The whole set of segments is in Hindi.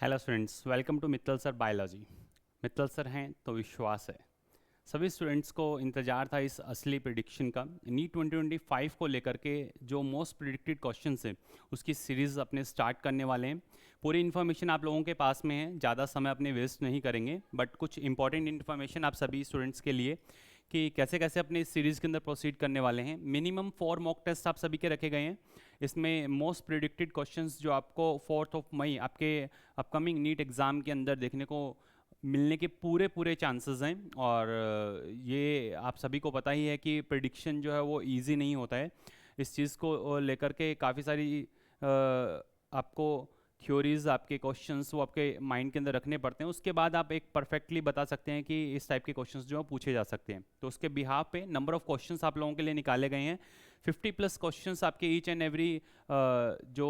Hello students, welcome to Mittal sir biology. Mittal sir हैं तो विश्वास है। सभी स्टूडेंट्स को इंतजार था इस असली प्रिडिक्शन का। नीट 2025 को लेकर के जो मोस्ट प्रिडिक्टेड क्वेश्चंस हैं उसकी सीरीज़ अपने स्टार्ट करने वाले हैं। पूरी इन्फॉर्मेशन आप लोगों के पास में है, ज़्यादा समय अपने वेस्ट नहीं करेंगे, बट कुछ इंपॉर्टेंट इन्फॉर्मेशन आप सभी स्टूडेंट्स के लिए कि कैसे कैसे अपने इस सीरीज़ के अंदर प्रोसीड करने वाले हैं। मिनिमम 4 मॉक टेस्ट आप सभी के रखे गए हैं। इसमें मोस्ट प्रिडिक्टेड क्वेश्चंस जो आपको 4 मई आपके अपकमिंग नीट एग्ज़ाम के अंदर देखने को मिलने के पूरे पूरे चांसेस हैं। और ये आप सभी को पता ही है कि प्रिडिक्शन जो है वो इजी नहीं होता है। इस चीज़ को लेकर के काफ़ी सारी आपको थ्योरीज, आपके क्वेश्चंस वो आपके माइंड के अंदर रखने पड़ते हैं। उसके बाद आप एक परफेक्टली बता सकते हैं कि इस टाइप के क्वेश्चंस जो है पूछे जा सकते हैं। तो उसके बिहाफ पे नंबर ऑफ क्वेश्चंस आप लोगों के लिए निकाले गए हैं। 50+ क्वेश्चंस आपके ईच एंड एवरी जो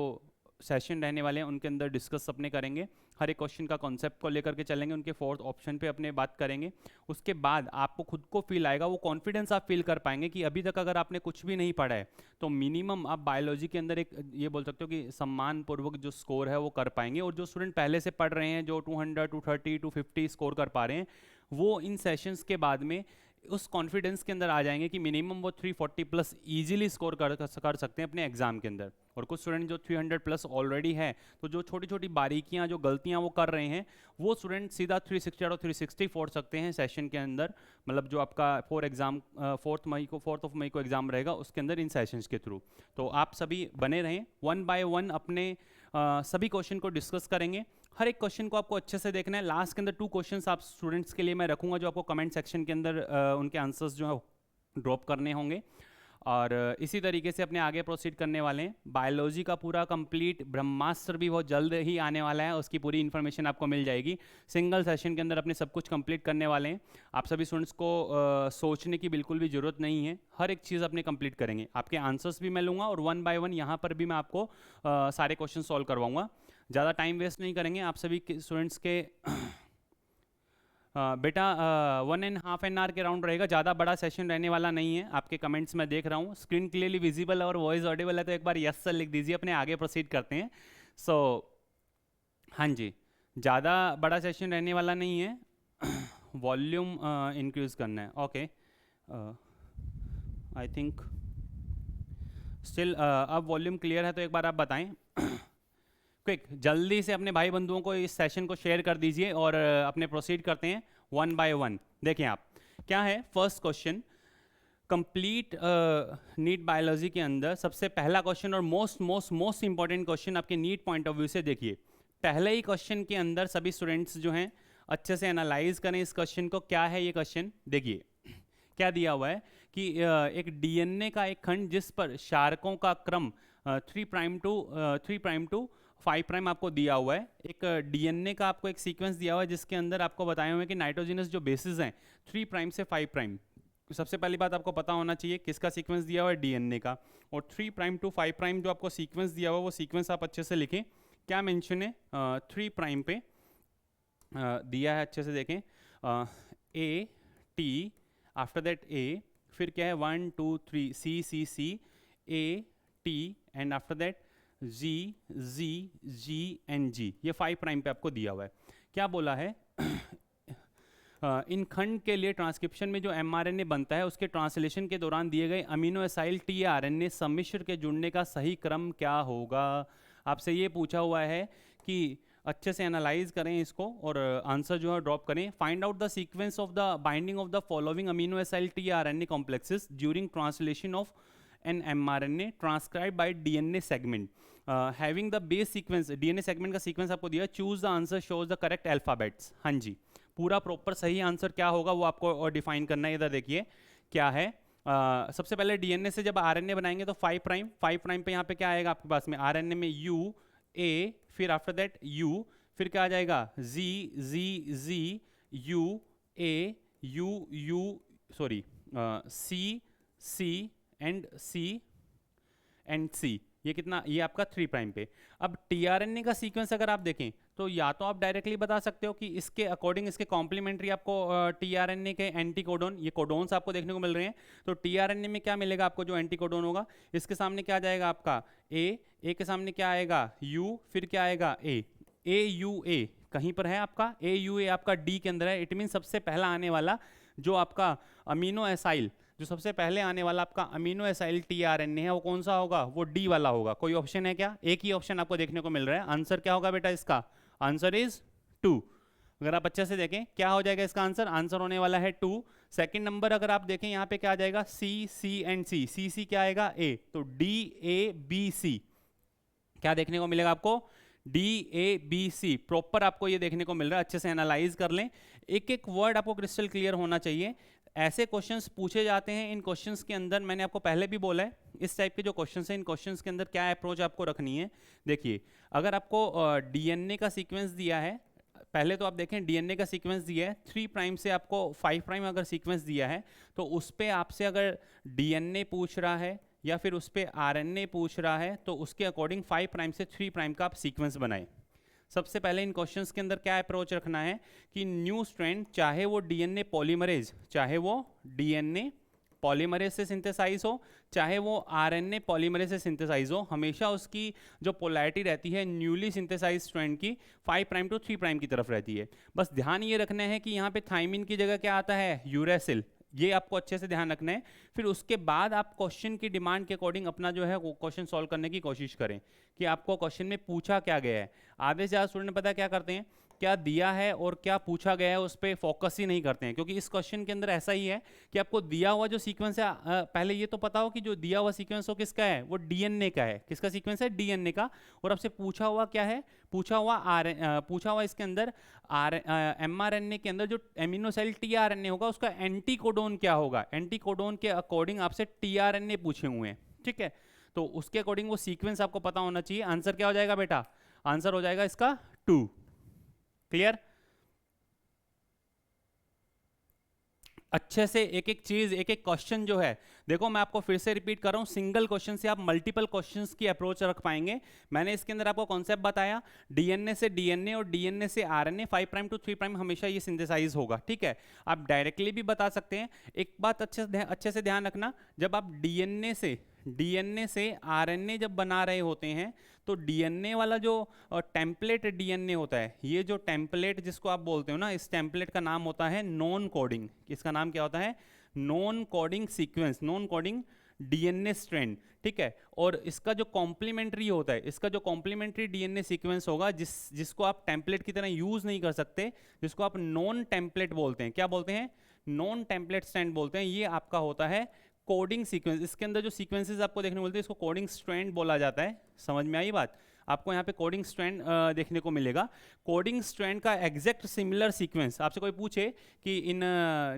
सेशन रहने वाले हैं उनके अंदर डिस्कस अपने करेंगे। हर एक क्वेश्चन का कॉन्सेप्ट को लेकर के चलेंगे, उनके 4th ऑप्शन पे अपने बात करेंगे। उसके बाद आपको खुद को फील आएगा, वो कॉन्फिडेंस आप फील कर पाएंगे कि अभी तक अगर आपने कुछ भी नहीं पढ़ा है तो मिनिमम आप बायोलॉजी के अंदर एक ये बोल सकते हो कि सम्मानपूर्वक जो स्कोर है वो कर पाएंगे। और जो स्टूडेंट पहले से पढ़ रहे हैं, जो 200, 230, 250 स्कोर कर पा रहे हैं, वो इन सेशंस के बाद में उस कॉन्फिडेंस के अंदर आ जाएंगे कि मिनिमम वो 340+ इजीली स्कोर कर सकते हैं अपने एग्जाम के अंदर। और कुछ स्टूडेंट जो 300+ ऑलरेडी है, तो जो छोटी छोटी बारीकियां, जो गलतियां वो कर रहे हैं, वो स्टूडेंट सीधा 360 और 360 फोड़ सकते हैं सेशन के अंदर। मतलब जो आपका 4 मई को एग्जाम रहेगा उसके अंदर इन सेशंस के थ्रू। तो आप सभी बने रहें, 1 बाय 1 अपने सभी क्वेश्चन को डिस्कस करेंगे। हर एक क्वेश्चन को आपको अच्छे से देखना है। लास्ट के अंदर 2 क्वेश्चंस आप स्टूडेंट्स के लिए मैं रखूंगा जो आपको कमेंट सेक्शन के अंदर उनके आंसर्स जो है ड्रॉप करने होंगे। और इसी तरीके से अपने आगे प्रोसीड करने वाले हैं। बायोलॉजी का पूरा कंप्लीट ब्रह्मास्त्र भी बहुत जल्द ही आने वाला है, उसकी पूरी इन्फॉर्मेशन आपको मिल जाएगी। सिंगल सेशन के अंदर अपने सब कुछ कंप्लीट करने वाले हैं। आप सभी स्टूडेंट्स को सोचने की बिल्कुल भी ज़रूरत नहीं है, हर एक चीज़ अपने कंप्लीट करेंगे। आपके आंसर्स भी मैं लूँगा और 1 बाय 1 यहाँ पर भी मैं आपको सारे क्वेश्चन सॉल्व करवाऊँगा। ज़्यादा टाइम वेस्ट नहीं करेंगे। आप सभी स्टूडेंट्स के बेटा 1.5 आवर के राउंड रहेगा, ज़्यादा बड़ा सेशन रहने वाला नहीं है। आपके कमेंट्स मैं देख रहा हूँ, स्क्रीन क्लियरली विजिबल और वॉइस ऑडिबल है, तो एक बार यस सर लिख दीजिए। अपने आगे प्रोसीड करते हैं। सो हाँ जी, ज़्यादा बड़ा सेशन रहने वाला नहीं है। वॉल्यूम इंक्रीज करना है। ओके, आई थिंक स्टिल अब वॉल्यूम क्लियर है, तो एक बार आप बताएं। क्विक, जल्दी से अपने भाई बंधुओं को इस सेशन को शेयर कर दीजिए और अपने प्रोसीड करते हैं 1 बाय 1। देखिए आप क्या है। First question, complete NEET biology के अंदर सबसे पहला क्वेश्चन और मोस्ट इंपॉर्टेंट क्वेश्चन आपके नीट पॉइंट ऑफ व्यू से। देखिए पहले ही क्वेश्चन के अंदर सभी स्टूडेंट्स जो हैं अच्छे से एनालाइज करें इस क्वेश्चन को। क्या है ये क्वेश्चन? देखिए क्या दिया हुआ है कि एक डीएनए का एक खंड जिस पर क्षारकों का क्रम 3 प्राइम टू 5 प्राइम आपको दिया हुआ है। एक डीएनए का आपको एक सीक्वेंस दिया हुआ है जिसके अंदर आपको बताए हुए हैं कि नाइट्रोजनस जो बेसिस हैं 3 प्राइम से 5 प्राइम। सबसे पहली बात आपको पता होना चाहिए किसका सीक्वेंस दिया हुआ है, डीएनए का। और 3 प्राइम टू 5 प्राइम जो आपको सीक्वेंस दिया हुआ है वो सीक्वेंस आप अच्छे से लिखें। क्या मेंशन है? 3 प्राइम पे दिया है, अच्छे से देखें। A T, after that A, फिर क्या है 1 2 3 C C C, A T, and after that G G G and G. ये 5 प्राइम पे आपको दिया हुआ है। क्या बोला है? इन खंड के लिए ट्रांसक्रिप्शन में जो एमआरएनए बनता है उसके ट्रांसलेशन के दौरान दिए गए अमीनो एसाइल टीआरएनए सम्मिश्र के जुड़ने का सही क्रम क्या होगा? आपसे ये पूछा हुआ है कि अच्छे से एनालाइज करें इसको और आंसर जो है ड्रॉप करें। Find out the sequence of the binding of the following amino acyl tRNA complexes during translation of an mRNA transcribe by DNA segment having the base sequence. DNA segment का सीक्वेंस आपको दिया। Choose the answer shows the correct alphabets. हाँ जी, पूरा प्रॉपर सही आंसर क्या होगा वो आपको डिफाइन करना है। इधर देखिए क्या है। सबसे पहले डीएनए से जब आरएनए बनाएंगे तो 5 प्राइम पे यहाँ पे क्या आएगा आपके पास में? आरएनए में यू, ए, फिर आफ्टर दैट यू, फिर क्या आ जाएगा? G G G, U, A, U U, sorry, C C and C and C. ये कितना? ये आपका 3 प्राइम पे। अब टीआरएनए का सीक्वेंस अगर आप देखें तो या तो आप डायरेक्टली बता सकते हो कि इसके अकॉर्डिंग इसके कॉम्प्लीमेंट्री आपको टीआरएनए के एंटी कोडोन, ये कोडोन्स आपको देखने को मिल रहे हैं। तो टीआरएनए में क्या मिलेगा आपको? जो एंटी कोडोन होगा इसके सामने क्या आ जाएगा आपका? ए के सामने क्या आएगा? यू, फिर क्या आएगा? ए। AUA कहीं पर है आपका, AUA आपका D के अंदर है, इट मीन सबसे पहला आने वाला जो आपका अमीनो एसाइल, जो सबसे पहले आने वाला आपका अमीनो एसाइल tRNA है वो कौन सा होगा, वो D वाला होगा। कोई ऑप्शन है क्या? एक ही ऑप्शन आपको देखने को मिल रहा है। आंसर क्या होगा बेटा इसका? Answer is 2। अगर आप अच्छे से देखें क्या हो जाएगा इसका आंसर, आंसर होने वाला है 2। सेकंड नंबर अगर आप देखें यहाँ पे क्या आ जाएगा, C एंड C क्या आएगा, A, तो DABC क्या देखने को मिलेगा आपको, DABC प्रॉपर आपको ये देखने को मिल रहा है। अच्छे से एनालाइज कर लें, एक एक वर्ड आपको क्रिस्टल क्लियर होना चाहिए। ऐसे क्वेश्चंस पूछे जाते हैं, इन क्वेश्चंस के अंदर मैंने आपको पहले भी बोला है, इस टाइप के जो क्वेश्चंस हैं इन क्वेश्चंस के अंदर क्या अप्रोच आपको रखनी है। देखिए अगर आपको DNA का सीक्वेंस दिया है, पहले तो आप देखें DNA का सीक्वेंस दिया है 3 प्राइम से आपको 5 प्राइम अगर सीक्वेंस दिया है तो उस पर आपसे अगर DNA पूछ रहा है या फिर उस पर RNA पूछ रहा है तो उसके अकॉर्डिंग 5 प्राइम से 3 प्राइम का आप सीक्वेंस बनाएं। सबसे पहले इन क्वेश्चंस के अंदर क्या अप्रोच रखना है कि न्यू स्ट्रैंड, चाहे वो DNA पॉलीमरेज, चाहे वो DNA पॉलीमरेज से सिंथेसाइज हो, चाहे वो RNA पॉलीमरेज से सिंथेसाइज हो, हमेशा उसकी जो पोलैरिटी रहती है न्यूली सिंथेसाइज स्ट्रैंड की 5 प्राइम टू 3 प्राइम की तरफ रहती है। बस ध्यान ये रखना है कि यहाँ पे थाइमिन की जगह क्या आता है, यूरेसिल, ये आपको अच्छे से ध्यान रखना है। फिर उसके बाद आप क्वेश्चन की डिमांड के अकॉर्डिंग अपना जो है वो क्वेश्चन सॉल्व करने की कोशिश करें कि आपको क्वेश्चन में पूछा क्या गया है। आधे से ज़्यादा स्टूडेंट पता है क्या करते हैं, क्या दिया है और क्या पूछा गया है उस पर फोकस ही नहीं करते हैं, क्योंकि इस क्वेश्चन के अंदर ऐसा ही है कि आपको दिया हुआ जो सीक्वेंस है, पहले ये तो पता हो कि जो दिया हुआ सीक्वेंस हो किसका है, वो DNA का है। किसका सीक्वेंस है, DNA का। और आपसे पूछा हुआ क्या है, पूछा हुआ इसके अंदर mRNA के अंदर जो एमिनो साइल tRNA होगा उसका एंटीकोडोन क्या होगा, एंटीकोडोन के अकॉर्डिंग आपसे tRNA पूछे हुए हैं, ठीक है। तो उसके अकॉर्डिंग वो सीक्वेंस आपको पता होना चाहिए। आंसर क्या हो जाएगा बेटा, आंसर हो जाएगा इसका 2। क्लियर? अच्छे से एक एक चीज, एक एक क्वेश्चन जो है, देखो मैं आपको फिर से रिपीट कर रहा हूं, सिंगल क्वेश्चन से आप मल्टीपल क्वेश्चंस की अप्रोच रख पाएंगे। मैंने इसके अंदर आपको कॉन्सेप्ट बताया, DNA से DNA और DNA से RNA 5 प्राइम टू 3 प्राइम हमेशा ये सिंथेसाइज होगा, ठीक है। आप डायरेक्टली भी बता सकते हैं। एक बात अच्छे से ध्यान रखना, जब आप DNA से RNA जब बना रहे होते हैं तो DNA वाला जो टेम्पलेट DNA होता है, ये जो टेम्पलेट जिसको आप बोलते हो ना, इस टेम्पलेट का नाम होता है नॉन कोडिंग। इसका नाम क्या होता है, non coding sequence, non coding DNA strand, ठीक है। और इसका जो कॉम्प्लीमेंट्री होता है, इसका जो कॉम्प्लीमेंट्री DNA सीक्वेंस होगा जिसको आप टेम्पलेट की तरह यूज नहीं कर सकते, जिसको आप नॉन टेम्पलेट बोलते हैं, क्या बोलते हैं, नॉन टेम्पलेट स्ट्रैंड बोलते हैं, ये आपका होता है कोडिंग सीक्वेंस। इसके अंदर जो सीक्वेंसेस आपको देखने को मिलते हैं इसको कोडिंग स्ट्रैंड बोला जाता है। समझ में आई बात? आपको यहाँ पे कोडिंग स्ट्रैंड देखने को मिलेगा। कोडिंग स्ट्रैंड का एग्जैक्ट सिमिलर सीक्वेंस आपसे कोई पूछे कि in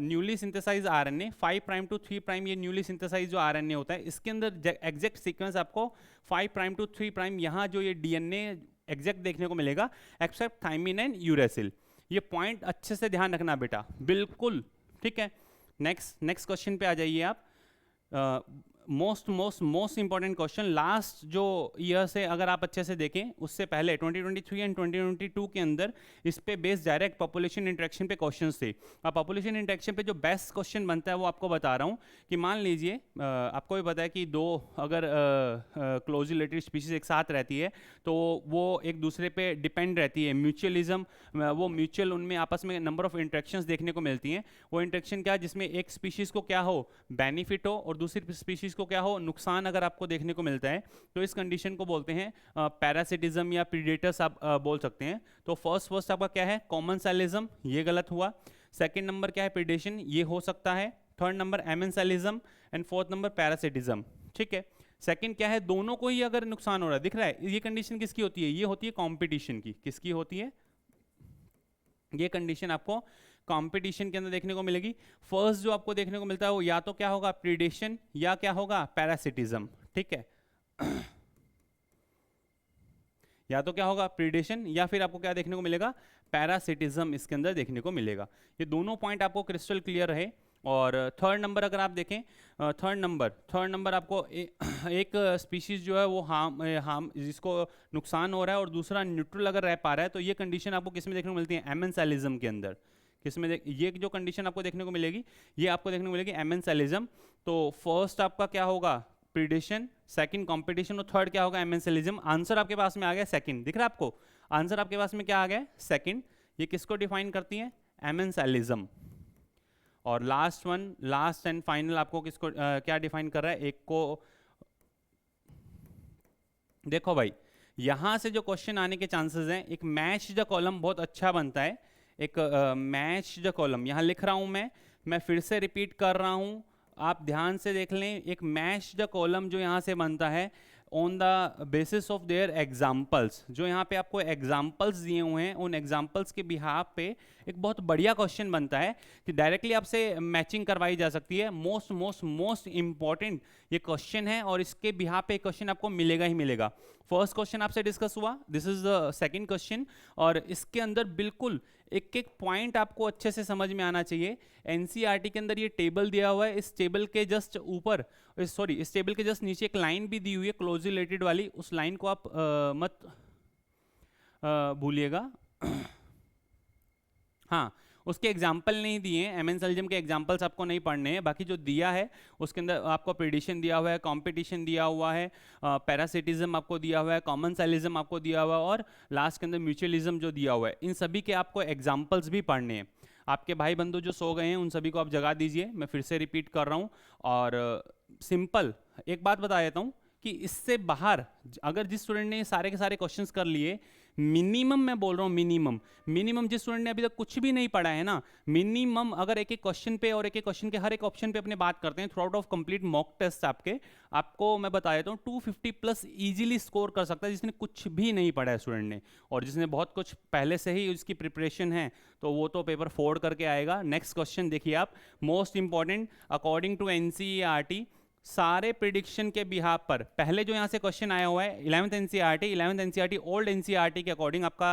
newly synthesise RNA 5 prime to 3 prime, ये न्यूली सिंथेसाइज जो RNA होता है इसके अंदर एग्जैक्ट सीक्वेंस आपको 5 प्राइम टू 3 प्राइम यहाँ जो ये DNA एग्जैक्ट देखने को मिलेगा, एक्सेप्ट थाइमिन एंड यूरेसिल। ये पॉइंट अच्छे से ध्यान रखना बेटा, बिल्कुल ठीक है। नेक्स्ट क्वेश्चन पे आ जाइए आप। मोस्ट इंपॉर्टेंट क्वेश्चन, लास्ट जो ईयर से अगर आप अच्छे से देखें उससे पहले 2023 एंड 2022 के अंदर इस पे बेस्ड डायरेक्ट पॉपुलेशन इंटरेक्शन पे क्वेश्चंस थे। अब पॉपुलेशन इंटरेक्शन पे जो बेस्ट क्वेश्चन बनता है वो आपको बता रहा हूँ कि मान लीजिए आपको भी पता है कि दो अगर क्लोजली रिलेटेड स्पीशीज एक साथ रहती है तो वो एक दूसरे पे डिपेंड रहती है, म्यूचुअलिज्म, वो म्यूचुअल उनमें आपस में नंबर ऑफ इंटरेक्शंस देखने को मिलती हैं। वो इंटरेक्शन क्या, जिसमें एक स्पीशीज को क्या हो बेनिफिट हो और दूसरी स्पीशीज को क्या हो नुकसान अगर आपको देखने को मिलता है, तो इस कंडीशन को बोलते हैं पैरासिटिज्म या प्रीडेटर्स आप बोल सकते हैं। तो फर्स्ट आपका क्या है, कॉमनसेलिज्म, ये गलत हुआ। सेकंड नंबर क्या है, प्रीडेशन, ये हो सकता है। Third number amensalism and fourth number parasitism, ठीक है। सेकंड क्या है, दोनों को ही अगर नुकसान हो रहा है, दिख रहा है, ये कंडीशन किसकी होती है, ये होती है कंपटीशन की। किसकी होती है, ये कंडीशन आपको कंपटीशन के अंदर देखने को मिलेगी। फर्स्ट जो आपको देखने को मिलता है वो या तो क्या होगा प्रीडेशन या क्या होगा पैरासिटिज्म, ठीक है। या तो क्या होगा प्रीडेशन या फिर आपको क्या देखने को मिलेगा पैरासिटिज्म इसके अंदर देखने को मिलेगा। ये दोनों पॉइंट आपको क्रिस्टल क्लियर रहे। और थर्ड नंबर अगर आप देखें, थर्ड नंबर आपको एक स्पीशीज जो है वो हार्म जिसको नुकसान हो रहा है और दूसरा न्यूट्रल अगर रह पा रहा है, तो ये कंडीशन आपको किस में देखने को मिलती है, एमेंसेलिज्म के अंदर। किसमें ये जो कंडीशन आपको देखने को मिलेगी ये आपको देखने को मिलेगी एमेंसेलिज्म। तो फर्स्ट आपका क्या होगा प्रीडेशन, सेकंड कंपटीशन और थर्ड क्या होगा एमेंसेलिज्म। आंसर आपके पास में आ गया सेकंड, दिख रहा है आपको, आंसर आपके पास में क्या आ गया? सेकंड। ये किसको डिफाइन करती है? एमेंसेलिज्म। और last one, last and final आपको किसको क्या डिफाइन कर रहा है? एक को देखो भाई, यहां से जो क्वेश्चन आने के चांसेस हैं, एक मैच द कॉलम बहुत अच्छा बनता है। एक मैच द कॉलम यहां लिख रहा हूं मैं फिर से रिपीट कर रहा हूं, आप ध्यान से देख लें। एक मैच द कॉलम जो यहां से बनता है on the basis of their examples, जो यहाँ पे आपको एग्जाम्पल्स दिए हुए हैं, उन एग्जाम्पल्स के बिहाफ पे एक बहुत बढ़िया क्वेश्चन बनता है कि डायरेक्टली आपसे मैचिंग करवाई जा सकती है। मोस्ट मोस्ट मोस्ट इंपॉर्टेंट ये क्वेश्चन है और इसके बिहाफ पे क्वेश्चन आपको मिलेगा ही मिलेगा। फर्स्ट क्वेश्चन आपसे डिस्कस हुआ, this is the second question, और इसके अंदर बिल्कुल एक एक पॉइंट आपको अच्छे से समझ में आना चाहिए। एनसीईआरटी के अंदर ये टेबल दिया हुआ है, इस टेबल के जस्ट ऊपर, सॉरी इस टेबल के जस्ट नीचे एक लाइन भी दी हुई है क्लोजली रिलेटेड वाली, उस लाइन को आप मत भूलिएगा। हाँ, उसके एग्जाम्पल नहीं दिए हैं, एमेंसेलिज्म के एग्जाम्पल्स आपको नहीं पढ़ने हैं, बाकी जो दिया है उसके अंदर आपको प्रेडिक्शन दिया हुआ है, कंपटीशन दिया हुआ है, पैरासिटिज्म आपको दिया हुआ है, कॉमनसेलिज्म आपको दिया हुआ है, और लास्ट के अंदर म्यूचुअलिज्म जो दिया हुआ है, इन सभी के आपको एग्जाम्पल्स भी पढ़ने हैं। आपके भाई बंधु जो सो गए हैं उन सभी को आप जगा दीजिए, मैं फिर से रिपीट कर रहा हूँ। और सिंपल एक बात बता देता हूँ कि इससे बाहर अगर जिस स्टूडेंट ने सारे के सारे क्वेश्चंस कर लिए, मिनिमम मैं बोल रहा हूँ मिनिमम जिस स्टूडेंट ने अभी तक कुछ भी नहीं पढ़ा है ना, मिनिमम अगर एक एक क्वेश्चन पे और एक एक क्वेश्चन के हर एक ऑप्शन पे अपने बात करते हैं throughout of complete mock test आपको मैं बता देता हूँ 250 प्लस इजीली स्कोर कर सकता है जिसने कुछ भी नहीं पढ़ा है स्टूडेंट ने। और जिसने बहुत कुछ पहले से ही उसकी प्रिपरेशन है तो वो तो पेपर फोड़ करके आएगा। नेक्स्ट क्वेश्चन देखिए आप, most important, according to NCERT सारे प्रिडिक्शन के बिहाफ पर पहले जो यहाँ से क्वेश्चन आया हुआ है 11th एनसीईआरटी ओल्ड एनसीईआरटी के अकॉर्डिंग आपका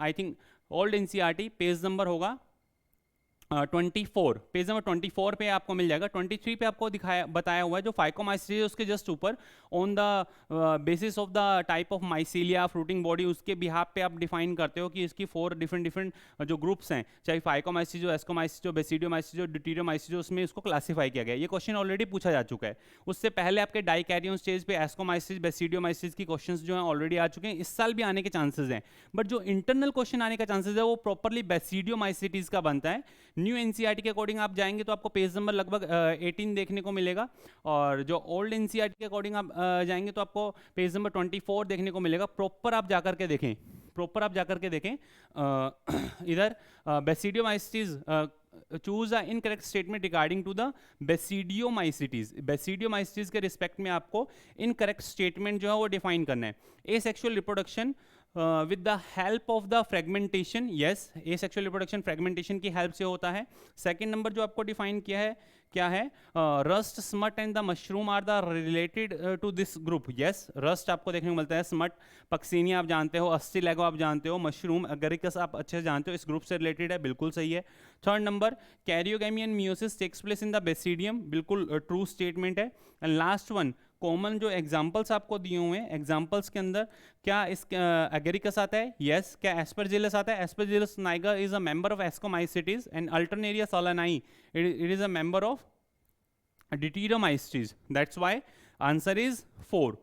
I think old NCERT page number होगा 24, पेज नंबर 24 पे आपको मिल जाएगा। 23 पे आपको दिखाया बताया हुआ है जो फाइकोमाइसीलिया उसके जस्ट ऊपर, on the basis of the type of mycelia fruiting body, उसके बिहाफ पे आप डिफाइन करते हो कि इसकी 4 डिफरेंट जो ग्रुप्स हैं, चाहे फाइकोमाइसीलिया, एस्कोमाइसीलिया, बेसिडियोमाइसीलिया, ड्यूटेरियोमाइसीलिया, उसमें इसको क्लासीफाई किया गया। ये क्वेश्चन ऑलरेडी पूछा जा चुका है। उससे पहले आपके डाइकैरियन स्टेज पे एस्कोमाइसिस, बेसिडियोमाइसिस की क्वेश्चंस जो हैं ऑलरेडी आ चुके हैं, इस साल भी आने के चांसेस हैं। बट जो इंटरनल क्वेश्चन आने का चांसेस है वो प्रॉपरली बेसिडियोमाइसिटीज का बनता है। न्यू एनसीईआरटी के अकॉर्डिंग आप जाएंगे तो आपको पेज नंबर लगभग 18 देखने को मिलेगा, और जो ओल्ड एनसीईआरटी के अकॉर्डिंग आप जाएंगे तो आपको पेज नंबर 24 देखने को मिलेगा। प्रॉपर आप जाकर के देखें, इधर basidiomycetes, choose a incorrect statement regarding to the basidiomycetes के रिस्पेक्ट में आपको इनकरेक्ट स्टेटमेंट जो है वो डिफाइन करना है। Asexual reproduction with the help of the fragmentation, yes, asexual reproduction fragmentation की हेल्प से होता है। सेकेंड नंबर जो आपको डिफाइन किया है क्या है, rust, smut and the mushroom are the related to this group. Yes, rust आपको देखने को मिलता है, स्मट पक्सीनिया आप जानते हो, अस्टिलैगो आप जानते हो, मशरूम एगरिकस आप अच्छे से जानते हो, इस ग्रुप से रिलेटेड है, बिल्कुल सही है। Third number, karyogamy and meiosis takes place in the basidium, बिल्कुल ट्रू स्टेटमेंट है। एंड लास्ट वन, कॉमन जो एग्जाम्पल्स आपको दिए हुए हैं, एग्जाम्पल्स के अंदर क्या इस एगरिकस आता है? यस। क्या एस्परजिलस आता है? Aspergillus niger is a member of ascomycetes and Alternaria solani it is a member of deuteromycetes, that's why answer is 4।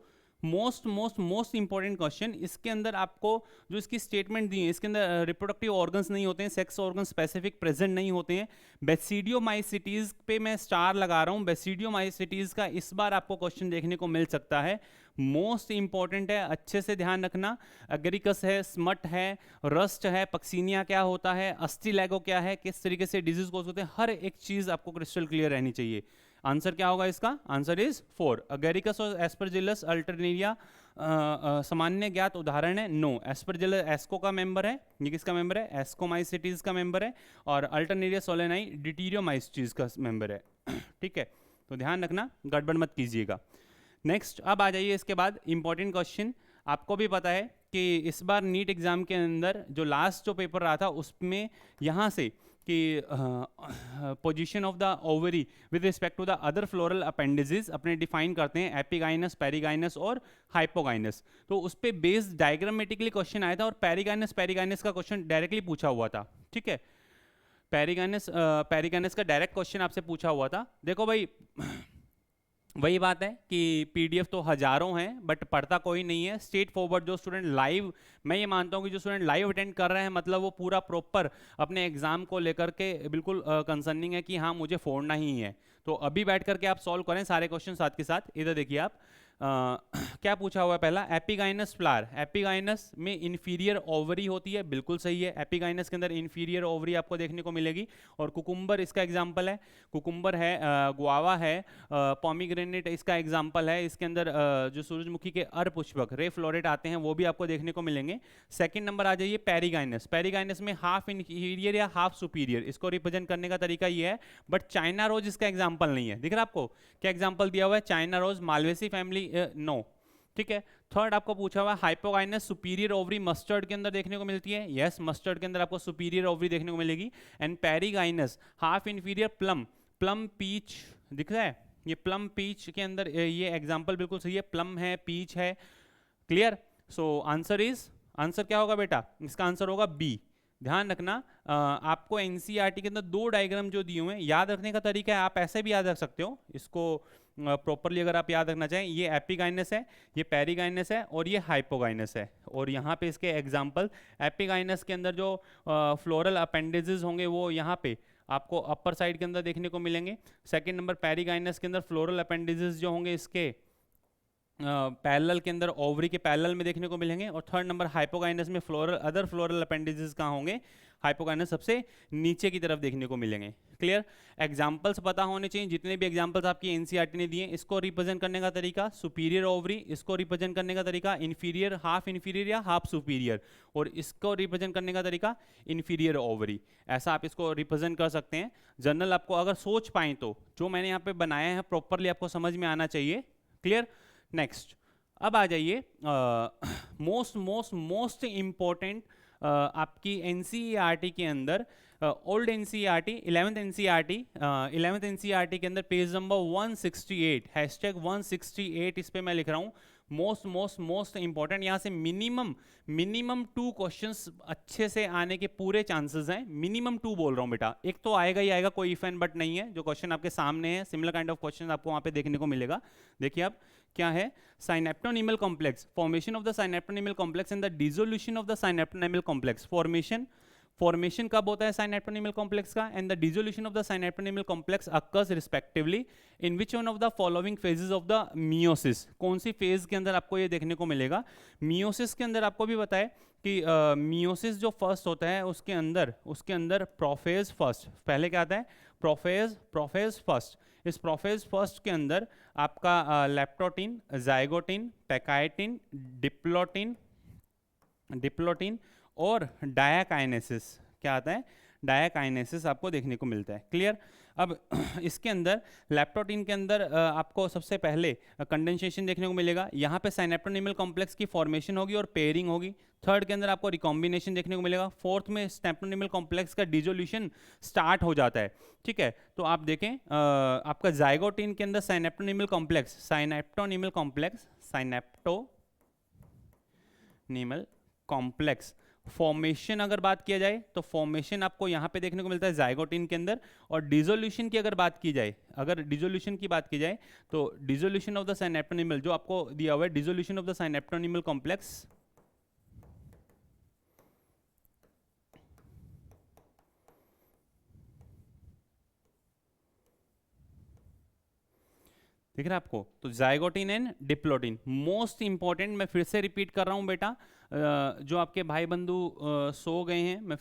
Most important question, इसके अंदर आपको जो इसकी स्टेटमेंट दी है इसके अंदर रिप्रोडक्टिव ऑर्गन्स नहीं होते हैं, सेक्स ऑर्गन स्पेसिफिक प्रेजेंट नहीं होते हैं। बेसिडियोमाइसिटीज पे मैं स्टार लगा रहा हूं, बेसिडियोमाइसिटीज का इस बार आपको क्वेश्चन देखने को मिल सकता है। मोस्ट इंपॉर्टेंट है, अच्छे से ध्यान रखना। एगरिकस है, स्मट है, रस्ट है, पक्सीनिया क्या होता है, अस्टिलैगो क्या है, किस तरीके से डिजीज कोज होते हैं, हर एक चीज आपको क्रिस्टल क्लियर रहनी चाहिए। आंसर क्या होगा इसका? Answer is 4। एगरिकस और एस्परजिलस अल्टरनेरिया सामान्य ज्ञात उदाहरण है? नो। एस्परजिलस एस्को का मेंबर है, ये किसका मेंबर है? एस्कोमाइसिटीज का मेंबर है, और अल्टरनेरिया सोलेनाई डिटीरियोमाइसिटीज का मेंबर है। ठीक है, तो ध्यान रखना, गड़बड़ मत कीजिएगा। नेक्स्ट, अब आ जाइए इसके बाद इंपॉर्टेंट क्वेश्चन। आपको भी पता है कि इस बार नीट एग्जाम के अंदर जो लास्ट जो पेपर रहा था उसमें यहाँ से कि position of the ovary with respect to the other floral appendages अपने डिफाइन करते हैं, एपिगाइनस, पेरिगाइनस और हाइपोगाइनस। तो उस पर बेस्ड डायग्रामेटिकली क्वेश्चन आया था और पेरिगाइनस का क्वेश्चन डायरेक्टली पूछा हुआ था। ठीक है, पेरिगाइनस का डायरेक्ट क्वेश्चन आपसे पूछा हुआ था। देखो भाई, वही बात है कि पीडीएफ तो हजारों हैं बट पढ़ता कोई नहीं है। स्ट्रेट फॉरवर्ड जो स्टूडेंट लाइव, मैं ये मानता हूँ कि जो स्टूडेंट लाइव अटेंड कर रहे हैं मतलब वो पूरा प्रॉपर अपने एग्जाम को लेकर के बिल्कुल कंसर्निंग है कि हाँ मुझे फोड़ना ही है। तो अभी बैठ करके आप सॉल्व करें सारे क्वेश्चन साथ के साथ। इधर देखिए आप क्या पूछा हुआ है पहला, एपिगाइनस फ्लावर। एपिगाइनस में इन्फीरियर ओवरी होती है, बिल्कुल सही है। एपिगाइनस के अंदर इन्फीरियर ओवरी आपको देखने को मिलेगी। और कुकुम्बर इसका एग्जाम्पल है, कुकुम्बर है, गुआवा है, पॉमीग्रेनेट इसका एग्जाम्पल है। इसके अंदर जो सूरजमुखी के अर पुष्पक रे फ्लोरेट आते हैं वो भी आपको देखने को मिलेंगे। सेकंड नंबर आ जाइए पेरिगाइनस। पेरिगाइनस में हाफ इन्फीरियर या हाफ सुपीरियर, इसको रिप्रेजेंट करने का तरीका ये है, बट चाइना रोज इसका एग्जाम्पल नहीं है। दिख रहा है आपको क्या एग्जाम्पल दिया हुआ है, China rose, malvaceae family no, ठीक है। थर्ड आपको पूछा हुआ है हाइपोगाइनस सुपीरियर ओवरी मस्टर्ड के अंदर देखने को मिलती है, यस मस्टर्ड के अंदर आपको सुपीरियर ओवरी देखने को मिलेगी। And perigynous half inferior plum, plum peach दिख रहा है, ये प्लम पीच के अंदर ये एग्जांपल बिल्कुल सही है, प्लम है पीच है, क्लियर। सो आंसर क्या होगा बेटा, इसका आंसर होगा बी। ध्यान रखना आपको एनसीईआरटी के अंदर दो डायग्राम जो दिए हुए हैं, याद रखने का तरीका है आप ऐसे भी याद रख सकते हो इसको प्रॉपरली अगर आप याद रखना चाहें। ये एपिगाइनस है, ये पेरिगाइनस है और ये हाइपोगाइनस है। और यहाँ पे इसके एग्जाम्पल, एपिगाइनस के अंदर जो फ्लोरल अपेंडेजेस होंगे वो यहाँ पे आपको अपर साइड के अंदर देखने को मिलेंगे। सेकंड नंबर पेरिगाइनस के अंदर फ्लोरल अपेंडेजेस जो होंगे इसके पैरेलल के अंदर ओवरी के पैरेलल में देखने को मिलेंगे। और थर्ड नंबर हाइपोगाइनस में फ्लोरल अदर फ्लोरल अपेंडेजेस कहाँ होंगे, हाइपोगाइनस सबसे नीचे की तरफ देखने को मिलेंगे। क्लियर, एग्जांपल्स पता होने चाहिए, जितने भी एग्जांपल्स आपकी एनसीईआरटी ने दिए। इसको रिप्रेजेंट करने का तरीका सुपीरियर ओवरी, इसको रिप्रेजेंट करने का तरीका इन्फीरियर हाफ इन्फीरियर या हाफ सुपीरियर, और इसको रिप्रेजेंट करने का तरीका इन्फीरियर ओवरी। ऐसा आप इसको रिप्रेजेंट कर सकते हैं। जनरल आपको अगर सोच पाएँ तो जो मैंने यहाँ पे बनाया है प्रॉपरली आपको समझ में आना चाहिए। क्लियर, नेक्स्ट अब आ जाइए मोस्ट इंपॉर्टेंट आपकी एनसीईआरटी के अंदर, ओल्ड एनसीईआरटी 11th एनसीईआरटी के अंदर पेज नंबर 168 हैशटैग 168 इस पे मैं लिख रहा हूँ मोस्ट इंपॉर्टेंट। यहाँ से मिनिमम 2 क्वेश्चंस अच्छे से आने के पूरे चांसेस हैं। मिनिमम 2 बोल रहा हूँ बेटा, एक तो आएगा ही आएगा, कोई इफ एंड बट नहीं है। जो क्वेश्चन आपके सामने है सिमिलर काइंड ऑफ क्वेश्चन आपको वहाँ पे देखने को मिलेगा। देखिए आप क्या है, synaptonemal complex, formation of the synaptonemal complex and the dissolution of the synaptonemal complex. Formation कब होता है साइनेप्टोनिमल कॉम्प्लेक्स का, and the dissolution of the synaptonemal complex occurs respectively in which one of the following phases of the meiosis. कौन सी फेज के अंदर आपको ये देखने को मिलेगा, मियोसिस के अंदर आपको भी बताए कि मियोसिस जो फर्स्ट होता है उसके अंदर प्रोफेज फर्स्ट, पहले क्या आता है प्रोफेज फर्स्ट। इस प्रोफेज फर्स्ट के अंदर आपका लेप्टोटीन, जाइगोटीन, पैकाइटिन, डिप्लोटीन और डायाकाइनेसिस, क्या आता है डायाकाइनेसिस आपको देखने को मिलता है। क्लियर, अब इसके अंदर लैप्टोटीन के अंदर आपको सबसे पहले कंडेंसेशन देखने को मिलेगा। यहाँ पे साइनेप्टोनिमल कॉम्प्लेक्स की फॉर्मेशन होगी और पेयरिंग होगी। थर्ड के अंदर आपको रिकॉम्बिनेशन देखने को मिलेगा। फोर्थ में साइनेप्टोनिमल कॉम्प्लेक्स का डिसोल्यूशन स्टार्ट हो जाता है। ठीक है, तो आप देखें आपका जाइगोटीन के अंदर साइनेप्टोनिमल कॉम्प्लेक्स फॉर्मेशन अगर बात किया जाए तो फॉर्मेशन आपको यहाँ पे देखने को मिलता है जाइगोटीन के अंदर। और डिसोल्यूशन की अगर बात की जाए, तो डिसोल्यूशन ऑफ द साइनेप्टोनिमल जो आपको दिया हुआ है, dissolution of the synaptonemal complex दिख रहा है आपको, तो zygotene and diplotene most important. मैं फिर से रिपीट कर रहा हूं बेटा, जो आपके भाई बंधु सो गए हैं मैं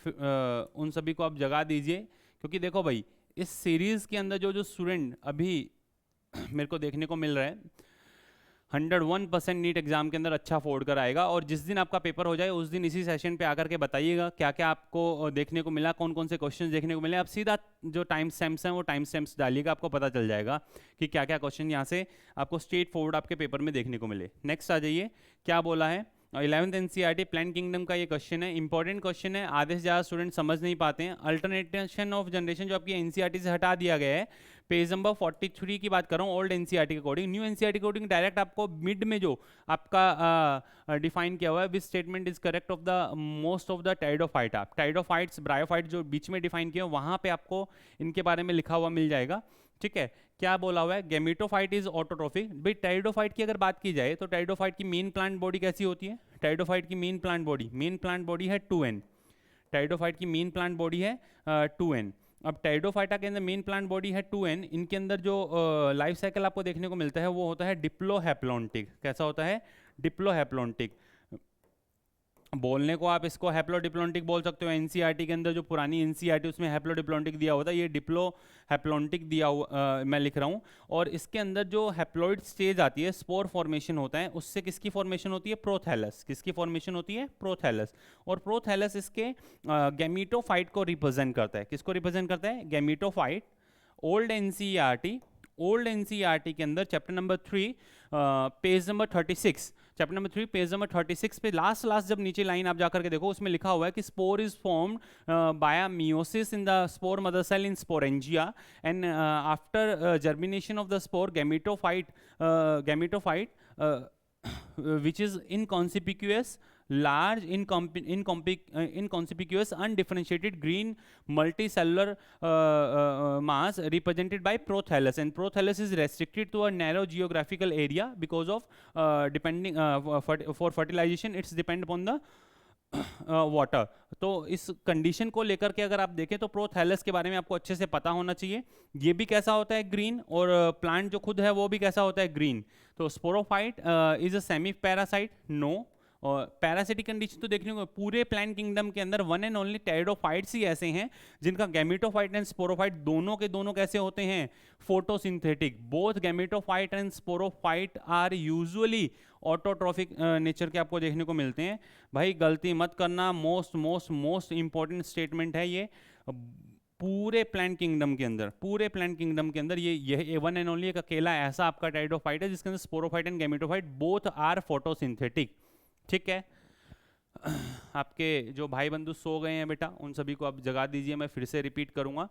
उन सभी को आप जगा दीजिए, क्योंकि देखो भाई इस सीरीज के अंदर जो स्टूडेंट अभी मेरे को देखने को मिल रहा है 101% नीट एग्जाम के अंदर अच्छा फोड़ कर आएगा। और जिस दिन आपका पेपर हो जाए उस दिन इसी सेशन पे आकर के बताइएगा क्या क्या आपको देखने को मिला, कौन कौन से क्वेश्चंस देखने को मिले। आप सीधा जो टाइम स्टैम्प्स हैं वो टाइम स्टैम्प्स डालिएगा, आपको पता चल जाएगा कि क्या क्या क्वेश्चन यहाँ से आपको स्ट्रेट फॉरवर्ड आपके पेपर में देखने को मिले। नेक्स्ट आ जाइए, क्या बोला है 11th एनसीईआरटी प्लान किंगडम का ये क्वेश्चन है, इंपॉर्टेंट क्वेश्चन है। आधे से ज़्यादा स्टूडेंट समझ नहीं पाते हैं। अल्टरनेशन ऑफ जनरेशन जो आपकी एनसीईआरटी से हटा दिया गया है, पेज नंबर 43 की बात कर रहा हूँ ओल्ड एनसीईआरटी के अकॉर्डिंग। न्यू एनसीईआरटी के अकॉर्डिंग डायरेक्ट आपको मिड में जो आपका डिफाइन किया हुआ है, which statement is correct of the most of the pteridophyte, आप टाइडोफाइट्स ब्रायोफाइट जो बीच में डिफाइन किया वहाँ पे आपको इनके बारे में लिखा हुआ मिल जाएगा। ठीक है, क्या बोला हुआ है, गैमेटोफाइट इज ऑटोट्रोफिक। भाई टेरिडोफाइट की अगर बात की जाए तो टेरिडोफाइट की मेन प्लांट बॉडी कैसी होती है, टेरिडोफाइट की मेन प्लांट बॉडी है 2n। टेरिडोफाइट की मेन प्लांट बॉडी है 2n। अब टेरिडोफाइटा के अंदर मेन प्लांट बॉडी है 2n, इनके अंदर जो लाइफ साइकिल आपको देखने को मिलता है वो होता है डिप्लोहैप्लॉन्टिक। कैसा होता है, डिप्लोहैप्लॉन्टिक। बोलने को आप इसको हैप्लोडिप्लॉन्टिक बोल सकते हो, एनसीईआरटी के अंदर जो पुरानी एनसीईआरटी उसमें हैप्लोडिप्लॉन्टिक दिया होता है, ये डिप्लोहैप्लॉन्टिक दिया हुआ मैं लिख रहा हूँ। और इसके अंदर जो हैप्लॉइड स्टेज आती है, स्पोर फॉर्मेशन होता है, उससे किसकी फॉर्मेशन होती है, प्रोथैलस। किसकी फॉर्मेशन होती है, प्रोथैलस। और प्रोथैलस इसके गैमीटोफाइट को रिप्रेजेंट करता है। किसको रिप्रेजेंट करता है, गैमीटोफाइट। ओल्ड एनसीईआरटी के अंदर chapter number 3 page number 36, chapter number 3 page number 36 पे लास्ट जब नीचे लाइन आप जाकर के देखो, उसमें लिखा हुआ है कि spore is formed by meiosis in the spore mother cell in sporangia and after germination of the spore gametophyte which is inconspicuous, large, inconspicuous, undifferentiated green multicellular mass represented by prothallus, and prothallus is restricted to a narrow geographical area because of depending for fertilization it's depend upon the water. तो इस कंडीशन को लेकर के अगर आप देखें तो प्रोथैलस के बारे में आपको अच्छे से पता होना चाहिए। ये भी कैसा होता है, ग्रीन, और प्लांट जो खुद है वो भी कैसा होता है, ग्रीन। तो sporophyte is a semi parasite, no. और पैरासिटिक कंडीशन तो देखने को पूरे प्लांट किंगडम के अंदर वन एंड ओनली टेरिडोफाइट्स ही ऐसे हैं जिनका गैमेटोफाइट एंड स्पोरोफाइट दोनों के दोनों कैसे होते हैं, photosynthetic. Both gametophyte and sporophyte are usually autotrophic nature के आपको देखने को मिलते हैं। भाई गलती मत करना, मोस्ट इंपॉर्टेंट स्टेटमेंट है ये। पूरे प्लांट किंगडम के अंदर ये वन एंड ओनली एक अकेला ऐसा आपका टेरिडोफाइट है जिसके अंदर sporophyte and gametophyte both are photosynthetic. ठीक है, आपके जो भाई बंधु सो गए हैं बेटा, उन सभी को आप जगा दीजिए, मैं फिर से रिपीट करूंगा।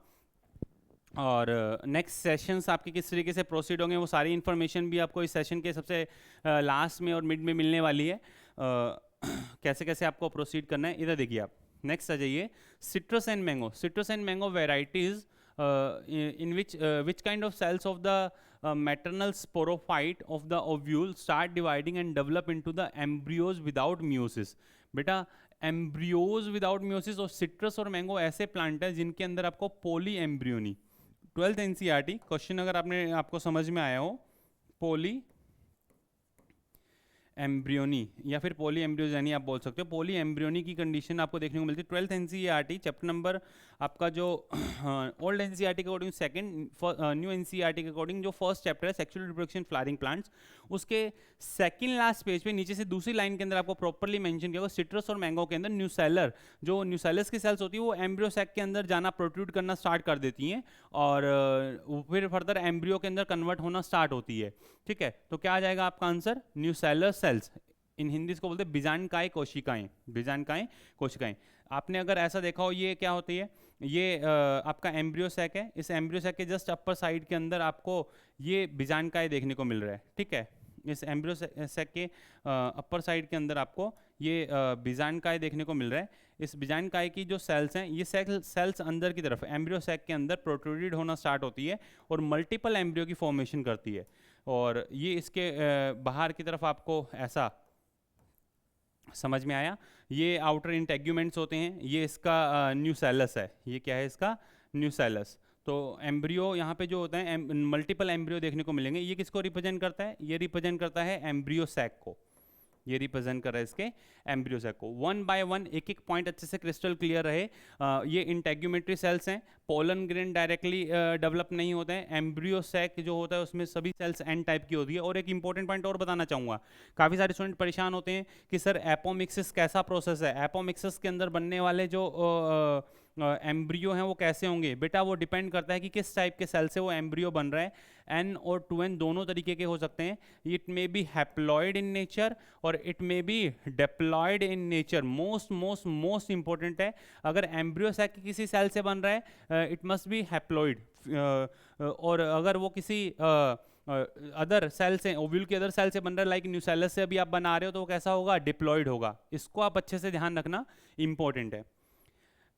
और नेक्स्ट सेशंस आपके किस तरीके से प्रोसीड होंगे वो सारी इन्फॉर्मेशन भी आपको इस सेशन के सबसे लास्ट में और मिड में मिलने वाली है। कैसे कैसे आपको प्रोसीड करना है, इधर देखिए आप। नेक्स्ट आ जाइए, citrus and mango varieties in which kind of cells of the maternal sporophyte of the ovule start dividing and develop into the embryos without meiosis। बेटा एम्ब्रियोज विदाउट मियोसिस। और सिट्रस और मैंगो ऐसे प्लांट है जिनके अंदर आपको पोली एम्ब्रियोनी, 12th एनसीईआरटी क्वेश्चन अगर आपको समझ में आया हो, पोली एम्ब्रियोनी या फिर पॉली एम्ब्रियोजेनी आप बोल सकते हो। पॉली एम्ब्रियोनी की कंडीशन आपको देखने को मिलती है 12th एनसीईआरटी चैप्टर नंबर आपका जो ओल्ड एनसीईआरटी के अकॉर्डिंग सेकंड, न्यू एनसीईआरटी के अकॉर्डिंग जो फर्स्ट चैप्टर है सेक्सुअल रिप्रोडक्शन फ्लावरिंग प्लांट्स, उसके सेकंड लास्ट पेज पे नीचे से दूसरी लाइन के अंदर आपको प्रॉपर्ली मेंशन किया हुआ सिट्रस और मैंगो के अंदर न्यूसेलर, जो न्यूसेलस की सेल्स होती है वो एम्ब्रियो सैक के अंदर जाना प्रोट्रूड करना स्टार्ट कर देती हैं और फिर फर्दर एम्ब्रियो के अंदर कन्वर्ट होना स्टार्ट होती है। ठीक है, तो क्या आ जाएगा आपका आंसर, न्यूसेलर सेल्स। इन हिंदी इसको बोलते हैं बीजांडकाय कोशिकाएं, बीजांडकाय कोशिकाएं। आपने अगर ऐसा देखा हो, ये क्या होती है, ये आपका एम्ब्रियो सैक है, इस एम्ब्रियो सैक के जस्ट अपर साइड के अंदर आपको ये बीजांडकाय देखने को मिल रहा है। ठीक है, इस एम्ब्रियो सैक के अपर साइड के अंदर आपको ये बीजांडकाय देखने को मिल रहा है। इस बीजांडकाय की जो सेल्स हैं, ये सेल्स अंदर की तरफ एम्ब्रियो सैक के अंदर प्रोट्रूडेड होना स्टार्ट होती है और मल्टीपल एम्ब्रियो की फॉर्मेशन करती है। और ये इसके बाहर की तरफ आपको ऐसा समझ में आया, ये आउटर इंटेग्यूमेंट्स होते हैं, ये इसका न्यूसेलस है, ये क्या है इसका न्यूसेलस। तो एम्ब्रियो यहाँ पे जो होता है मल्टीपल एम्ब्रियो देखने को मिलेंगे। ये किसको रिप्रेजेंट करता है, ये रिप्रेजेंट करता है एम्ब्रियो सैक को, ये रिप्रेजेंट कर रहा है इसके एम्ब्रियो सैक को। वन बाय वन एक एक पॉइंट अच्छे से क्रिस्टल क्लियर रहे। ये इंटेग्यूमेटरी सेल्स हैं, पोलन ग्रेन डायरेक्टली डेवलप नहीं होते हैं। एम्ब्रियो सैक जो होता है उसमें सभी सेल्स एन टाइप की होती है। और एक इंपॉर्टेंट पॉइंट और बताना चाहूँगा, काफ़ी सारे स्टूडेंट परेशान होते हैं कि सर एपोमिक्सिस कैसा प्रोसेस है, एपोमिक्सिस के अंदर बनने वाले जो एम्ब्रियो हैं वो कैसे होंगे। बेटा वो डिपेंड करता है कि किस टाइप के सेल से वो एम्ब्रियो बन रहा है। एन और 2n दोनों तरीके के हो सकते हैं। It may be haploid in nature और it may be diploid in nature. Most important है, अगर एम्ब्रियो सैक किसी सेल से बन रहा है इट मस्ट बी हैप्लॉइड, और अगर वो किसी अदर सेल से, ओव्यूल के अदर सेल से बन रहा है लाइक न्यूसेलस से अभी आप बना रहे हो, तो वो कैसा होगा, डिप्लॉयड होगा। इसको आप अच्छे से ध्यान रखना, इंपॉर्टेंट है।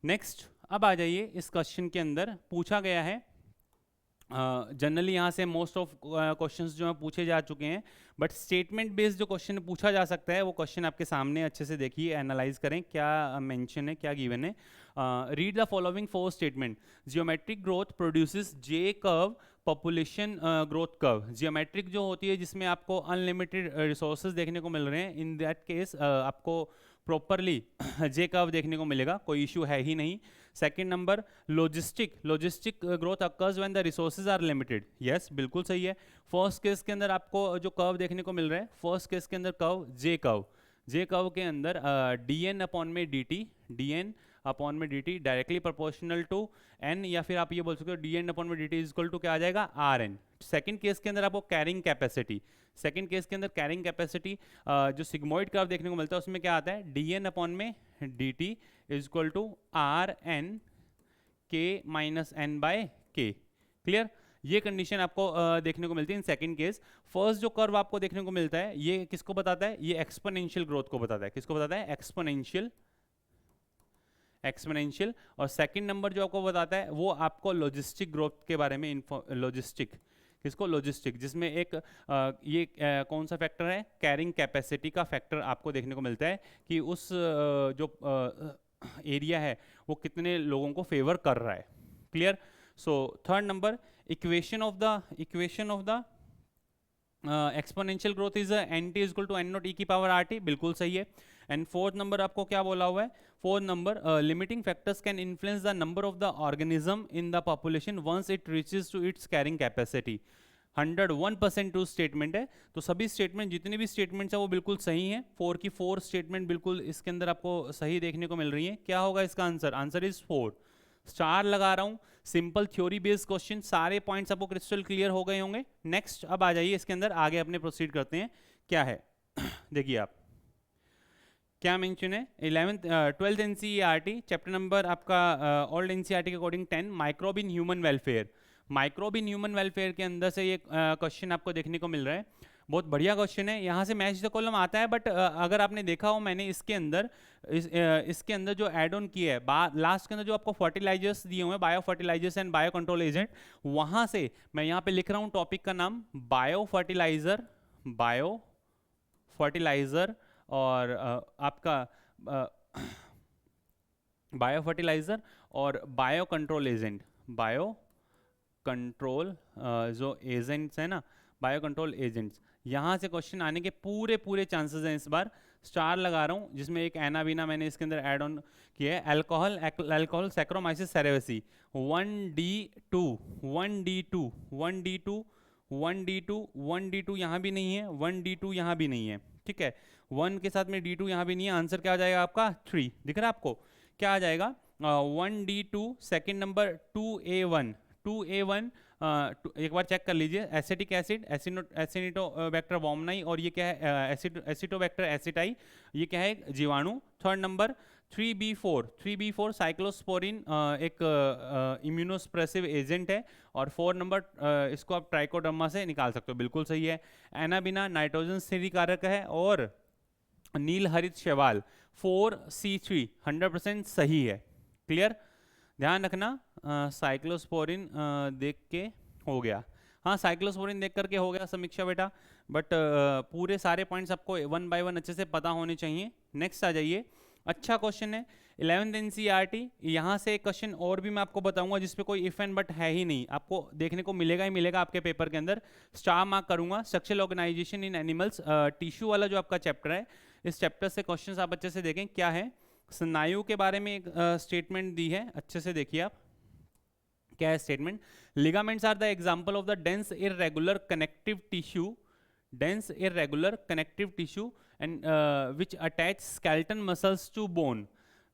नेक्स्ट अब आ जाइए, इस क्वेश्चन के अंदर पूछा गया है जनरली यहाँ से मोस्ट ऑफ क्वेश्चंस जो हैं पूछे जा चुके हैं, बट स्टेटमेंट बेस्ड जो क्वेश्चन पूछा जा सकता है वो क्वेश्चन आपके सामने अच्छे से देखिए, एनालाइज करें क्या मेंशन है, क्या गिवन है. Read the following 4 statement. Geometric growth produces J curve population growth curve. Geometric जो होती है जिसमें आपको अनलिमिटेड रिसोर्सेज देखने को मिल रहे हैं, इन दैट केस आपको प्रॉपरली जे कर्व देखने को मिलेगा, कोई इशू है ही नहीं. Second number, logistic growth occurs when the resources are limited. Yes, बिल्कुल सही है. फर्स्ट केस के अंदर आपको जो कर्व देखने को मिल रहा है, फर्स्ट केस के अंदर कर्व जे कर्व के अंदर डी एन अपॉन में D T directly proportional to N, या फिर आप ये बोल सकते हो डी एन अपॉन में D T is equal to क्या आ जाएगा, आर एन. सेकेंड केस के अंदर आपको कैरिंग कैपेसिटी जो सिग्मोइड कर्व देखने को मिलता है उसमें क्या आता है, डी एन अपॉन में D T is equal to R N K minus N by K. Clear. ये कंडीशन आपको देखने को मिलती है इन सेकंड केस. फर्स्ट जो कर्व आपको देखने को मिलता है ये किसको बताता है, ये एक्सपोनेंशियल ग्रोथ को बताता है. किसको बताता है, एक्सपोनेंशियल. और सेकंड नंबर जो आपको बताता है वो आपको लॉजिस्टिक ग्रोथ के बारे में, लॉजिस्टिक, जिसमें एक कौन सा फैक्टर है, कैरिंग कैपेसिटी का फैक्टर आपको देखने को मिलता है कि उस जो एरिया है वो कितने लोगों को फेवर कर रहा है. Clear. So third number, equation of the exponential growth is N T is equal to N naught e की पावर आर टी. बिल्कुल सही है. एंड फोर्थ नंबर आपको क्या बोला हुआ है, fourth number, limiting factors can influence the number of the organism in the population once it reaches to its carrying capacity. 101% true statement है. तो सभी स्टेटमेंट, जितने भी स्टेटमेंट्स हैं वो बिल्कुल सही हैं. 4 की 4 स्टेटमेंट बिल्कुल इसके अंदर आपको सही देखने को मिल रही है. क्या होगा इसका आंसर, आंसर इज 4. स्टार लगा रहा हूँ. सिंपल थ्योरी बेस्ड क्वेश्चन, सारे पॉइंट्स आपको क्रिस्टल क्लियर हो गए होंगे. नेक्स्ट अब आ जाइए इसके अंदर, आगे अपने प्रोसीड करते हैं. क्या है देखिए आप, क्या मेंशन है, 12th एनसीईआरटी चैप्टर नंबर आपका ओल्ड एनसीईआरटी के according 10, microbe in human welfare. के अंदर से ये क्वेश्चन आपको देखने को मिल रहा है. बहुत बढ़िया क्वेश्चन है. यहाँ से मैच द कॉलम आता है, बट अगर आपने देखा हो, मैंने इसके अंदर इसके अंदर जो एड ऑन किया है लास्ट के अंदर जो आपको फर्टिलाइजर्स दिए हुए हैं, bio fertilizers and bio control agent, वहाँ से मैं यहाँ पे लिख रहा हूँ टॉपिक का नाम बायो फर्टिलाइजर और आपका बायो फर्टिलाइजर और बायो कंट्रोल एजेंट, जो एजेंट्स है ना, बायो कंट्रोल एजेंट्स. यहाँ से क्वेश्चन आने के पूरे चांसेस हैं. इस बार स्टार लगा रहा हूँ, जिसमें एक एनाबीना मैंने इसके अंदर ऐड ऑन किया है. अल्कोहल सैक्रोमाइसिस सेरेवेसी 1D2 यहाँ भी नहीं है, 1D2 यहाँ भी नहीं है. ठीक है, 1 के साथ में D2 यहाँ भी नहीं है. आंसर क्या आ जाएगा आपका, 3. दिख रहा है आपको, क्या आ जाएगा, 1D2. सेकेंड नंबर 2A1 एक बार चेक कर लीजिए, एसिटिक एसिड एसिटोबैक्टर वॉमनाई, और ये क्या है, एसिटोबैक्टर एसिटाई, ये क्या है, जीवाणु. थर्ड नंबर 3B4 साइक्लोस्पोरिन, एक इम्यूनोस्प्रेसिव एजेंट है. और 4 नंबर इसको आप ट्राइकोडर्मा से निकाल सकते हो. बिल्कुल सही है. एनाबिना नाइट्रोजन स्थिरीकारक कारक है. और नील हरित शैवाल 4C3 100% सही है. क्लियर. ध्यान रखना, साइक्लोस्पोरिन देख के हो गया, हाँ साइक्लोस्पोरिन देख करके हो गया समीक्षा बेटा, बट पूरे सारे पॉइंट्स आपको 1 बाय 1 अच्छे से पता होने चाहिए. नेक्स्ट आ जाइए. अच्छा क्वेश्चन है 11th एनसीईआरटी. यहाँ से एक क्वेश्चन और भी मैं आपको बताऊंगा जिसपे कोई इफ एंड बट है ही नहीं, आपको देखने को मिलेगा ही मिलेगा आपके पेपर के अंदर. स्टार मार्क करूंगा. Structural organisation in animals, tissue वाला जो आपका चैप्टर है, इस चैप्टर से क्वेश्चन आप अच्छे से देखें. क्या है, स्नायु के बारे में एक स्टेटमेंट दी है, अच्छे से देखिए आप. क्या है statement, ligaments are the example of the dense irregular connective tissue and which attach skeleton muscles to bone.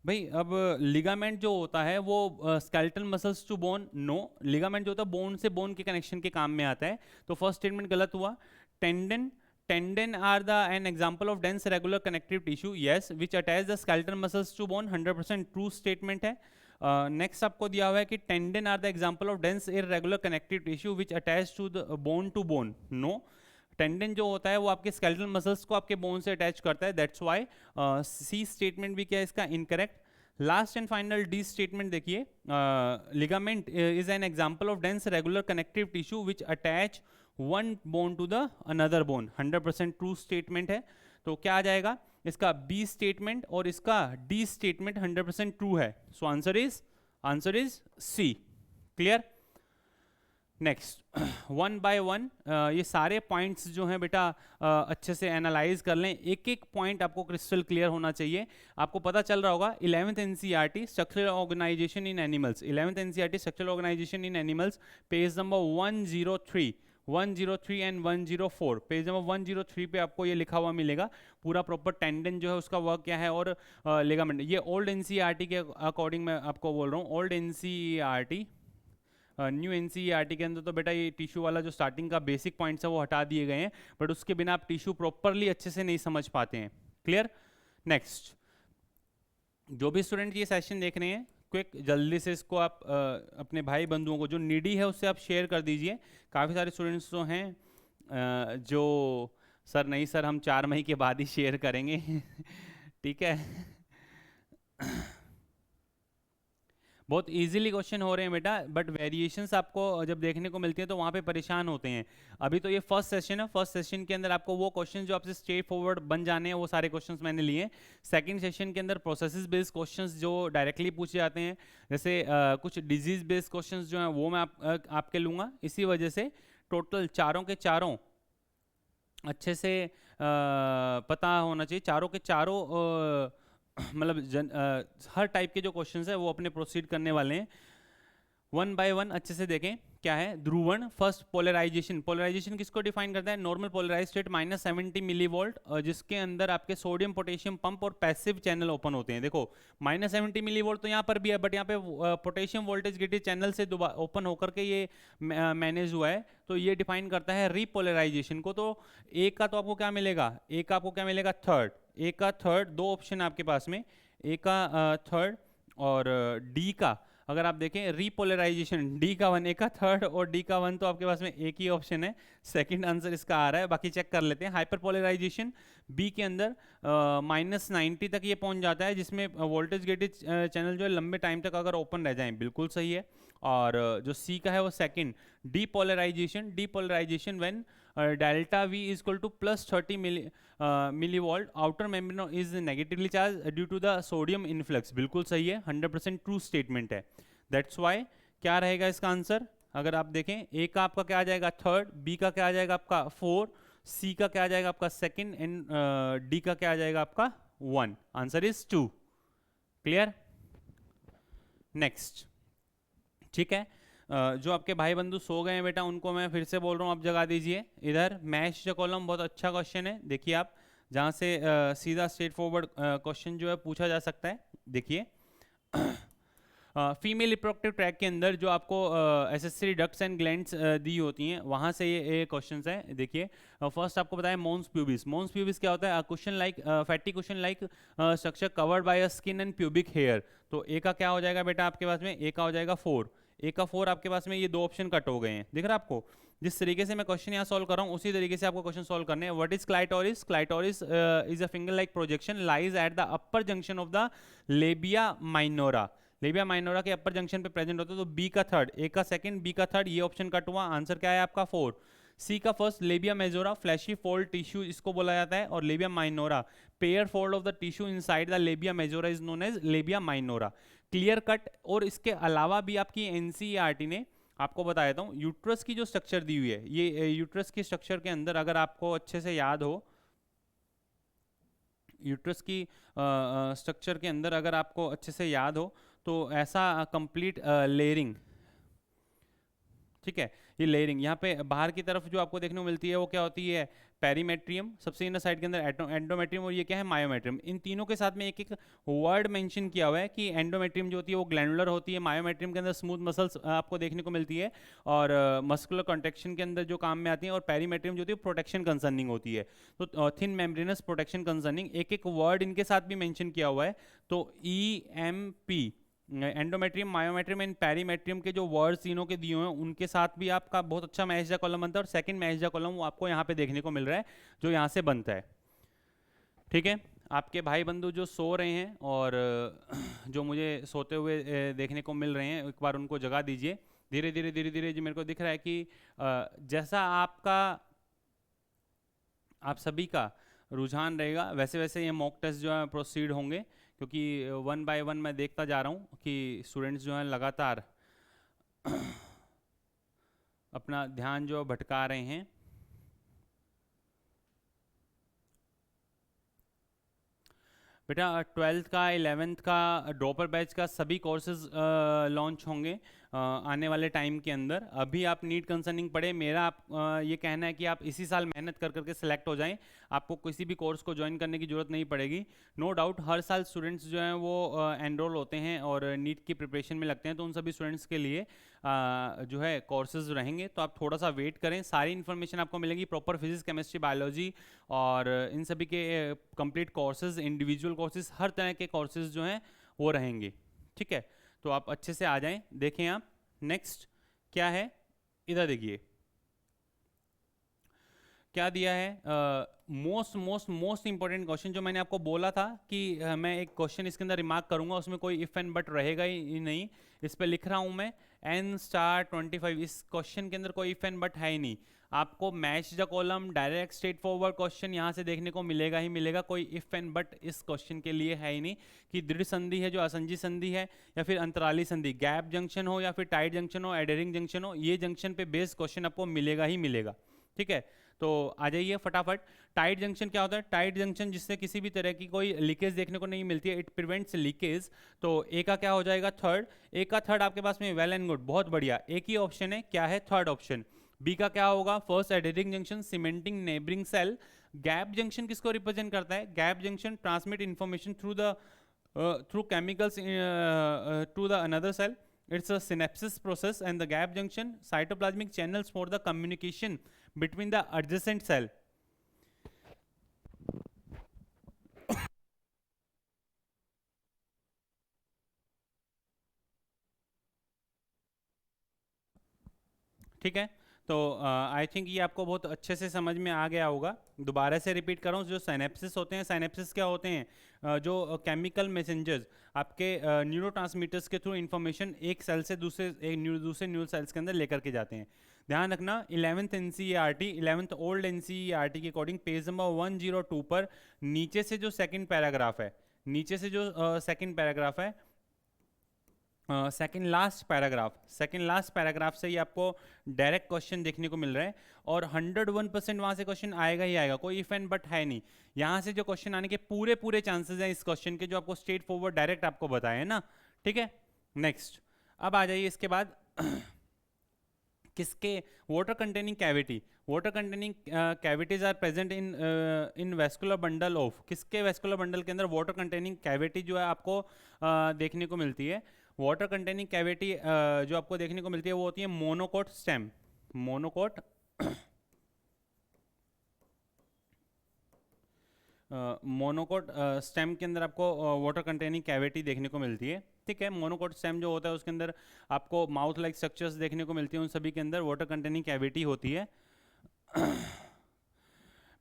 भाई अब लिगामेंट जो होता है वो skeleton muscles to bone, no. Ligament जो होता है बोन से बोन के कनेक्शन के काम में आता है, तो फर्स्ट स्टेटमेंट गलत हुआ. Tendon are the an example of dense regular connective tissue, yes, which attach the skeleton muscles to bone, 100% true statement है. नेक्स्ट आपको दिया हुआ है कि tendon are the example of dense irregular connective tissue which attach to the bone to bone, no. Tendon जो होता है वो आपके स्केलेटल मसल्स को आपके बोन से अटैच करता है, दैट्स व्हाई सी स्टेटमेंट भी क्या है इसका incorrect. Last and final D statement देखिए, ligament is an example of dense regular connective tissue which attach one bone to the another bone. 100% true statement है। तो क्या आ जाएगा इसका बी स्टेटमेंट और इसका डी स्टेटमेंट 100% ट्रू है। So answer is C. Clear. Next one by one ये सारे पॉइंट्स जो हैं बेटा अच्छे से एनालाइज कर लें। एक एक पॉइंट आपको क्रिस्टल क्लियर होना चाहिए। आपको पता चल रहा होगा 11th NCERT structural organisation in animals, 11th NCERT structural organisation in animals, page number 103 and 104। Page number 103 पे आपको ये लिखा हुआ मिलेगा पूरा प्रॉपर टेंडन जो है उसका वर्क क्या है और लिगामेंट। ये ओल्ड एनसीईआरटी के अकॉर्डिंग मैं आपको बोल रहा हूँ। ओल्ड एनसीईआरटी, न्यू एनसीईआरटी के अंदर तो बेटा ये टिश्यू वाला जो स्टार्टिंग का बेसिक पॉइंट्स है वो हटा दिए गए हैं, बट उसके बिना आप टिश्यू प्रॉपरली अच्छे से नहीं समझ पाते हैं। क्लियर। नेक्स्ट, जो भी स्टूडेंट ये सेशन देख रहे हैं क्विक जल्दी से इसको आप अपने भाई बंधुओं को जो नीडी है उससे आप शेयर कर दीजिए। काफ़ी सारे स्टूडेंट्स तो हैं जो सर नहीं सर हम 4 मई के बाद ही शेयर करेंगे ठीक है बहुत इजीली क्वेश्चन हो रहे हैं बेटा, बट वेरिएशंस आपको जब देखने को मिलती हैं तो वहाँ पे परेशान होते हैं। अभी तो ये फर्स्ट सेशन है, फर्स्ट सेशन के अंदर आपको वो क्वेश्चन जो आपसे स्ट्रेट फॉरवर्ड बन जाने हैं वो सारे क्वेश्चंस मैंने लिए। सेकंड सेशन के अंदर प्रोसेसेस बेस्ड क्वेश्चंस जो डायरेक्टली पूछे जाते हैं, जैसे कुछ डिजीज बेस्ड क्वेश्चंस जो हैं वो मैं आपके लूँगा। इसी वजह से टोटल चारों के चारों अच्छे से पता होना चाहिए। चारों के चारों मतलब हर टाइप के जो क्वेश्चंस है वो अपने प्रोसीड करने वाले हैं। वन बाय वन अच्छे से देखें क्या है। ध्रुवण फर्स्ट पोलराइजेशन, पोलराइजेशन किसको डिफाइन करता है? नॉर्मल पोलराइज स्टेट -70 मिलीवोल्ट जिसके अंदर आपके सोडियम पोटेशियम पंप और पैसिव चैनल ओपन होते हैं। देखो -70 मिलीवोल्ट तो यहाँ पर भी है, बट यहाँ पे पोटेशियम वोल्टेज गेटेड चैनल से ओपन होकर के ये मैनेज हुआ है, तो ये डिफाइन करता है रीपोलराइजेशन को। तो ए का तो आपको क्या मिलेगा? ए का आपको क्या मिलेगा? थर्ड। ए का थर्ड, दो ऑप्शन है आपके पास में, ए का थर्ड और डी का अगर आप देखें रीपोलराइजेशन, डी का 1, ए का थर्ड और डी का 1, तो आपके पास में एक ही ऑप्शन है। सेकंड आंसर इसका आ रहा है, बाकी चेक कर लेते हैं। हाइपरपोलराइजेशन बी के अंदर -90 तक ये पहुंच जाता है, जिसमें वोल्टेज गेटेड चैनल जो है लंबे टाइम तक अगर ओपन रह जाएं, बिल्कुल सही है। और जो सी का है वो second. Depolarisation when delta V is equal to +30 millivolt, outer membrane is negatively charge due to the sodium influx, बिल्कुल सही है, 100% ट्रू स्टेटमेंट है। दैट्स वाई क्या रहेगा इसका आंसर? अगर आप देखें ए का आपका क्या आ जाएगा? थर्ड, बी का क्या आ जाएगा आपका 4, सी का क्या आ जाएगा आपका सेकंड एंड डी का क्या आ जाएगा आपका 1। Answer is 2। क्लियर। नेक्स्ट, ठीक है। जो आपके भाई बंधु सो गए हैं बेटा उनको मैं फिर से बोल रहा हूँ आप जगा दीजिए। इधर मैश द कॉलम बहुत अच्छा क्वेश्चन है, देखिए आप, जहाँ से सीधा स्ट्रेट फॉरवर्ड क्वेश्चन जो है पूछा जा सकता है। देखिए फीमेल रिप्रोडक्टिव ट्रैक के अंदर जो आपको एसेसरी डक्ट्स एंड ग्लैंड्स दी होती हैं वहाँ से ये क्वेश्चंस हैं। देखिए फर्स्ट आपको बताया मॉन्स प्यूबिस। मॉन्स प्यूबिस क्या होता है? Question like fatty question like structure covered by a skin and pubic hair. तो ए का क्या हो जाएगा बेटा आपके पास में? ए का हो जाएगा 4। ए का 4 आपके पास में, ये दो ऑप्शन कट हो गए हैं, दिख रहा है आपको? जिस तरीके से मैं क्वेश्चन यहाँ सॉल्व कर रहा हूँ उसी तरीके से आपको क्वेश्चन सॉल्व करने हैं। What is clitoris? Clitoris is a finger like projection lies at the upper junction of the labia minora. Labia minora के अपर जंक्शन पे प्रेजेंट होता है। तो बी का थर्ड, ए का सेकंड, बी का थर्ड, ये ऑप्शन कट हुआ। आंसर क्या है आपका 4। सी का first, labia majora fleshy fold tissue इसको बोला जाता है, और labia minora pair fold of the tissue inside the labia majora is known as labia minora. Clear cut. और इसके अलावा भी आपकी एनसीईआरटी ने आपको बता देता हूँ, यूट्रस की जो स्ट्रक्चर दी हुई है, ये यूट्रस की स्ट्रक्चर के अंदर अगर आपको अच्छे से याद हो, यूट्रस की स्ट्रक्चर के अंदर अगर आपको अच्छे से याद हो तो ऐसा कंप्लीट लेयरिंग, ठीक है, ये लेयरिंग यहाँ पे बाहर की तरफ जो आपको देखने को मिलती है वो क्या होती है? पेरीमेट्रियम, सबसे इनर साइड के अंदर एंडोमेट्रियम, और ये क्या है? मायोमेट्रियम। इन तीनों के साथ में एक एक वर्ड मेंशन किया हुआ है कि एंडोमेट्रियम जो होती है वो ग्लैंडुलर होती है, मायोमेट्रियम के अंदर स्मूथ मसल्स आपको देखने को मिलती है और मस्कुलर कॉन्ट्रेक्शन के अंदर जो काम में आती है, और पेरीमेट्रियम जो होती है प्रोटेक्शन कंसर्निंग होती है। तो थिन मेम्ब्रेनस प्रोटेक्शन कंसर्निंग, एक एक वर्ड इनके साथ भी मेंशन किया हुआ है। तो EMP, endometrium, myometrium and perimetrium के जो वर्ड्स तीनों के दिए हुए हैं उनके साथ भी आपका बहुत अच्छा मैच द कॉलम बनता है। और सेकंड मैच द कॉलम वो आपको यहाँ पे देखने को मिल रहा है जो यहाँ से बनता है, ठीक है। आपके भाई बंधु जो सो रहे हैं और जो मुझे सोते हुए देखने को मिल रहे हैं, एक बार उनको जगा दीजिए। धीरे धीरे धीरे धीरे जो मेरे को दिख रहा है कि जैसा आपका आप सभी का रुझान रहेगा वैसे वैसे ये मॉक टेस्ट जो है प्रोसीड होंगे, क्योंकि वन बाय वन मैं देखता जा रहा हूँ कि स्टूडेंट्स जो हैं लगातार अपना ध्यान जो भटका रहे हैं। बेटा 12th का 11th का ड्रॉपर बैच का सभी कोर्सेज लॉन्च होंगे आने वाले टाइम के अंदर। अभी आप नीट कंसर्निंग पढ़े, मेरा आप ये कहना है कि आप इसी साल मेहनत कर करके सिलेक्ट हो जाएं, आपको किसी भी कोर्स को ज्वाइन करने की ज़रूरत नहीं पड़ेगी। नो डाउट हर साल स्टूडेंट्स जो हैं वो एनरोल होते हैं और नीट की प्रिपरेशन में लगते हैं, तो उन सभी स्टूडेंट्स के लिए जो है कोर्सेज रहेंगे, तो आप थोड़ा सा वेट करें। सारी इन्फॉर्मेशन आपको मिलेगी, प्रॉपर फिजिक्स केमिस्ट्री बायोलॉजी और इन सभी के कंप्लीट कोर्सेज, इंडिविजुअल कोर्सेज, हर तरह के कोर्सेज जो हैं वो रहेंगे। ठीक है, तो आप अच्छे से आ जाएं। देखें आप नेक्स्ट क्या है, इधर देखिए क्या दिया है। Most most most important question जो मैंने आपको बोला था कि मैं एक क्वेश्चन इसके अंदर रिमार्क करूंगा, उसमें कोई इफ एंड बट रहेगा ही नहीं। इस पे लिख रहा हूं मैं n*25। इस क्वेश्चन के अंदर कोई इफ एंड बट है ही नहीं। आपको match the column, direct straight forward question यहाँ से देखने को मिलेगा ही मिलेगा। कोई इफ एंड बट इस क्वेश्चन के लिए है ही नहीं कि दृढ़ संधि है जो असंजी संधि है, या फिर अंतराली संधि, गैप जंक्शन हो या फिर टाइट जंक्शन हो, एडहेरिंग जंक्शन हो, ये जंक्शन पे बेस्ड क्वेश्चन आपको मिलेगा ही मिलेगा। ठीक है, तो आ जाइए फटाफट। टाइट जंक्शन क्या होता है? टाइट जंक्शन जिससे किसी भी तरह की कोई लीकेज देखने को नहीं मिलती है, इट प्रिवेंट्स लीकेज। तो ए का क्या हो जाएगा? थर्ड। ए का थर्ड आपके पास में वेल एंड गुड, बहुत बढ़िया। एक ही ऑप्शन है, क्या है? Third option. बी का क्या होगा? First adhering junction, cementing neighbouring cell. Gap junction किसको रिप्रेजेंट करता है? Gap junction transmit information through chemicals to the another cell. It's a synapsis process, and the gap junction cytoplasmic channels for the communication between the adjacent cell. ठीक है, तो आई थिंक ये आपको बहुत अच्छे से समझ में आ गया होगा। दोबारा से रिपीट कर रहा हूँ, जो साइनेप्सिस होते हैं, साइनेप्सिस क्या होते हैं? जो केमिकल मैसेंजर्स आपके न्यूरोट्रांसमीटर्स के थ्रू इंफॉर्मेशन एक सेल से दूसरे न्यूरल सेल्स के अंदर लेकर के जाते हैं। ध्यान रखना, 11th NCERT, 11th old NCERT के अकॉर्डिंग पेज नंबर 102 पर नीचे से जो सेकंड पैराग्राफ है, नीचे से जो सेकंड पैराग्राफ है, सेकंड लास्ट पैराग्राफ से ही आपको डायरेक्ट क्वेश्चन देखने को मिल रहा है, और 101% वहां से क्वेश्चन आएगा ही आएगा, कोई इफ एंड बट है नहीं। यहां से जो क्वेश्चन आने के पूरे चांसेस हैं इस क्वेश्चन के, जो आपको स्ट्रेट फॉरवर्ड डायरेक्ट आपको बताए हैं ना। ठीक है, नेक्स्ट अब आ जाइए इसके बाद किसके? Water containing cavity. Water containing cavities are present in vascular bundle of, किसके वेस्कुलर बंडल के अंदर वाटर कंटेनिंग कैविटी जो है आपको देखने को मिलती है? वाटर कंटेनिंग कैविटी जो आपको देखने को मिलती है वो होती है monocot stem. Monocot monocot stem के अंदर आपको वाटर कंटेनिंग कैविटी देखने को मिलती है। ठीक है, मोनोकोट स्टेम जो होता है उसके अंदर आपको माउथ लाइक स्ट्रक्चर्स देखने को मिलती है, उन सभी के अंदर वाटर कंटेनिंग कैविटी होती है।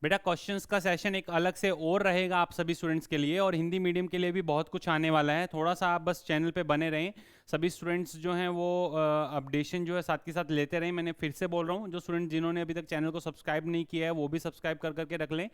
बेटा क्वेश्चंस का सेशन एक अलग से और रहेगा आप सभी स्टूडेंट्स के लिए, और हिंदी मीडियम के लिए भी बहुत कुछ आने वाला है। थोड़ा सा आप बस चैनल पे बने रहें, सभी स्टूडेंट्स जो हैं वो अपडेशन जो है साथ के साथ लेते रहें। मैंने फिर से बोल रहा हूँ, जो स्टूडेंट जिन्होंने अभी तक चैनल को सब्सक्राइब नहीं किया है वो भी सब्सक्राइब कर करके रख लें।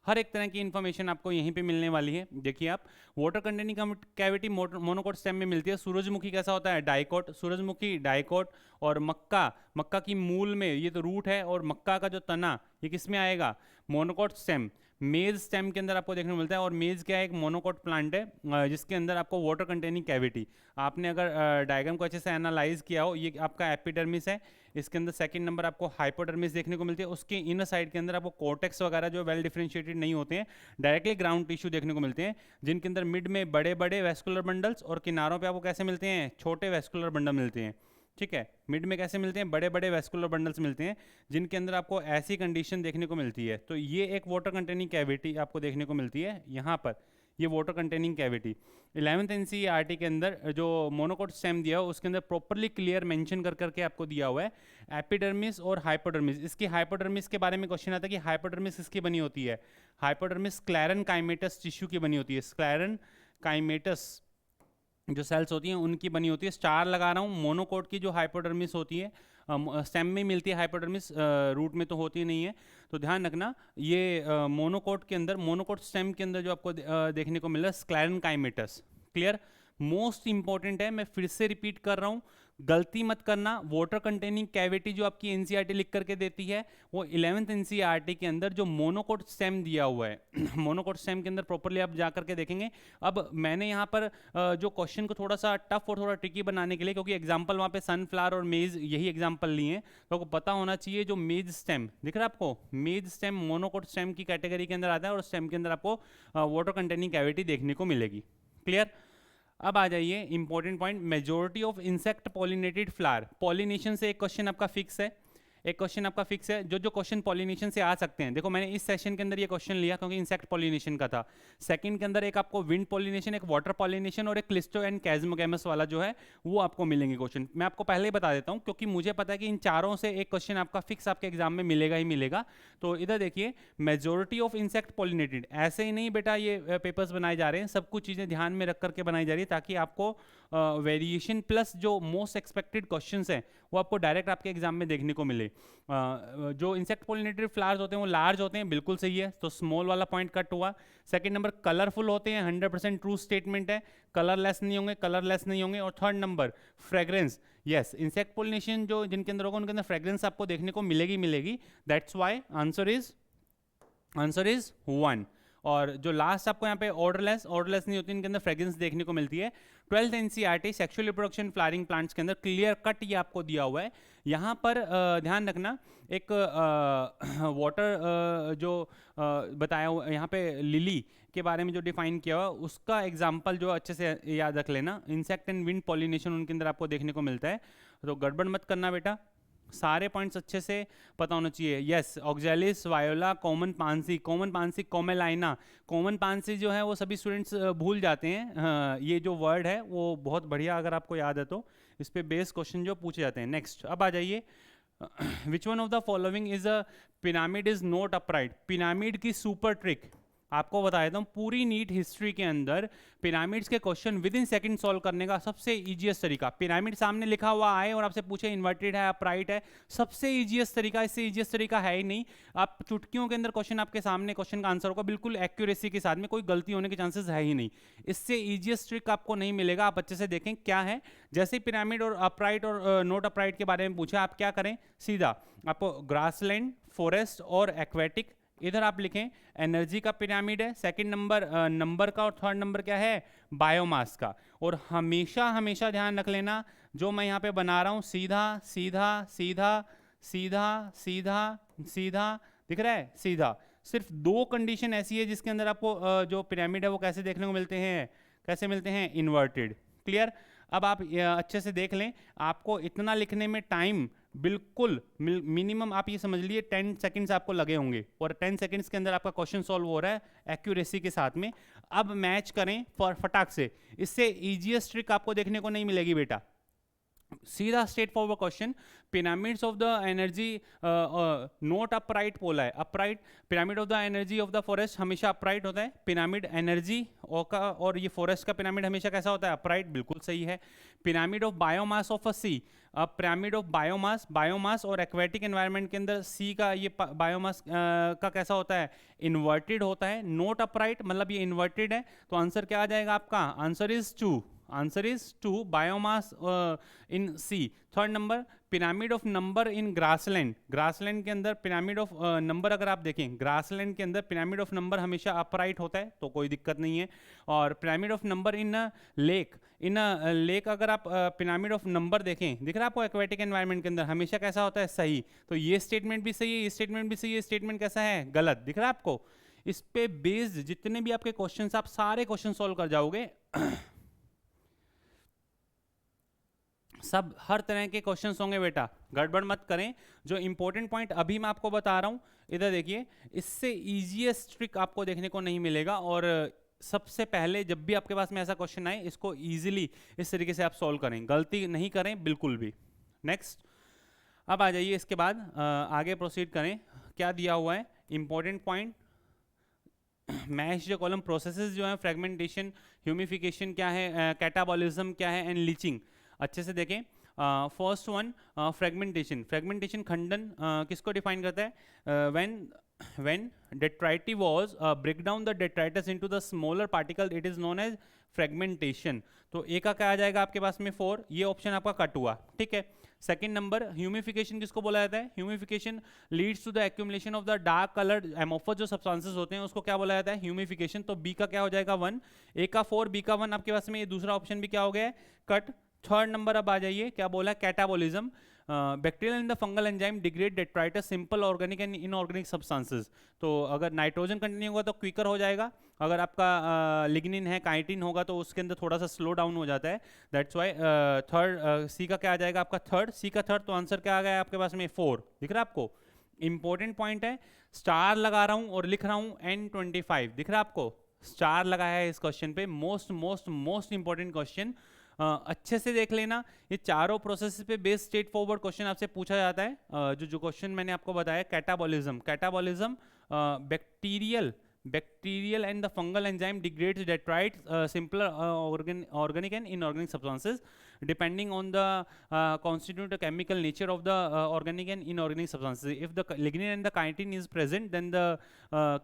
हर एक तरह की इन्फॉर्मेशन आपको यहीं पे मिलने वाली है। देखिए आप, water containing cavity monocot stem में मिलती है। सूरजमुखी कैसा होता है? डाइकोट। सूरजमुखी डाइकोट। और मक्का की मूल में, ये तो रूट है, और मक्का का जो तना ये किस में आएगा? Monocot stem. मेज स्टेम के अंदर आपको देखने को मिलता है, और मेज क्या है? एक मोनोकोट प्लांट है जिसके अंदर आपको वाटर कंटेनिंग कैविटी, आपने अगर डायग्राम को अच्छे से एनालाइज किया हो, ये आपका एपिडर्मिस है, इसके अंदर सेकंड नंबर आपको हाइपोडर्मिस देखने को मिलती है, उसके इनर साइड के अंदर आपको कॉर्टेक्स वगैरह जो वेल डिफरेंशिएटेड नहीं होते हैं, डायरेक्टली ग्राउंड टिश्यू देखने को मिलते हैं, जिनके अंदर मिड में बड़े बड़े वेस्कुलर बंडल्स और किनारों पे आपको कैसे मिलते हैं? छोटे वेस्कुलर बंडल मिलते हैं। ठीक है, मिड में कैसे मिलते हैं? बड़े बड़े वेस्कुलर बंडल्स मिलते हैं, जिनके अंदर आपको ऐसी कंडीशन देखने को मिलती है। तो ये एक वाटर कंटेनिंग कैविटी आपको देखने को मिलती है यहाँ पर। ये water containing cavity. 11th NCERT के अंदर जो मोनोकोट स्टेम दिया है उसके अंदर प्रॉपरली क्लियर मेंशन कर करके आपको दिया हुआ है एपिडर्मिस और हाइपोडर्मिस। इसकी हाइपोडर्मिस के बारे में क्वेश्चन आता है कि हाइपोडर्मिस किसकी बनी होती है। हाइपोडर्मिस स्क्लेरन काइमेटस टिश्यू की बनी होती है। स्क्लेरन काइमेटस जो सेल्स होती हैं उनकी बनी होती है। स्टार लगा रहा हूँ। मोनोकोट की जो हाइपोडर्मिस होती है स्टेम में मिलती है हाइपोडर्मिस, रूट में तो होती नहीं है, तो ध्यान रखना। ये मोनोकोट के अंदर, मोनोकोट स्टेम के अंदर जो आपको देखने को मिल रहा है स्क्लेरन काइमेटस। क्लियर, मोस्ट इंपॉर्टेंट है, मैं फिर से रिपीट कर रहा हूँ, गलती मत करना। वाटर कंटेनिंग कैविटी जो आपकी एनसीईआरटी लिख करके देती है वो 11th एनसीईआरटी के अंदर जो मोनोकोट स्टेम दिया हुआ है मोनोकोट स्टेम के अंदर प्रॉपरली आप जा करके देखेंगे। अब मैंने यहाँ पर जो क्वेश्चन को थोड़ा सा टफ और थोड़ा ट्रिकी बनाने के लिए, क्योंकि एग्जाम्पल वहाँ पे सनफ्लावर और मेज यही एग्जाम्पल लिए हैं, तो आपको पता होना चाहिए जो मेज स्टेम दिख रहा है आपको, मेज स्टेम मोनोकोट स्टेम की कैटेगरी के अंदर आता है और स्टेम के अंदर आपको वाटर कंटेनिंग कैविटी देखने को मिलेगी। क्लियर। अब आ जाइए important point, majority of insect pollinated flower. Pollination से एक क्वेश्चन आपका फिक्स है, एक क्वेश्चन आपका फिक्स है। जो क्वेश्चन पॉलिनेशन से आ सकते हैं, देखो मैंने इस सेशन के अंदर ये क्वेश्चन लिया क्योंकि इंसेक्ट पॉलिनेशन का था। सेकंड के अंदर एक आपको विंड पॉलिनेशन, एक वाटर पॉलिनेशन और एक क्लिस्टो एंड कैज्मोगैमस वाला जो है वो आपको मिलेंगे क्वेश्चन। मैं आपको पहले ही बता देता हूँ क्योंकि मुझे पता है कि इन चारों से एक क्वेश्चन आपका फिक्स आपके एग्जाम में मिलेगा ही मिलेगा। तो इधर देखिए, मेजोरिटी ऑफ इंसेक्ट पॉलिनेटेड, ऐसे ही नहीं बेटा ये पेपर्स बनाए जा रहे हैं, सब कुछ चीज़ें ध्यान में रख करके बनाई जा रही है ताकि आपको वेरिएशन प्लस जो मोस्ट एक्सपेक्टेड क्वेश्चंस हैं वो आपको डायरेक्ट आपके एग्जाम में देखने को मिले। जो इंसेक्ट पॉलिनेटेड फ्लावर्स होते हैं वो लार्ज होते हैं, बिल्कुल सही है, तो स्मॉल वाला पॉइंट कट हुआ। सेकंड नंबर, कलरफुल होते हैं, 100% ट्रू स्टेटमेंट है, कलरलेस नहीं होंगे, कलरलेस नहीं होंगे। और third number, fragrance, yes, insect pollination जो जिनके अंदर होगा उनके अंदर फ्रेग्रेंस आपको देखने को मिलेगी। That's why answer is 1। और जो लास्ट आपको यहाँ पे ऑर्डरलेस नहीं होती, इनके अंदर फ्रेग्रेंस देखने को मिलती है। 12th NCERT sexual reproduction flowering plants के अंदर क्लियर कट ये आपको दिया हुआ है। यहाँ पर ध्यान रखना, एक वाटर जो बताया हुआ यहाँ पे लिली के बारे में जो डिफाइन किया हुआ उसका एग्जाम्पल जो अच्छे से याद रख लेना। इंसेक्ट एंड विंड पॉलिनेशन उनके अंदर आपको देखने को मिलता है, तो गड़बड़ मत करना बेटा, सारे पॉइंट्स अच्छे से पता होना चाहिए। Yes, Oxalis, Viola, common pansy, Commelina. Common pansy जो है वो सभी स्टूडेंट्स भूल जाते हैं, ये जो वर्ड है वो बहुत बढ़िया, अगर आपको याद है तो इस पे बेस क्वेश्चन जो पूछे जाते हैं। नेक्स्ट, अब आ जाइए, विच one of the following is a pyramid is not upright. Pyramid की सुपर ट्रिक आपको बता देता हूँ, पूरी नीट हिस्ट्री के अंदर पिरामिड्स के question with in second solve करने का सबसे इजीएस्ट तरीका, पिरामिड सामने लिखा हुआ आए और आपसे पूछे इन्वर्टेड है अपराइट है, सबसे इजीएस्ट तरीका, इससे इजीएस्ट तरीका है ही नहीं। आप चुटकियों के अंदर क्वेश्चन आपके सामने, क्वेश्चन का आंसर होगा बिल्कुल एक्यूरेसी के साथ में, कोई गलती होने के चांसेस है ही नहीं। इससे इजीएस्ट ट्रिक आपको नहीं मिलेगा। आप अच्छे से देखें क्या है, जैसे पिरामिड और अपराइट और नॉट अपराइट के बारे में पूछा, आप क्या करें, सीधा आपको ग्रासलैंड, फॉरेस्ट और एक्वेटिक, इधर आप लिखें एनर्जी का पिरामिड है, सेकंड नंबर नंबर का, और थर्ड नंबर क्या है, बायोमास का। और हमेशा हमेशा ध्यान रख लेना, जो मैं यहाँ पे बना रहा हूँ सीधा सीधा सीधा सीधा सीधा सीधा दिख रहा है, सीधा। सिर्फ दो कंडीशन ऐसी है जिसके अंदर आपको जो पिरामिड है वो कैसे देखने को मिलते हैं, कैसे मिलते हैं, इन्वर्टेड। क्लियर। अब आप अच्छे से देख लें, आपको इतना लिखने में टाइम बिल्कुल मिनिमम आप ये समझ लिए 10 सेकंड्स आपको लगे होंगे, और 10 सेकंड्स के अंदर आपका क्वेश्चन सॉल्व हो रहा है एक्यूरेसी के साथ में। अब मैच करें फटाक से, इससे इजीएस्ट ट्रिक आपको देखने को नहीं मिलेगी बेटा। सीधा straight forward question, pyramids of the energy not upright बोला है, upright, pyramid of the energy of the forest हमेशा अपराइट होता है, पिरामिड एनर्जी का और ये फॉरेस्ट का पिरामिड हमेशा कैसा होता है, अपराइट, बिल्कुल सही है। Pyramid of biomass of a sea, pyramid of biomass और एक्वेटिक एनवायरनमेंट के अंदर सी का ये बायोमास का कैसा होता है, इन्वर्टेड होता है। नॉट अपराइट मतलब ये इन्वर्टेड है, तो आंसर क्या आ जाएगा आपका, answer is 2 biomass in sea. Third number, pyramid of number in grassland, grassland के अंदर पिरामिड ऑफ नंबर अगर आप देखें, ग्रासलैंड के अंदर पिरामिड ऑफ नंबर हमेशा अपराइट होता है, तो कोई दिक्कत नहीं है। और pyramid of number in lake अगर आप पिरामिड ऑफ नंबर देखें, दिख रहा है आपको एक्वेटिक एनवायरनमेंट के अंदर हमेशा कैसा होता है, सही। तो ये स्टेटमेंट भी सही है, ये स्टेटमेंट भी सही है, स्टेटमेंट कैसा है, गलत, दिख रहा है आपको। इस पे बेस्ड जितने भी आपके क्वेश्चन, आप सारे क्वेश्चन सॉल्व कर जाओगे सब हर तरह के क्वेश्चंस होंगे बेटा, गड़बड़ मत करें। जो इंपॉर्टेंट पॉइंट अभी मैं आपको बता रहा हूं, इधर देखिए, इससे इजीएस्ट ट्रिक आपको देखने को नहीं मिलेगा। और सबसे पहले जब भी आपके पास में ऐसा क्वेश्चन आए इसको इजीली इस तरीके से आप सॉल्व करें, गलती नहीं करें बिल्कुल भी। नेक्स्ट, अब आ जाइए इसके बाद आगे प्रोसीड करें। क्या दिया हुआ है important point, match the column processes जो है, फ्रेगमेंटेशन, ह्यूमिफिकेशन क्या है, कैटाबॉलिज्म क्या है, एंड लीचिंग। अच्छे से देखें। First one fragmentation. फ्रेगमेंटेशन खंडन किसको डिफाइन करता है? when detritivores break down the detritus into the smaller particle, it is known as fragmentation। तो ए का क्या आ जाएगा आपके पास में 4, ये ऑप्शन आपका कट हुआ, ठीक है। सेकंड नंबर, ह्यूमिफिकेशन किसको बोला जाता है? Humification leads to the accumulation of the dark coloured amorphous जो सब्सटेंसेस होते हैं उसको क्या बोला जाता है? ह्यूमिफिकेशन। तो बी का क्या हो जाएगा 1, ए का 4, बी का 1 आपके पास में, ये दूसरा ऑप्शन भी क्या हो गया है? कट। थर्ड नंबर अब आ जाइए, क्या बोला? Catabolism. Bacterial and the fungal enzyme degrade detritus simple organic and inorganic substances. तो अगर नाइट्रोजन कंटेनिंग होगा तो क्विकर हो जाएगा, अगर आपका लिग्निन है, काइटिन होगा तो उसके अंदर थोड़ा सा स्लो डाउन हो जाता है। दैट्स वाई थर्ड, सी का क्या आ जाएगा आपका? थर्ड। सी का थर्ड, तो आंसर क्या आ गया आपके पास में? 4। दिख रहा है आपको? इंपॉर्टेंट पॉइंट है, स्टार लगा रहा हूँ और लिख रहा हूँ N25। दिख रहा है आपको? स्टार लगाया है इस क्वेश्चन पे। Most most most important question, अच्छे से देख लेना। ये चारों प्रोसेस पे बेस्ड स्ट्रेट फॉरवर्ड क्वेश्चन आपसे पूछा जाता है। जो क्वेश्चन मैंने आपको बताया, catabolism bacterial and the fungal enzyme degrades detritus simpler organic and inorganic substances depending on the constitute the chemical nature of the organic and inorganic substances. If the lignin and the chitin is present, then the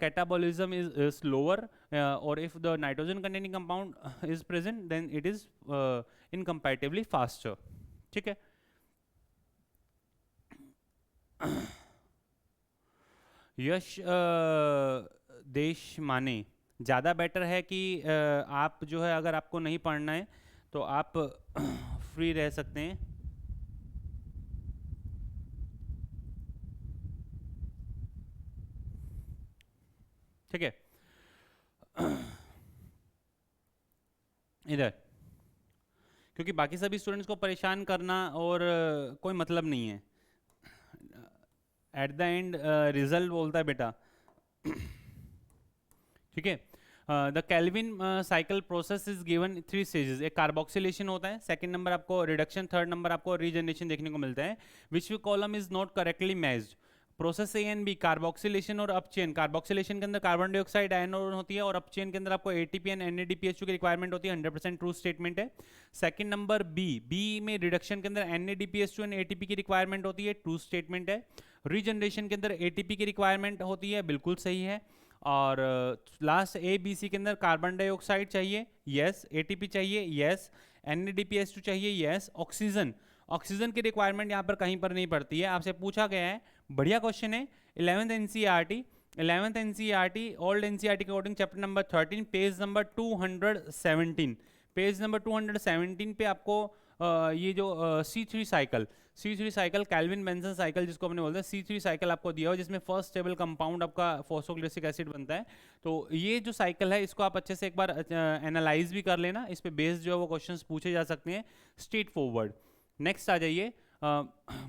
catabolism is slower, or if the nitrogen containing compound is present, then it is incomparatively faster. ठीक है। यश देश माने ज़्यादा बेटर है कि आप जो है, अगर आपको नहीं पढ़ना है तो आप फ्री रह सकते हैं। ठीक है, इधर, क्योंकि बाकी सभी स्टूडेंट्स को परेशान करना और कोई मतलब नहीं है। एट द एंड रिजल्ट बोलता है बेटा। ठीक है, the Calvin cycle process is given 3 stages. एक कार्बोक्सिलेशन होता है, सेकंड नंबर आपको रिडक्शन, थर्ड नंबर आपको रीजनरेशन देखने को मिलता है। Which column is not correctly matched? Process A and B, carboxylation और अपचेन। कार्बोक्सिलेशन के अंदर कार्बन डाइऑक्साइड आयन होती है और अपचेन के अंदर आपको एटीपी एंड NADPH2 की रिक्वायरमेंट होती है। 100% ट्रू स्टेटमेंट है। सेकंड नंबर बी में रिडक्शन के अंदर NADPH2 एंड ATP की रिक्वायरमेंट होती है, ट्रू स्टेटमेंट है। रीजनरेशन के अंदर ATP की रिक्वायरमेंट होती है, बिल्कुल सही है। और लास्ट ABC के अंदर कार्बन डाइऑक्साइड चाहिए, यस। ATP चाहिए, यस। NADPH2 चाहिए, यस। ऑक्सीजन की रिक्वायरमेंट यहाँ पर कहीं पर नहीं पड़ती है, आपसे पूछा गया है। बढ़िया क्वेश्चन है। 11th NCERT ओल्ड NCERT के according chapter number 13 page number 217, page number 217 पे आपको ये जो C3 cycle kelvin Benson cycle जिसको हमने बोलते हैं, C3 साइकिल आपको दिया हो, जिसमें फर्स्ट स्टेबल कंपाउंड आपका फॉस्फोग्लिसरिक एसिड बनता है। तो ये जो साइकिल है इसको आप अच्छे से एक बार एनालाइज भी कर लेना, इस पे बेस्ड जो है वो क्वेश्चंस पूछे जा सकते हैं स्ट्रेट फॉरवर्ड। नेक्स्ट आ जाइए,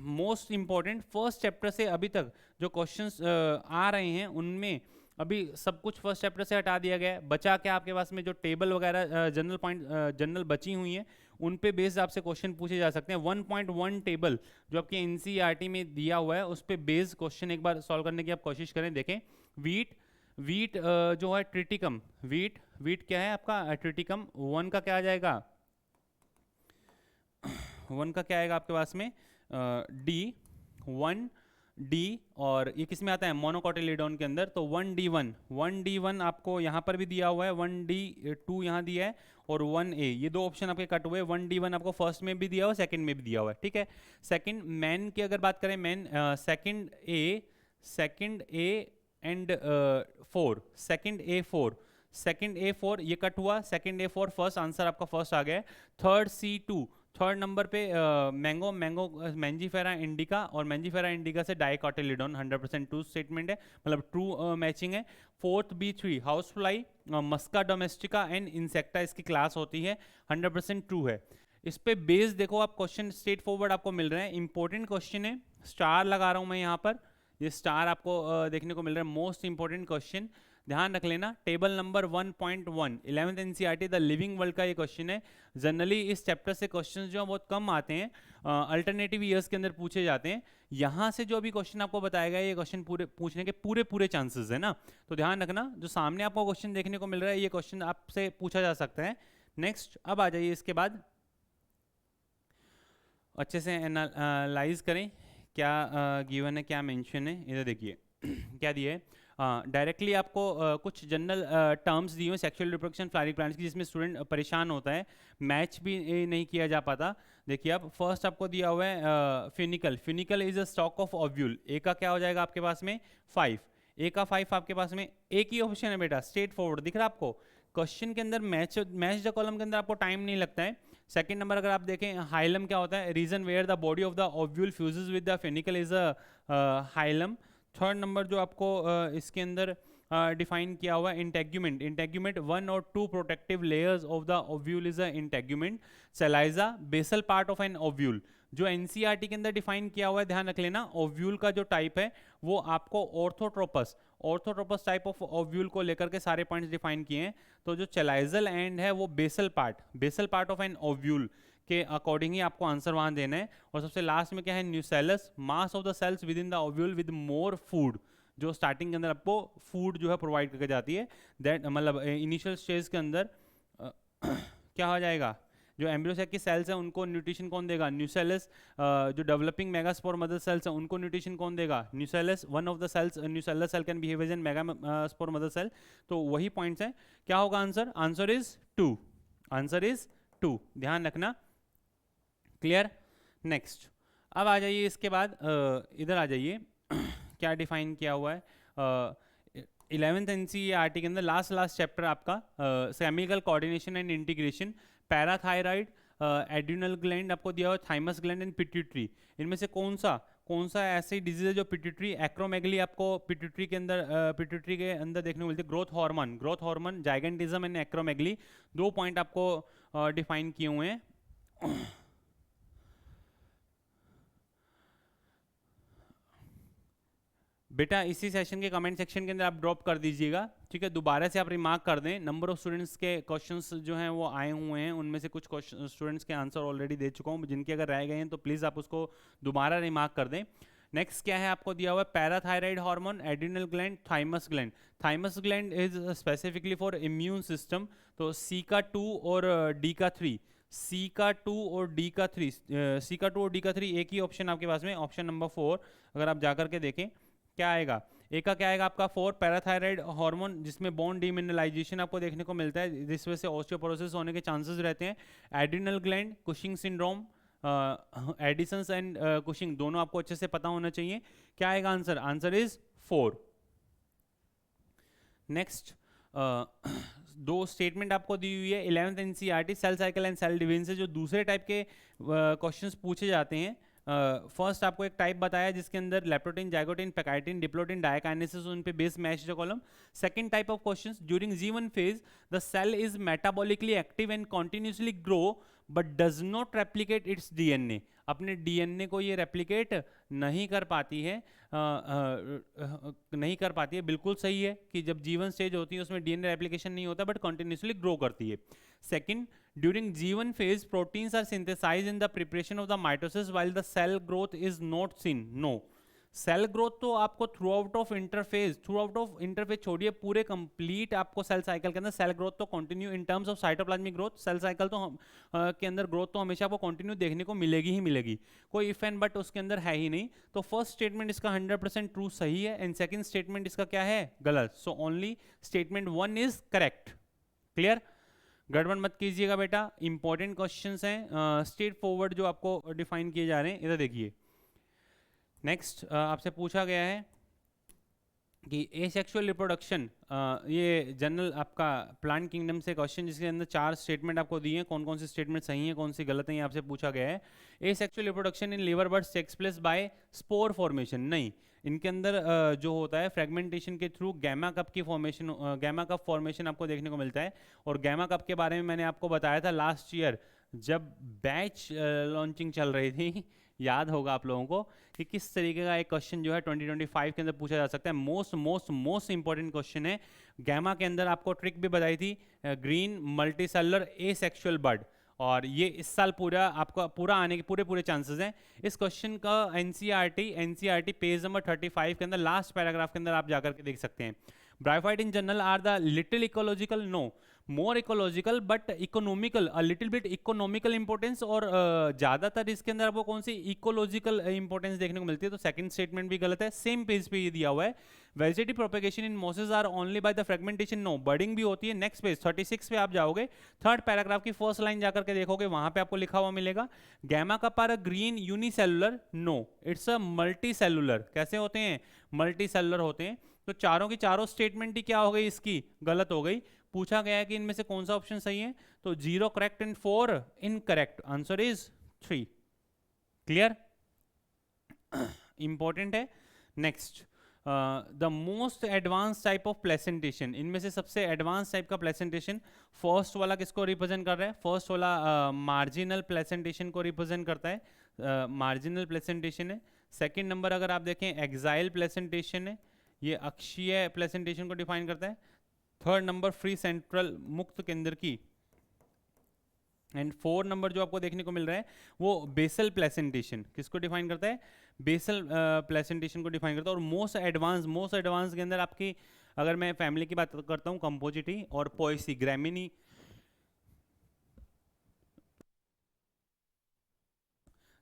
मोस्ट इंपॉर्टेंट फर्स्ट चैप्टर से अभी तक जो क्वेश्चंस आ रहे हैं उनमें अभी सब कुछ फर्स्ट चैप्टर से हटा दिया गया है। बचा क्या आपके पास में? जो टेबल वगैरह जनरल बची हुई हैं उन पे बेस्ड आपसे क्वेश्चन पूछे जा सकते हैं। 1.1 टेबल जो आपके NCERT में दिया हुआ है उस पे बेस्ड क्वेश्चन एक बार सॉल्व करने की आप कोशिश करें। देखें, वीट जो है ट्रिटिकम, वीट क्या है आपका? ट्रिटिकम। 1 का क्या आ जाएगा? 1 का क्या आएगा आपके पास में? D, और ये किस में आता है? मोनोकोटिलीडोन के अंदर। तो 1D1 आपको यहाँ पर भी दिया हुआ है, 1D2 यहाँ दिया है, और 1A, ये 2 ऑप्शन आपके कट हुए। 1D1 आपको फर्स्ट में भी दिया हुआ है, सेकंड में भी दिया हुआ है। ठीक है, सेकंड मैन की अगर बात करें, main second A and 4, second A4 ये कट हुआ, सेकंड A4 फर्स्ट, आंसर आपका फर्स्ट आ गया। थर्ड C2, थर्ड नंबर पे मैंजीफेरा इंडिका, और मैंजीफेरा इंडिका से डाइकोटिलीडोन। 100% ट्रू स्टेटमेंट है, मतलब ट्रू मैचिंग है। Fourth B3 house fly, Musca domestica and Insecta इसकी क्लास होती है। 100% ट्रू है। इस पे बेस देखो आप, क्वेश्चन स्ट्रेट फॉरवर्ड आपको मिल रहे हैं। इंपॉर्टेंट क्वेश्चन है, स्टार लगा रहा हूं मैं यहाँ पर, ये स्टार आपको देखने को मिल रहा है। मोस्ट इंपॉर्टेंट क्वेश्चन, ध्यान रख लेना, table number 1.1 11th NCERT the living world का ये क्वेश्चन है। जनरली इस चैप्टर से क्वेश्चंस जो हैं बहुत कम आते हैं, अल्टरनेटिव ईयर्स के अंदर पूछे जाते हैं। यहाँ से जो अभी क्वेश्चन आपको बताया गया है, ये क्वेश्चन पूरे पूछने के पूरे चांसेस है ना, तो ध्यान रखना जो सामने आपको क्वेश्चन देखने को मिल रहा है ये क्वेश्चन आपसे पूछा जा सकता है। नेक्स्ट, अब आ जाइए इसके बाद अच्छे से एनालाइज करें क्या गिवन है, क्या मेंशन है। इधर देखिए क्या दिया है, डायरेक्टली आपको कुछ जनरल टर्म्स दिए हुए सेक्सुअल रिप्रोडक्शन फ्लावरिंग प्लांट्स की, जिसमें स्टूडेंट परेशान होता है, मैच भी नहीं किया जा पाता। देखिए अब फर्स्ट आपको दिया हुआ है funicle. Funicle is a stalk of ovule. A का क्या हो जाएगा आपके पास में 5, ए का 5 आपके पास में, एक ही ऑप्शन है बेटा, स्ट्रेट फॉरवर्ड दिख रहा है आपको। क्वेश्चन के अंदर मैच द कॉलम के अंदर आपको टाइम नहीं लगता है। सेकंड नंबर अगर आप देखें हाइलम क्या होता है, region where the body of the ovule fuses with the funicle is a hilum. Third number जो आपको इसके अंदर डिफाइन किया हुआ है इंटेग्यूमेंट। इंटेग्यूमेंट 1 और 2 protective layers of the ovule is a integument. Chalaza basal part of an ovule, जो एनसीईआरटी के अंदर डिफाइन किया हुआ है, ध्यान रख लेना। ओव्यूल का जो टाइप है वो आपको ऑर्थोट्रोपस टाइप ऑफ ओव्यूल को लेकर के सारे पॉइंट्स डिफाइन किए हैं। तो जो चेलाइजल एंड है वो basal part of an ovule के अकॉर्डिंग ही आपको आंसर वहां देना है। और सबसे लास्ट में क्या है, nucellus, mass of the cells within the ovule with more food, जो स्टार्टिंग के अंदर आपको फूड जो है प्रोवाइड करके जाती है। दैट मतलब इनिशियल स्टेज के अंदर क्या हो जाएगा, जो एम्ब्रियोसेक की सेल्स हैं उनको न्यूट्रिशन कौन देगा, न्यूसेलस। जो डेवलपिंग मेगास्पोर मदर सेल्स हैं उनको न्यूट्रिशन कौन देगा, nucellus. One of the cells nucellus cell can behave as an megaspore mother cell. तो वही पॉइंट्स हैं। क्या होगा answer, answer is 2, answer is 2, ध्यान रखना। क्लियर। नेक्स्ट, अब आ जाइए इसके बाद इधर आ जाइए क्या डिफाइन किया हुआ है 11th एनसीईआरटी के अंदर लास्ट चैप्टर आपका chemical coordination and integration. Parathyroid, adrenal gland आपको दिया हुआ, थाइमस ग्लैंड एंड पिट्यूटरी। इनमें से कौन सा ऐसी डिजीज है जो पिट्यूटरी, एक्रोमेगली आपको पिट्यूटरी के अंदर देखने को मिलती है। Growth hormone, gigantism and acromegaly, 2 point आपको डिफाइन किए हुए हैं। बेटा इसी सेशन के कमेंट सेक्शन के अंदर आप ड्रॉप कर दीजिएगा, ठीक है। दोबारा से आप रिमार्क कर दें। नंबर ऑफ स्टूडेंट्स के क्वेश्चंस जो हैं वो आए हुए हैं, उनमें से कुछ स्टूडेंट्स के आंसर ऑलरेडी दे चुका हूँ, जिनके अगर रह गए हैं तो प्लीज़ आप उसको दोबारा रिमार्क कर दें। नेक्स्ट क्या है आपको दिया हुआ है, parathyroid hormone, adrenal gland, thymus gland. Thymus gland is specifically for immune system. तो सी का 2 और डी का 3, सी का 2 और डी का 3 एक ही ऑप्शन आपके पास में, ऑप्शन नंबर 4 अगर आप जाकर के देखें क्या आएगा। एक का क्या आएगा आपका 4, पैराथायराइड हार्मोन, जिसमें बोन डीमिनरलाइजेशन आपको देखने को मिलता है, जिस वजह से ऑस्टियोपोरोसिस होने के चांसेस रहते हैं। Adrenal gland, Cushing syndrome, Addison's and Cushing, दोनों आपको अच्छे से पता होना चाहिए। क्या आएगा answer, answer is 4। Next, 2 statement आपको दी हुई है 11th NCERT cell cycle and cell division से, जो दूसरे टाइप के क्वेश्चंस पूछे जाते हैं। फर्स्ट आपको एक टाइप बताया जिसके अंदर leptotene, zygotene, pachytene, diplotene, diakinesis, उन पे base match the column. Second type of questions, during G1 phase the cell is metabolically active and continuously grow but does not replicate its DNA. अपने डीएनए को ये रेप्लिकेट नहीं कर पाती है, बिल्कुल सही है कि जब G1 स्टेज होती है उसमें डीएनए रेप्लिकेशन नहीं होता बट कंटिन्यूसली ग्रो करती है। Second, during G1 phase proteins are synthesized in the preparation of the mitosis while the cell growth is not seen. No, cell growth तो आपको थ्रू आउट ऑफ इंटरफेज छोड़िए, पूरे कंप्लीट आपको सेल साइकिल के अंदर सेल ग्रोथ तो continue in terms of cytoplasmic growth, cell cycle तो के अंदर ग्रोथ तो हमेशा आपको कंटिन्यू देखने को मिलेगी ही मिलेगी, कोई इफ एंड बट उसके अंदर है ही नहीं। तो फर्स्ट स्टेटमेंट इसका 100% ट्रू सही है एंड सेकंड स्टेटमेंट इसका क्या है, गलत। So only statement 1 is correct. Clear, गड़बड़ मत कीजिएगा बेटा, इंपॉर्टेंट क्वेश्चंस हैं, स्ट्रेट फॉरवर्ड जो आपको डिफाइन किए जा रहे हैं। इधर देखिए, नेक्स्ट आपसे पूछा गया है कि एसेक्सुअल रिप्रोडक्शन, ये जनरल आपका प्लांट किंगडम से क्वेश्चन जिसके अंदर 4 स्टेटमेंट आपको दिए हैं, कौन कौन से स्टेटमेंट सही हैं कौन सी गलत हैं, ये आपसे पूछा गया है। Asexual reproduction in liverworts takes place by spore formation, नहीं, इनके अंदर जो होता है फ्रेगमेंटेशन के थ्रू गैमा कप की फॉर्मेशन, गैमा कप फॉर्मेशन आपको देखने को मिलता है। और गैमा कप के बारे में मैंने आपको बताया था लास्ट ईयर जब बैच लॉन्चिंग चल रही थी, याद होगा आप लोगों को कि किस तरीके का एक क्वेश्चन जो है 2025 के अंदर पूछा जा सकता है। Most most most important question है। गैमा के अंदर आपको ट्रिक भी बताई थी, ग्रीन मल्टीसेलुलर एसेक्सुअल बर्ड, और ये इस साल पूरा आपका पूरा आने के पूरे चांसेस हैं। इस क्वेश्चन का एनसीईआरटी पेज नंबर 35 के अंदर लास्ट पैराग्राफ के अंदर आप जाकर के देख सकते हैं। Bryophyte in general are the little ecological, no more ecological but economical, a little bit economical importance, और ज्यादातर इसके अंदर आपको कौन सी इकोलॉजिकल इंपॉर्टेंस देखने को मिलती है। तो सेकंड स्टेटमेंट भी गलत है, सेम पेज पे ये दिया हुआ है। Vegetative propagation in mosses are only by the fragmentation, no budding भी होती है। नेक्स्ट पेज 36 पे आप जाओगे, थर्ड पैराग्राफ की फर्स्ट लाइन जाकर के देखोगे, वहां पे आपको लिखा हुआ मिलेगा गैमा का पारा green unicellular, no it's a multicellular. कैसे होते हैं? मल्टी सेलुलर होते हैं। तो चारों की चारों स्टेटमेंट ही क्या हो गई? इसकी गलत हो गई। पूछा गया है कि इनमें से कौन सा ऑप्शन सही है, तो 0 correct and 4 incorrect, answer is 3। Clear? Important है। Next, the most advance type of placentation, इनमें से सबसे एडवांस टाइप का प्लेसेंटेशन फर्स्ट वाला किसको रिप्रेजेंट कर रहा है? फर्स्ट वाला मार्जिनल प्लेसेंटेशन को रिप्रेजेंट करता है, मार्जिनल प्लेसेंटेशन है। सेकंड नंबर अगर आप देखें एक्साइल प्लेसेंटेशन है, ये अक्षीय प्लेसेंटेशन को डिफाइन करता है। थर्ड नंबर फ्री सेंट्रल मुक्त केंद्र की, एंड 4 नंबर जो आपको देखने को मिल रहा है वो बेसल प्लेसेंटेशन, किसको डिफाइन करता है? बेसल प्लेसेंटेशन को डिफाइन करता है। और मोस्ट एडवांस के अंदर आपकी अगर मैं फैमिली की बात करता हूँ, कंपोजिटी और पोएसी, ग्रामिनी,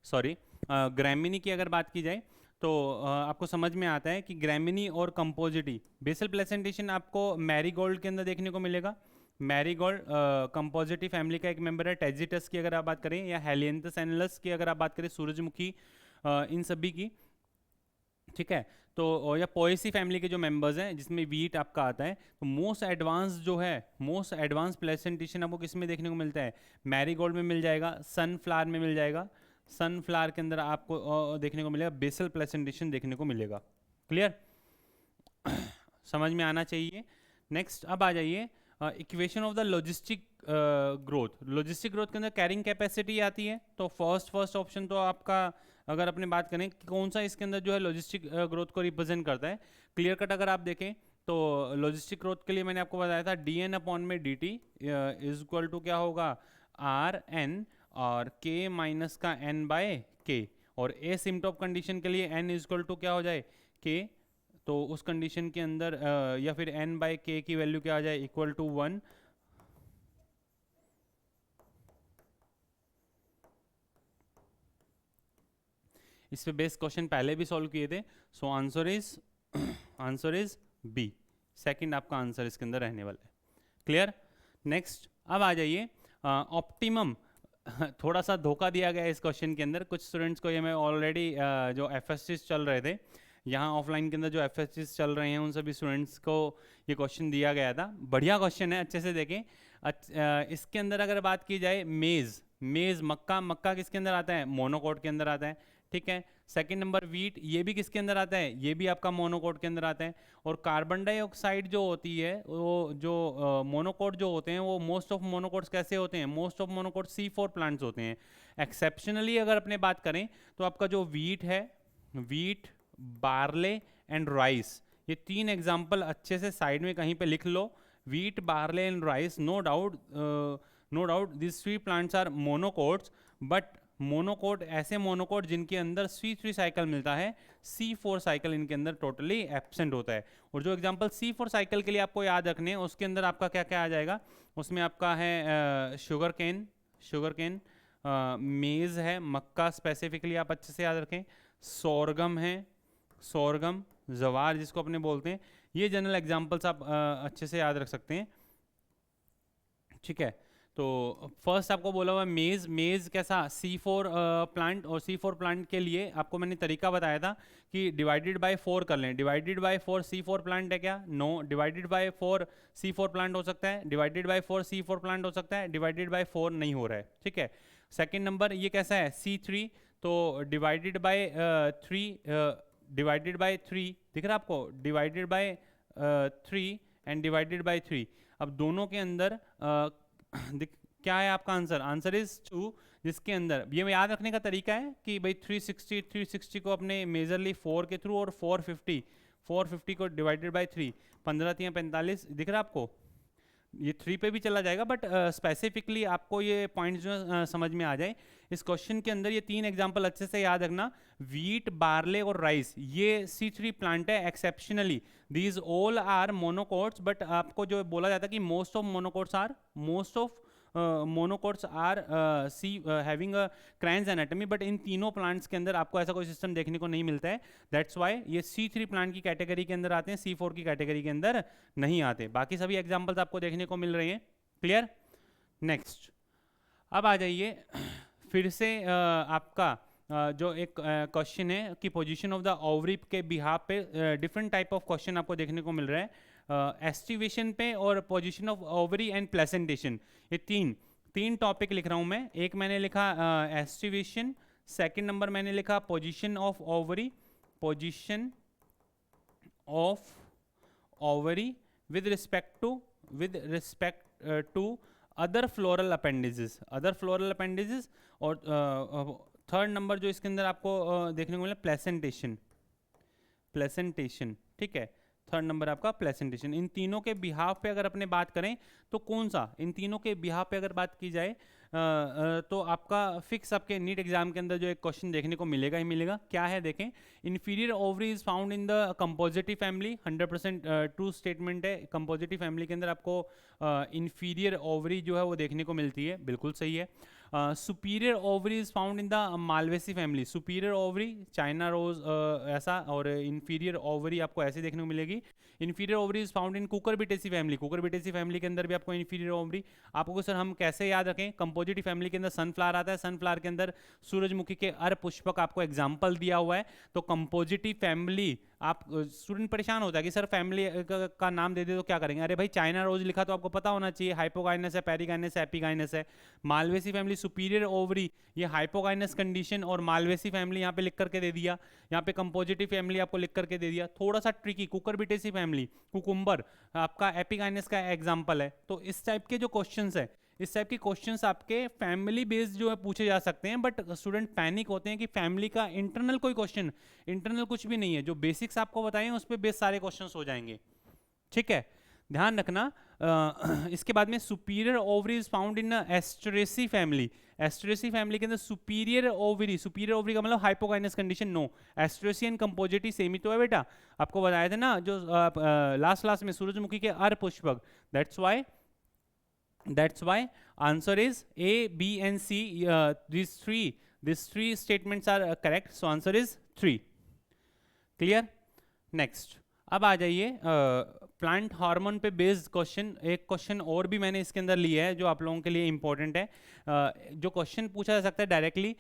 सॉरी ग्रामिनी की अगर बात की जाए तो आपको समझ में आता है कि ग्रामिनी और कंपोजिटी, बेसल प्लेसेंटेशन आपको मैरीगोल्ड के अंदर देखने को मिलेगा। मैरीगोल्ड कंपोजिटी फैमिली का एक मेंबर है। टेजिटस की अगर आप बात करें, या हेलियंथस एनलस की अगर आप बात करें, सूरजमुखी, इन सभी की, ठीक है। तो या पोएसी फैमिली के जो मेंबर्स हैं जिसमें वीट आपका आता है, तो मोस्ट एडवांस जो है, मोस्ट एडवांस प्लेसेंटेशन आपको किस में देखने को मिलता है? मैरीगोल्ड में मिल जाएगा, सनफ्लावर में मिल जाएगा। सनफ्लावर के अंदर आपको देखने को मिलेगा बेसल प्लेसेंटेशन देखने को मिलेगा। क्लियर? समझ में आना चाहिए। नेक्स्ट अब आ जाइए, equation of the logistic growth. Logistic growth के अंदर कैरिंग कैपेसिटी आती है। तो फर्स्ट ऑप्शन तो आपका, अगर अपने बात करें कि कौन सा इसके अंदर जो है लॉजिस्टिक ग्रोथ को रिप्रेजेंट करता है, क्लियर कट अगर आप देखें तो लॉजिस्टिक ग्रोथ के लिए मैंने आपको बताया था डी एन अपॉन में D T is equal to क्या होगा? आर एन और k माइनस का n बाय k, और एसिम्प्टोट कंडीशन के लिए n इज इक्वल टू क्या हो जाए? k। तो उस कंडीशन के अंदर या फिर n बाय k की वैल्यू क्या आ जाए? Equal to 1। इस पे बेस क्वेश्चन पहले भी सॉल्व किए थे। So answer is B, second आपका आंसर इसके अंदर रहने वाला है। क्लियर? नेक्स्ट अब आ जाइए, ऑप्टिमम थोड़ा सा धोखा दिया गया है इस क्वेश्चन के अंदर कुछ स्टूडेंट्स को। ये मैं ऑलरेडी जो एफएसटीज चल रहे थे यहाँ ऑफलाइन के अंदर, जो एफएसटीज चल रहे हैं उन सभी स्टूडेंट्स को ये क्वेश्चन दिया गया था। बढ़िया क्वेश्चन है, अच्छे से देखें। इसके अंदर अगर बात की जाए मेज मक्का किसके अंदर आता है? मोनोकोट के अंदर आता है, ठीक है। सेकंड नंबर वीट, ये भी किसके अंदर आता है? ये भी आपका मोनोकोट के अंदर आता है। और कार्बन डाइऑक्साइड जो होती है, वो जो मोनोकोट जो होते हैं, वो मोस्ट ऑफ मोनोकोट्स कैसे होते हैं? Most of monocot C4 plants होते हैं। एक्सेप्शनली अगर अपने बात करें तो आपका जो वीट है, वीट, बार्ले एंड राइस, ये 3 एग्जाम्पल अच्छे से साइड में कहीं पे लिख लो। Wheat, barley and rice, no doubt this 3 plants are monocots, but monocot ऐसे मोनोकोट जिनके अंदर C3 साइकिल मिलता है, C4 साइकिल इनके अंदर टोटली एब्सेंट होता है। और जो एग्जांपल C4 साइकिल के लिए आपको याद रखने हैं, उसके अंदर आपका क्या क्या आ जाएगा? उसमें आपका है शुगर केन, मेज़ है, मक्का स्पेसिफिकली आप अच्छे से याद रखें, सोरगम, जवार जिसको अपने बोलते हैं। ये जनरल एग्जाम्पल्स आप अच्छे से याद रख सकते हैं, ठीक है। तो फर्स्ट आपको बोला हुआ मेज कैसा? C4 प्लांट, और C4 प्लांट के लिए आपको मैंने तरीका बताया था कि डिवाइडेड बाय 4 कर लें। डिवाइडेड बाय 4 C4 प्लांट है क्या? No. Divided by 4 C4 plant हो सकता है, डिवाइडेड बाय 4 C4 प्लांट हो सकता है, डिवाइडेड बाय 4 नहीं हो रहा है, ठीक है। सेकेंड नंबर ये कैसा है? C3, तो डिवाइडेड बाय 3 दिख रहा है आपको? Divided by 3 and divided by 3। अब दोनों के अंदर क्या है आपका आंसर? Answer is 2। जिसके अंदर ये याद रखने का तरीका है कि भाई 360 को अपने मेजरली 4 के थ्रू और 450 को डिवाइडेड बाय 3, 15×3=45 दिख रहा है आपको, ये 3 पे भी चला जाएगा, बट स्पेसिफिकली आपको ये पॉइंट जो समझ में आ जाए। इस क्वेश्चन के अंदर ये 3 एग्जांपल अच्छे से याद रखना, वीट, बार्ले और राइस, ये C3 प्लांट है exceptionally, these all are monocots, but आपको जो बोला जाता है कि most of monocots are C having a Kranz anatomy, but इन तीनों प्लांट्स के अंदर आपको ऐसा कोई सिस्टम देखने को नहीं मिलता है। दैट्स वाई ये C3 प्लांट की कैटेगरी के अंदर आते हैं, C4 की कैटेगरी के अंदर नहीं आते। बाकी सभी एग्जांपल्स आपको देखने को मिल रहे हैं। क्लियर? नेक्स्ट, अब आ जाइए फिर से आपका जो एक क्वेश्चन है कि पोजीशन ऑफ द ओवरी के बिहाफ पे डिफरेंट टाइप ऑफ क्वेश्चन आपको देखने को मिल रहा है, एस्टिवेशन पे और position of ovary and placentation. ये तीन टॉपिक लिख रहा हूँ मैं। एक मैंने लिखा एस्टिवेशन, सेकंड नंबर मैंने लिखा position of ovary with respect to other floral appendages, और थर्ड नंबर जो इसके अंदर आपको देखने को मिला प्लेसेंटेशन। ठीक है, थर्ड नंबर आपका प्लेसेंटेशन। इन तीनों के बिहाफ पे अगर अपने बात करें तो कौन सा, इन तीनों के बिहाफ पे अगर बात की जाए तो आपका फिक्स आपके नीट एग्जाम के अंदर जो एक क्वेश्चन देखने को मिलेगा ही मिलेगा। क्या है देखें, inferior ovary is found in the compositae family, 100% true statement है। कंपोजिटिव फैमिली के अंदर आपको इन्फीरियर ओवरी जो है वो देखने को मिलती है, बिल्कुल सही है। Superior ovary is found in the Malvaceae family, superior ovary China rose ऐसा, और इन्फीरियर ओवरी आपको ऐसे देखने को मिलेगी। Inferior ovary is found in Cucurbitaceae family के अंदर भी आपको इन्फीरियर ओवरी। आपको सर हम कैसे याद रखें, कंपोजिटिव फैमिली के अंदर सनफ्लावर आता है, सनफ्लावर के अंदर सूरजमुखी के पुष्पक आपको एग्जाम्पल दिया हुआ है। तो कंपोजिटिव फैमिली, आप स्टूडेंट परेशान होता है कि सर फैमिली का नाम दे दे तो क्या करेंगे, अरे भाई चाइना रोज लिखा तो आपको पता होना चाहिए, हाइपोगाइनस है, पेरिगाइनस है, एपिगाइनस है। मालवेसी फैमिली सुपीरियर ओवरी, ये हाइपोगाइनस कंडीशन और मालवेसी फैमिली यहाँ पे लिख करके दे दिया, यहाँ पे कंपोजिटिव फैमिली आपको लिख करके दे दिया। थोड़ा सा ट्रिकी, कुकरबिटेसी फैमिली, कुकुम्बर आपका एपिगाइनस का एग्जाम्पल है। तो इस टाइप के जो क्वेश्चंस है, इस टाइप के क्वेश्चंस आपके फैमिली बेस्ड जो है पूछे जा सकते हैं, बट स्टूडेंट पैनिक होते हैं कि फैमिली का इंटरनल कोई क्वेश्चन, इंटरनल कुछ भी नहीं है, जो बेसिक्स आपको बताए उस पर बेस सारे क्वेश्चंस हो जाएंगे। ठीक है, ध्यान रखना। इसके बाद में superior ovary is found in Asteraceae family, Asteraceae family के अंदर सुपीरियर ओवरी का मतलब hypogynous condition no, Asteraceae and compositae same ही तो है बेटा, आपको बताया था ना जो लास्ट में सूरजमुखी के Pushpak. That's why answer is A, B and C. These three statements are correct. So answer is 3. Clear? Next. अब आ जाइए प्लांट हार्मोन पे बेस्ड क्वेश्चन। एक क्वेश्चन और भी मैंने इसके अंदर लिया है जो आप लोगों के लिए इंपॉर्टेंट है। जो क्वेश्चन पूछा जा सकता है directly,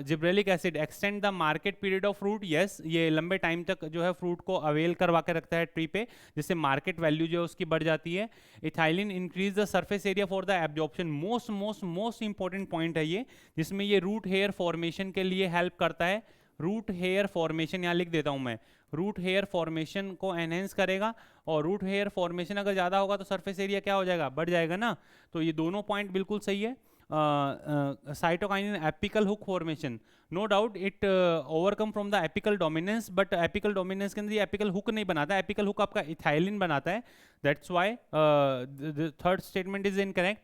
gibberellic acid extend the market period of fruit. Yes, ये लंबे टाइम तक जो है फ्रूट को अवेल करवा के रखता है ट्री पे, जिससे मार्केट वैल्यू जो है उसकी बढ़ जाती है। Ethylene increase the surface area for the absorption. Most important point है ये, जिसमें ये रूट हेयर फॉर्मेशन के लिए हेल्प करता है। रूट हेयर फॉर्मेशन यहाँ लिख देता हूँ मैं, रूट हेयर फॉर्मेशन को एनहेंस करेगा, और रूट हेयर फॉर्मेशन अगर ज़्यादा होगा तो सरफेस एरिया क्या हो जाएगा, बढ़ जाएगा ना। तो ये दोनों पॉइंट बिल्कुल सही है। Cytokinin apical hook formation, no doubt it overcome from the apical dominance, but apical dominance के अंदर ये एपिकल हुक नहीं बनाता, एपिकल हुक आपका इथाइलिन बनाता है। That's why the third statement is incorrect.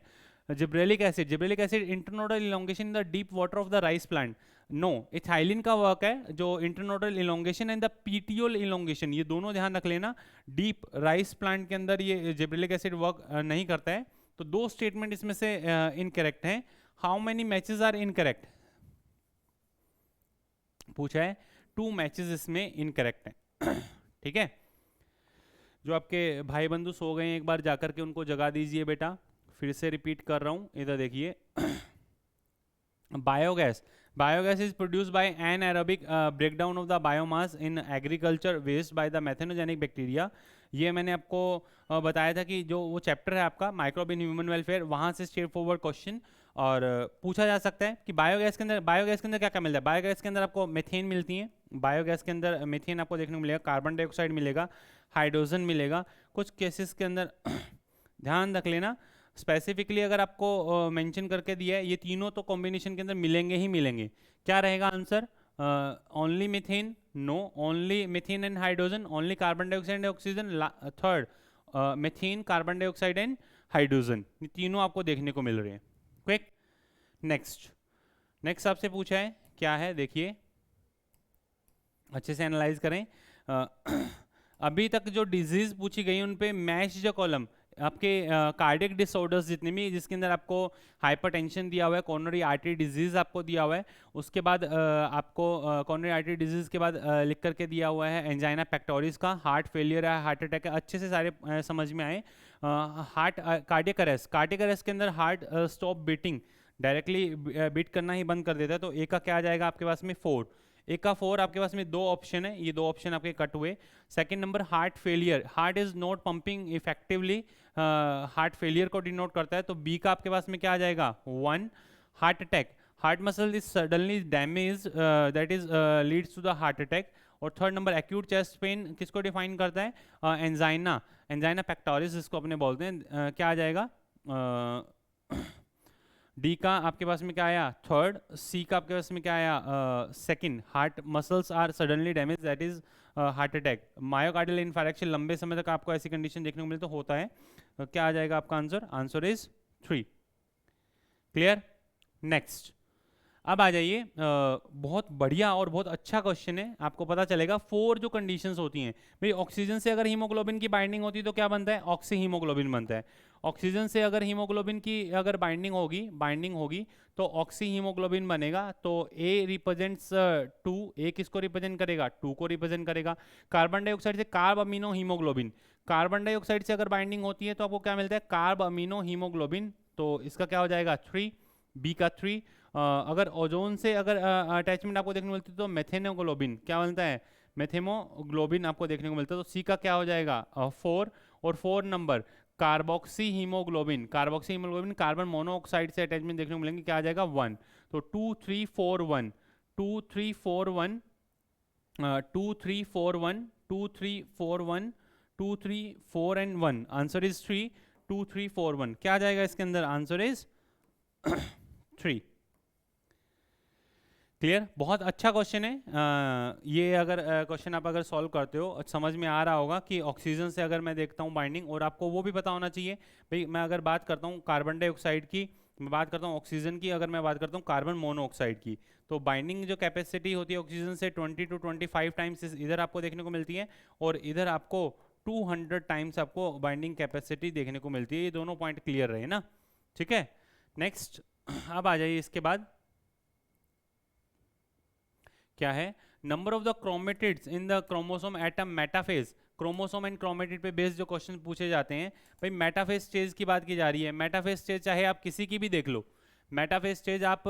Gibberellic acid internodal elongation in the deep water of the rice plant, no, ethylene का वर्क है जो internodal elongation and the petiole elongation, ये दोनों ध्यान रख लेना। डीप राइस प्लांट के अंदर ये जिब्रेलिक एसिड वर्क नहीं करता है। तो दो स्टेटमेंट इसमें से इनकरेक्ट हैं। How many matches are incorrect पूछा है, 2 मैचेस इसमें इनकरेक्ट हैं। ठीक है, जो आपके भाई बंधु सो गए हैं एक बार जाकर के उनको जगा दीजिए बेटा। फिर से रिपीट कर रहा हूं, इधर देखिए। Biogas is produced by anaerobic breakdown of the biomass in agriculture waste by the methanogenic bacteria. ये मैंने आपको बताया था कि जो वो चैप्टर है आपका माइक्रोब इन ह्यूमन वेलफेयर, वहाँ से स्ट्रेट फॉरवर्ड क्वेश्चन और पूछा जा सकता है कि बायोगैस के अंदर क्या क्या मिलता है। बायोगैस के अंदर आपको मेथेन मिलती है, बायोगैस के अंदर मेथेन आपको देखने को मिलेगा, कार्बन डाइऑक्साइड मिलेगा, हाइड्रोजन मिलेगा। कुछ केसेस के अंदर ध्यान रख लेना, स्पेसिफिकली अगर आपको मेंशन करके दिया है, ये तीनों तो कॉम्बिनेशन के अंदर मिलेंगे ही मिलेंगे। क्या रहेगा answer? Only methane, no, only methane and hydrogen, only carbon dioxide and oxygen, third methane, carbon dioxide and hydrogen. ये तीनों आपको देखने को मिल रहे हैं। Quick, next. नेक्स्ट आपसे पूछा है, क्या है देखिए, अच्छे से एनालाइज करें। अभी तक जो डिजीज पूछी गई उन पे मैच द कॉलम। आपके कार्डियक डिसऑर्डर्स जितने भी, जिसके अंदर आपको हाइपरटेंशन दिया हुआ है, कोरोनरी आर्टरी डिजीज आपको दिया हुआ है, उसके बाद आपको कोरोनरी आर्टरी डिजीज के बाद लिख करके दिया हुआ है एंजाइना पेक्टोरिस का, हार्ट फेलियर है, हार्ट अटैक है, अच्छे से सारे समझ में आए। Heart cardiac arrest, cardiac arrest के अंदर heart stop beating, directly beat करना ही बंद कर देता है, तो ए का क्या आ जाएगा आपके पास में? 4। एक का 4, आपके पास में दो ऑप्शन है, ये दो ऑप्शन आपके कट हुए। Second number heart failure, heart is not pumping effectively, heart failure को डिनोट करता है, तो बी का आपके पास में क्या आ जाएगा? 1। Heart attack, heart muscle is suddenly damage that is leads to the heart attack. और third number acute chest pain किसको डिफाइन करता है? एंजाइना, एंजाइना पेक्टोरिस जिसको अपने बोलते हैं। क्या आ जाएगा? डी का आपके पास में क्या आया? थर्ड। सी का आपके पास में क्या आया? Second. Heart muscles are suddenly damage that is heart attack. Myocardial infarction, लंबे समय तक आपको ऐसी कंडीशन देखने को मिले तो होता है। क्या आ जाएगा आपका answer? Answer is 3। Clear? Next, अब आ जाइए, बहुत बढ़िया और बहुत अच्छा क्वेश्चन है, आपको पता चलेगा 4 जो कंडीशंस होती हैं भाई। ऑक्सीजन से अगर हीमोग्लोबिन की बाइंडिंग होती है तो क्या बनता है? ऑक्सी हीमोग्लोबिन बनता है। ऑक्सीजन से अगर हीमोग्लोबिन की अगर बाइंडिंग होगी तो ऑक्सी हीमोग्लोबिन बनेगा। तो ए रिप्रेजेंट्स 2, ए किसको रिप्रेजेंट करेगा? 2 को रिप्रेजेंट करेगा। कार्बन डाइऑक्साइड से carb amino haemoglobin, carbon dioxide से अगर बाइंडिंग होती है तो आपको क्या मिलता है? कार्ब अमीनो हीमोग्लोबिन, तो इसका क्या हो जाएगा? 3, बी का 3। अगर ओजोन से अगर अटैचमेंट आपको देखने को मिलती है तो मेथेनोग्लोबिन क्या बनता है? मेथेमोग्लोबिन आपको देखने को मिलता है, तो सी का क्या हो जाएगा? 4। और 4 number carboxy haemoglobin, carboxy haemoglobin carbon monoxide से अटैचमेंट देखने को मिलेंगे, क्या आ जाएगा? 1। तो 2 3 4 1, 2 3 4 1, 2 3 4 1, 2 3 4 1, 2 3 4 एंड 1, आंसर इज 3। 2 3 4 1 क्या आ जाएगा इसके अंदर? Answer is 3। क्लियर? बहुत अच्छा क्वेश्चन है। ये अगर क्वेश्चन आप अगर सॉल्व करते हो, समझ में आ रहा होगा कि ऑक्सीजन से अगर मैं देखता हूँ बाइंडिंग, और आपको वो भी पता होना चाहिए भाई, मैं अगर बात करता हूँ कार्बन डाइऑक्साइड की, मैं बात करता हूँ ऑक्सीजन की, अगर मैं बात करता हूँ कार्बन मोनोऑक्साइड की, तो बाइंडिंग जो कैपेसिटी होती है ऑक्सीजन से 20 to 25 टाइम्स इधर आपको देखने को मिलती है, और इधर आपको 200 टाइम्स आपको बाइंडिंग कैपेसिटी देखने को मिलती है। ये दोनों पॉइंट क्लियर रहे ना? ठीक है, नेक्स्ट। अब आ जाइए, इसके बाद क्या है? Number of the chromatids in the chromosome at a metaphase. Chromosome and chromatid पे बेस्ड जो क्वेश्चन पूछे जाते हैं भाई, मेटाफेज स्टेज की बात की जा रही है। मेटाफेज स्टेज चाहे आप किसी की भी देख लो, मेटाफेज स्टेज आप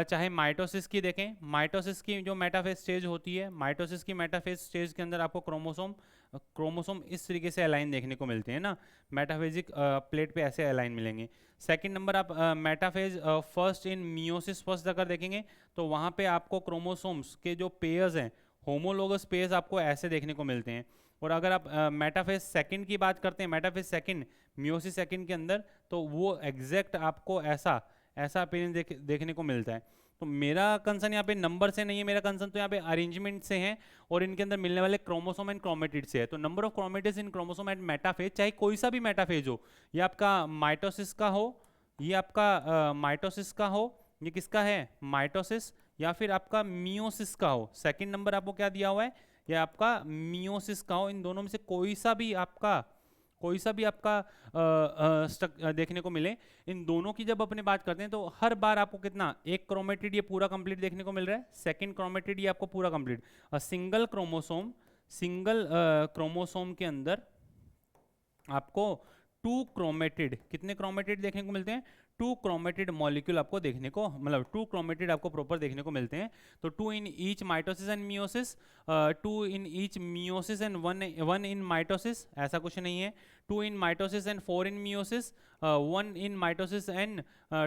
चाहे माइटोसिस की देखें, माइटोसिस की जो मेटाफेज स्टेज होती है, माइटोसिस की मेटाफेज स्टेज के अंदर आपको क्रोमोसोम इस तरीके से अलाइन देखने को मिलते हैं ना, मेटाफेजिक प्लेट पे ऐसे अलाइन मिलेंगे। सेकंड नंबर आप metaphase first in meiosis first अगर देखेंगे तो वहाँ पे आपको क्रोमोसोम्स के जो पेयर्स हैं, होमोलोगस पेयर्स आपको ऐसे देखने को मिलते हैं। और अगर आप मेटाफेज सेकंड की बात करते हैं, मेटाफेज सेकंड मियोसिस सेकंड के अंदर, तो वो एग्जैक्ट आपको ऐसा अपीयरेंस देखने को मिलता है। तो मेरा कंसर्न यहाँ पे नंबर से नहीं है, मेरा कंसर्न तो यहाँ पे अरेंजमेंट से है और इनके अंदर मिलने वाले क्रोमोसोम एंड क्रोमेटिड से है। तो number of chromatids in chromosome and metaphase, चाहे कोई सा भी मेटाफेज हो, ये आपका माइटोसिस का हो, ये आपका माइटोसिस का हो, ये किसका है? माइटोसिस, या फिर आपका मियोसिस का हो। सेकंड नंबर आपको क्या दिया हुआ है? ये आपका मियोसिस का हो। इन दोनों में से कोई सा भी आपका देखने को मिले, इन दोनों की जब अपने बात करते हैं तो हर बार आपको कितना? एक क्रोमेटिड ये पूरा कंप्लीट देखने को मिल रहा है, सेकंड क्रोमेटिड ये आपको पूरा कंप्लीट। सिंगल क्रोमोसोम के अंदर आपको 2 क्रोमेटिड, कितने क्रोमेटिड देखने को मिलते हैं? 2 क्रोमेटिड मॉलिक्यूल आपको देखने को, मतलब 2 क्रोमेटिड आपको प्रॉपर देखने को मिलते हैं। तो 2 in each mitosis and meiosis, 2 in each meiosis and 1 in mitosis, ऐसा कुछ नहीं है। 2 इन mitosis and 4 in meiosis, 1 in mitosis and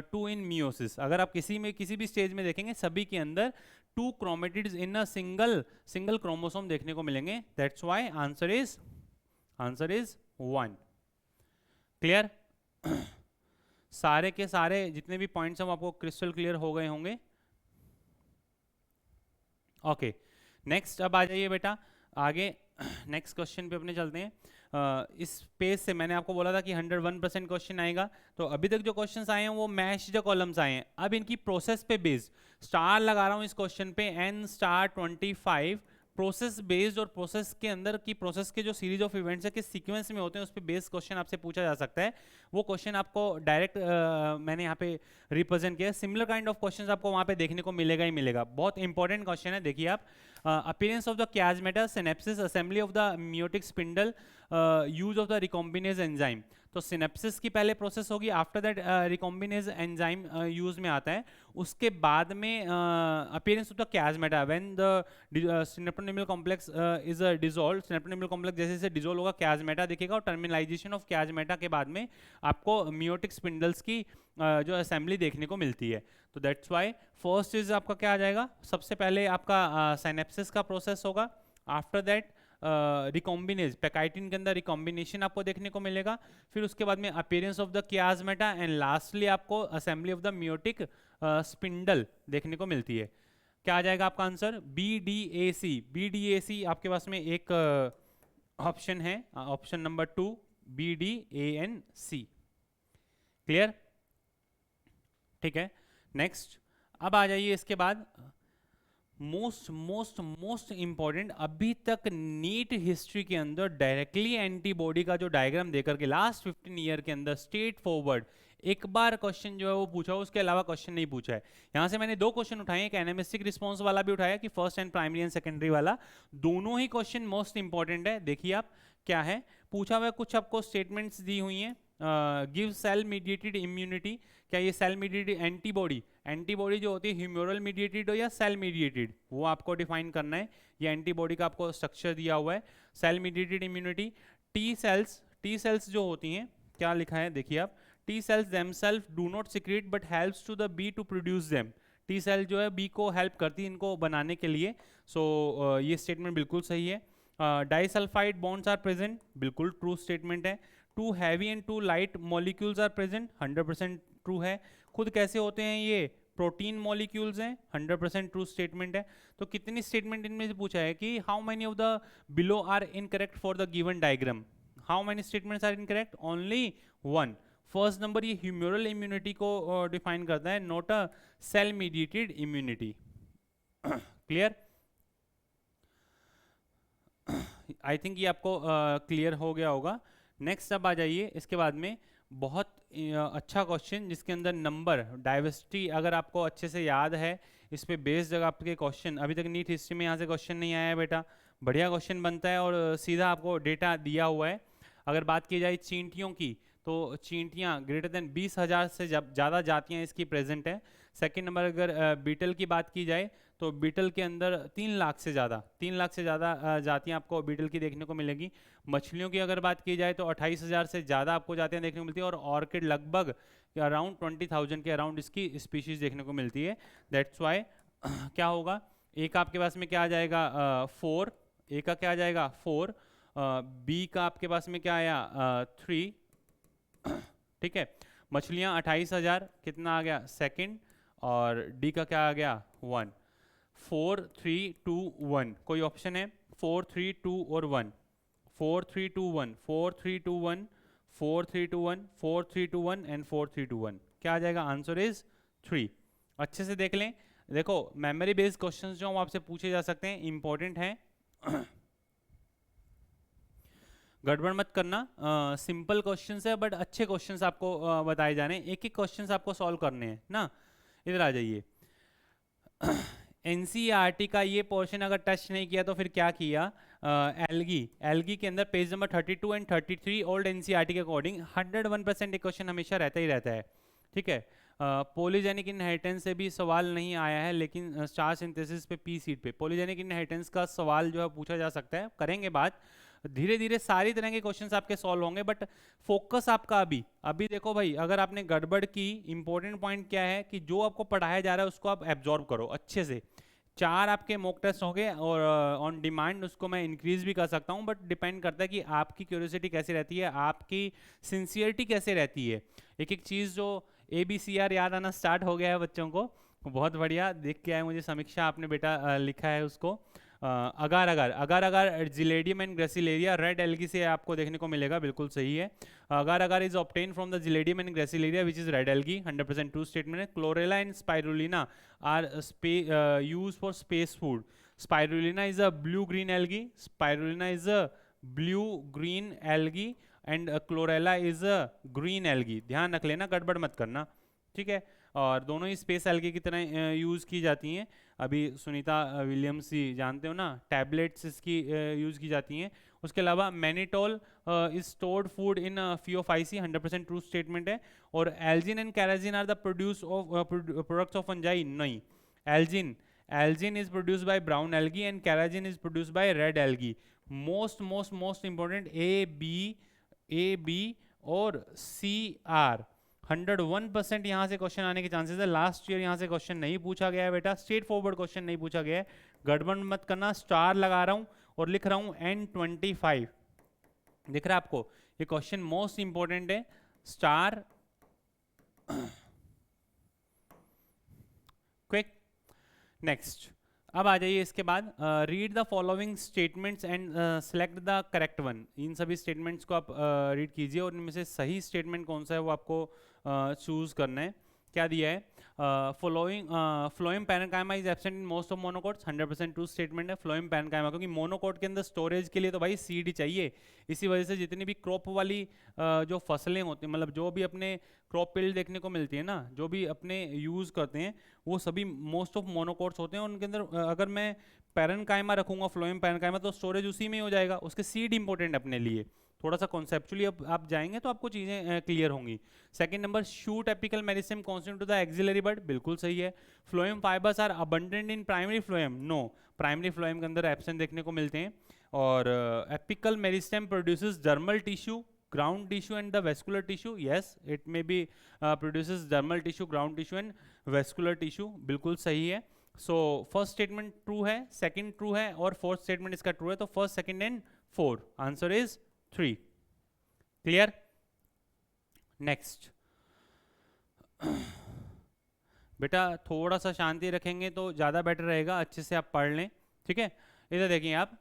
2 in meiosis. अगर आप किसी भी स्टेज में देखेंगे, सभी के अंदर 2 chromatids in a single chromosome देखने को मिलेंगे। That's why answer is 1। Clear? सारे के सारे जितने भी पॉइंट्स हम आपको क्रिस्टल क्लियर हो गए होंगे। ओके नेक्स्ट, अब आ जाइए बेटा आगे नेक्स्ट क्वेश्चन पे अपने चलते हैं। इस पेज से मैंने आपको बोला था कि 101% क्वेश्चन आएगा, तो अभी तक जो क्वेश्चंस आए हैं वो मैच द कॉलम्स आए हैं। अब इनकी प्रोसेस पे बेस्ड स्टार लगा रहा हूँ इस क्वेश्चन पे, n स्टार 25 प्रोसेस बेस्ड, और प्रोसेस के अंदर की प्रोसेस के जो सीरीज ऑफ इवेंट्स है किस सीक्वेंस में होते हैं उस पर बेस्ड क्वेश्चन आपसे पूछा जा सकता है। वो क्वेश्चन आपको डायरेक्ट मैंने यहाँ पे रिप्रेजेंट किया। सिमिलर काइंड ऑफ क्वेश्चंस आपको वहाँ पे देखने को मिलेगा ही मिलेगा। बहुत इंपॉर्टेंट क्वेश्चन है, देखिए आप। Appearance of the chiasmatic synapses, assembly of the meiotic spindle, use of the recombinase enzyme. तो सिनेप्सिस की पहले प्रोसेस होगी, after that recombinase enzyme use में आता है। उसके बाद में appearance of the chiasmata, when the synaptonemal complex is dissolve. Synaptonemal complex जैसे जैसे डिसॉल्व होगा chiasmata दिखेगा, और टर्मिनलाइजेशन ऑफ chiasmata के बाद में आपको मियोटिक स्पिंडल्स की जो असेंबली देखने को मिलती है। तो दैट्स वाई फर्स्ट इज आपका क्या आ जाएगा, सबसे पहले आपका सिनेप्सिस का प्रोसेस होगा। आफ्टर दैट रिकॉम्बिनेज, पैकाइटिन के अंदर रिकॉम्बिनेशन आपको देखने को मिलेगा। फिर उसके बाद में appearance of the chiasmata, and lastly आपको assembly of the meiotic spindle देखने को मिलती है। क्या आ जाएगा आपका आंसर, BDAC। BDAC आपके पास में एक ऑप्शन है, ऑप्शन नंबर 2 BDANC। क्लियर, ठीक है। नेक्स्ट, अब आ जाइए इसके बाद मोस्ट मोस्ट मोस्ट इंपॉर्टेंट, अभी तक नीट हिस्ट्री के अंदर डायरेक्टली एंटीबॉडी का जो डायग्राम देकर के लास्ट 15 ईयर के अंदर स्ट्रेट फॉरवर्ड एक बार क्वेश्चन जो है वो पूछा, उसके अलावा क्वेश्चन नहीं पूछा है। यहाँ से मैंने 2 क्वेश्चन उठाए, एक एनामिस्टिक रिस्पॉन्स वाला भी उठाया कि first and primary and secondary वाला, दोनों ही क्वेश्चन मोस्ट इंपॉर्टेंट है। देखिए आप क्या है पूछा हुआ, कुछ आपको स्टेटमेंट्स दी हुई हैं। गिव सेल मीडिएटेड इम्यूनिटी, क्या ये सेल मीडिएटेड एंटीबॉडी, एंटीबॉडी जो होती है ह्यूमरल मीडिएटेड हो या सेल मीडिएटेड, वो आपको डिफाइन करना है। ये एंटीबॉडी का आपको स्ट्रक्चर दिया हुआ है, cell mediated immunity. T cells जो होती हैं, क्या लिखा है देखिए आप, T cells themselves do not secrete but helps to the bee to produce them। T cell जो है बी को हेल्प करती है इनको बनाने के लिए। सो ये स्टेटमेंट बिल्कुल सही है। डाइसल्फाइड बॉन्ड्स आर प्रेजेंट, बिल्कुल ट्रू स्टेटमेंट है। Two heavy and two light molecules are present, 100% true है। खुद कैसे होते हैं ये, प्रोटीन मॉलिक्यूल्स हैं, 100% ट्रू स्टेटमेंट है। तो कितनी स्टेटमेंट इनमें से पूछा है कि how many of the below are incorrect for the given diagram, how many statements are incorrect, only 1। First number ये ह्यूमरल इम्यूनिटी को डिफाइन करता है, not a cell mediated immunity. Clear, I think ये आपको क्लियर हो गया होगा। नेक्स्ट अब आ जाइए इसके बाद में बहुत अच्छा क्वेश्चन जिसके अंदर नंबर डाइवर्सिटी अगर आपको अच्छे से याद है, इस पे बेस्ड जगह आपके क्वेश्चन, अभी तक नीट हिस्ट्री में यहाँ से क्वेश्चन नहीं आया है बेटा, बढ़िया क्वेश्चन बनता है और सीधा आपको डेटा दिया हुआ है। अगर बात की जाए चींटियों की, तो चींटियाँ ग्रेटर देन 20,000 से ज़्यादा जातियाँ इसकी प्रेजेंट है। सेकंड नंबर अगर बीटल की बात की जाए तो बीटल के अंदर 3 लाख से ज़्यादा जातियाँ आपको बीटल की देखने को मिलेगी। मछलियों की अगर बात की जाए तो 28,000 से ज़्यादा आपको जातियाँ देखने को मिलती है, और ऑर्किड लगभग अराउंड 20,000 के अराउंड इसकी स्पीशीज़ देखने को मिलती है। दैट्स वाई क्या होगा, एक आपके पास में क्या आ जाएगा 4, ए का क्या आ जाएगा 4, बी का आपके पास में क्या आया 3, ठीक है। मछलियाँ 28,000 कितना आ गया सेकंड, और डी का क्या आ गया 1। 4 3 2 1 कोई ऑप्शन है, 4 3 2 और 1, 4 3 2 1, 4 3 2 1, 4 3 2 1, 4 3 2 1 एंड 4 3 2 1, क्या आ जाएगा आंसर इज 3। अच्छे से देख लें, देखो मेमोरी बेस्ड क्वेश्चंस जो हम आपसे पूछे जा सकते हैं इंपॉर्टेंट हैं, गड़बड़ मत करना। सिंपल क्वेश्चंस है बट अच्छे क्वेश्चंस आपको बताए जाने हैं, एक एक क्वेश्चंस आपको सॉल्व करने हैं ना। इधर आ जाइए, एनसीईआरटी का ये पोर्शन अगर टच नहीं किया तो फिर क्या किया, एल्गी के अंदर page number 32 and 33 old NCERT के अकॉर्डिंग 101% एक क्वेश्चन हमेशा रहता ही रहता है, ठीक है। पॉलीजेनिक इनहेरिटेंस से भी सवाल नहीं आया है, लेकिन स्टार सिंथेसिस पे पी सीट पे पॉलीजेनिक इनहेरिटेंस का सवाल जो है पूछा जा सकता है, करेंगे बात। धीरे धीरे सारी तरह के क्वेश्चंस आपके सॉल्व होंगे, बट फोकस आपका अभी देखो भाई, अगर आपने गड़बड़ की, इंपॉर्टेंट पॉइंट क्या है कि जो आपको पढ़ाया जा रहा है उसको आप एब्जॉर्ब करो अच्छे से, 4 आपके मॉक टेस्ट होंगे और ऑन डिमांड उसको मैं इंक्रीज भी कर सकता हूँ, बट डिपेंड करता है कि आपकी क्यूरियोसिटी कैसी रहती है, आपकी सिंसियरिटी कैसे रहती है। एक एक चीज़ जो ABCR याद आना स्टार्ट हो गया है बच्चों को, बहुत बढ़िया। देख के आए मुझे समीक्षा, आपने बेटा लिखा है उसको। Agar agar agar agar gelidium and gracilaria red algae से आपको देखने को मिलेगा, बिल्कुल सही है। Agar agar is obtain from the gelidium and gracilaria which is red algae, 100% true statement है। Chlorella and spirulina are use for space food. Spirulina is a blue green algae, spirulina is a blue green algae and chlorella is a green algae. ध्यान रख लेना, गड़बड़ मत करना, ठीक है। और दोनों ही स्पेस एल्गी की तरह यूज़ की जाती हैं। अभी सुनीता विलियम्स ही जानते हो ना, टैबलेट्स इसकी यूज़ की जाती हैं। उसके अलावा mannitol is stored food in Phaeophyceae, 100% true statement है। और algin and carrageenan are the products of fungi, नहीं। Algin is produce by brown algae and carrageenan is produce by red algae. Most important, A B और CR 101% यहाँ से क्वेश्चन आने के चांसेस है। लास्ट ईयर यहाँ से क्वेश्चन नहीं पूछा गया है बेटा, स्ट्रेट फॉरवर्ड क्वेश्चन नहीं पूछा गया है, गड़बड़ मत करना। स्टार लगा रहा हूँ और लिख रहा हूँ N25, दिख रहा है आपको, ये क्वेश्चन मोस्ट इंपॉर्टेंट है, स्टार क्विक। नेक्स्ट, अब आ जाइए इसके बाद, read the following statements and select the correct one. इन सभी स्टेटमेंट्स को आप रीड कीजिए और इनमें से सही स्टेटमेंट कौन सा है वो आपको चूज करना है। क्या दिया है, phloem parenchyma is absent in most of monocots, 100% true statement है। फ्लोएम पैरेन्काइमा, क्योंकि मोनोकोट के अंदर स्टोरेज के लिए तो भाई सीड चाहिए, इसी वजह से जितनी भी क्रॉप वाली जो फसलें होती हैं, मतलब जो भी अपने क्रॉप फील्ड देखने को मिलती है ना, जो भी अपने यूज़ करते हैं, वो सभी मोस्ट ऑफ मोनोकोट्स होते हैं। उनके अंदर अगर मैं पैरेन्काइमा रखूंगा, फ्लोएम पैरेन्काइमा, तो स्टोरेज उसी में ही हो जाएगा, उसके सीड इंपॉर्टेंट अपने लिए। थोड़ा सा कॉन्सेप्चुअली अब आप जाएंगे तो आपको चीज़ें क्लियर होंगी। Second number, shoot apical meristem constitute the axillary bud, बिल्कुल सही है। Phloem fibres are abundant in primary phloem, no, primary phloem के अंदर एब्सेंट देखने को मिलते हैं। और apical meristem produces dermal tissue, ground tissue and the vascular tissue, yes it may be produces dermal tissue, ground tissue and vascular tissue, बिल्कुल सही है। सो फर्स्ट स्टेटमेंट ट्रू है, सेकंड ट्रू है और फोर्थ स्टेटमेंट इसका ट्रू है, तो first second and fourth answer is 3। Clear? Next बेटा थोड़ा सा शांति रखेंगे तो ज़्यादा बेटर रहेगा, अच्छे से आप पढ़ लें, ठीक है। इधर देखिए आप,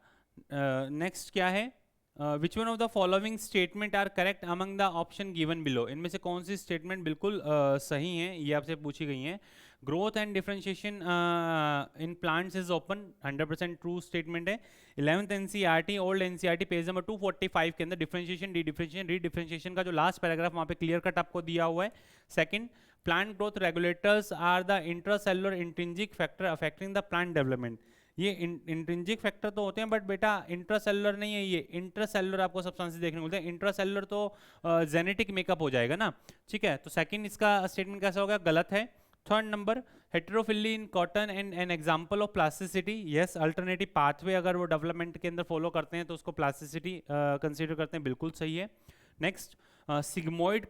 नेक्स्ट क्या है, which one of the following statement are correct among the option given below. इनमें से कौन सी स्टेटमेंट बिल्कुल सही है, ये आपसे पूछी गई है। Growth and differentiation in plants is open, 100% true statement है। 11th NCERT old NCERT page number 245 के अंदर डिफरेंशिएशन, डी डिफरेंशिएशन, री डिफरेंशिएशन का जो लास्ट पैराग्राफ वहाँ पे क्लियर कट आपको दिया हुआ है। Second, plant growth regulators are the intracellular intrinsic factor affecting the plant development. ये इंट्रिंसिक फैक्टर तो होते हैं, बट बेटा इंट्रासेलुलर नहीं है, ये इंट्रासेलुलर आपको सब्सटेंसेस देखने को मिलते हैं। इंट्रासेलुलर तो जेनेटिक मेकअप हो जाएगा ना, ठीक है। तो सेकंड इसका स्टेटमेंट कैसा होगा, गलत है। Third number, heterophylly in cotton and an example of plasticity, yes, alternative pathway अगर वो डेवलपमेंट के अंदर फॉलो करते हैं तो उसको प्लास्टिसिटी कंसीडर करते हैं, बिल्कुल सही है। Next, sigmoid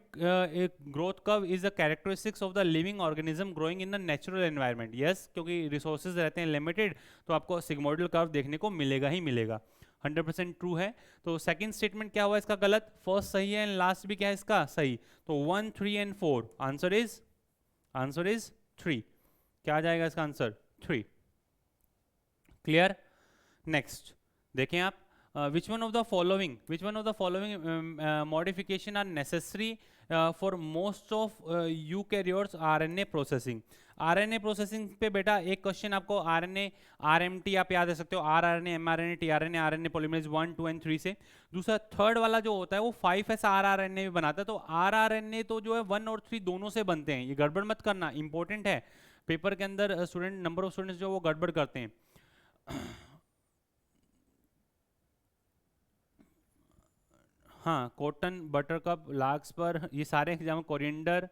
growth curve is a characteristics of the living organism growing in the natural environment, yes, क्योंकि resources रहते हैं limited, तो आपको sigmoidal curve देखने को मिलेगा ही मिलेगा, 100% ट्रू है। तो सेकंड स्टेटमेंट क्या हुआ इसका गलत, फर्स्ट सही है एंड लास्ट भी क्या है इसका सही, तो 1, 3 एंड 4 आंसर इज 3। क्या आ जाएगा इसका आंसर, 3। क्लियर? नेक्स्ट देखिए आप, which one of the following modification are necessary for most of eukaryotes RNA processing। RNA processing पे बेटा एक क्वेश्चन आपको RNA RMT आप याद रख सकते हो, rRNA mRNA tRNA RNA polymerase 1, 2 and 3 से। दूसरा थर्ड वाला जो होता है वो 5S rRNA भी बनाता है, तो rRNA तो जो है 1 और 3 दोनों से बनते हैं, ये गड़बड़ मत करना, इंपॉर्टेंट है पेपर के अंदर। स्टूडेंट नंबर ऑफ स्टूडेंट्स जो वो गड़बड़ करते हैं। हाँ, कॉटन, बटरकप, लार्क्सपर, ये सारे एग्जाम, कोरिएंडर,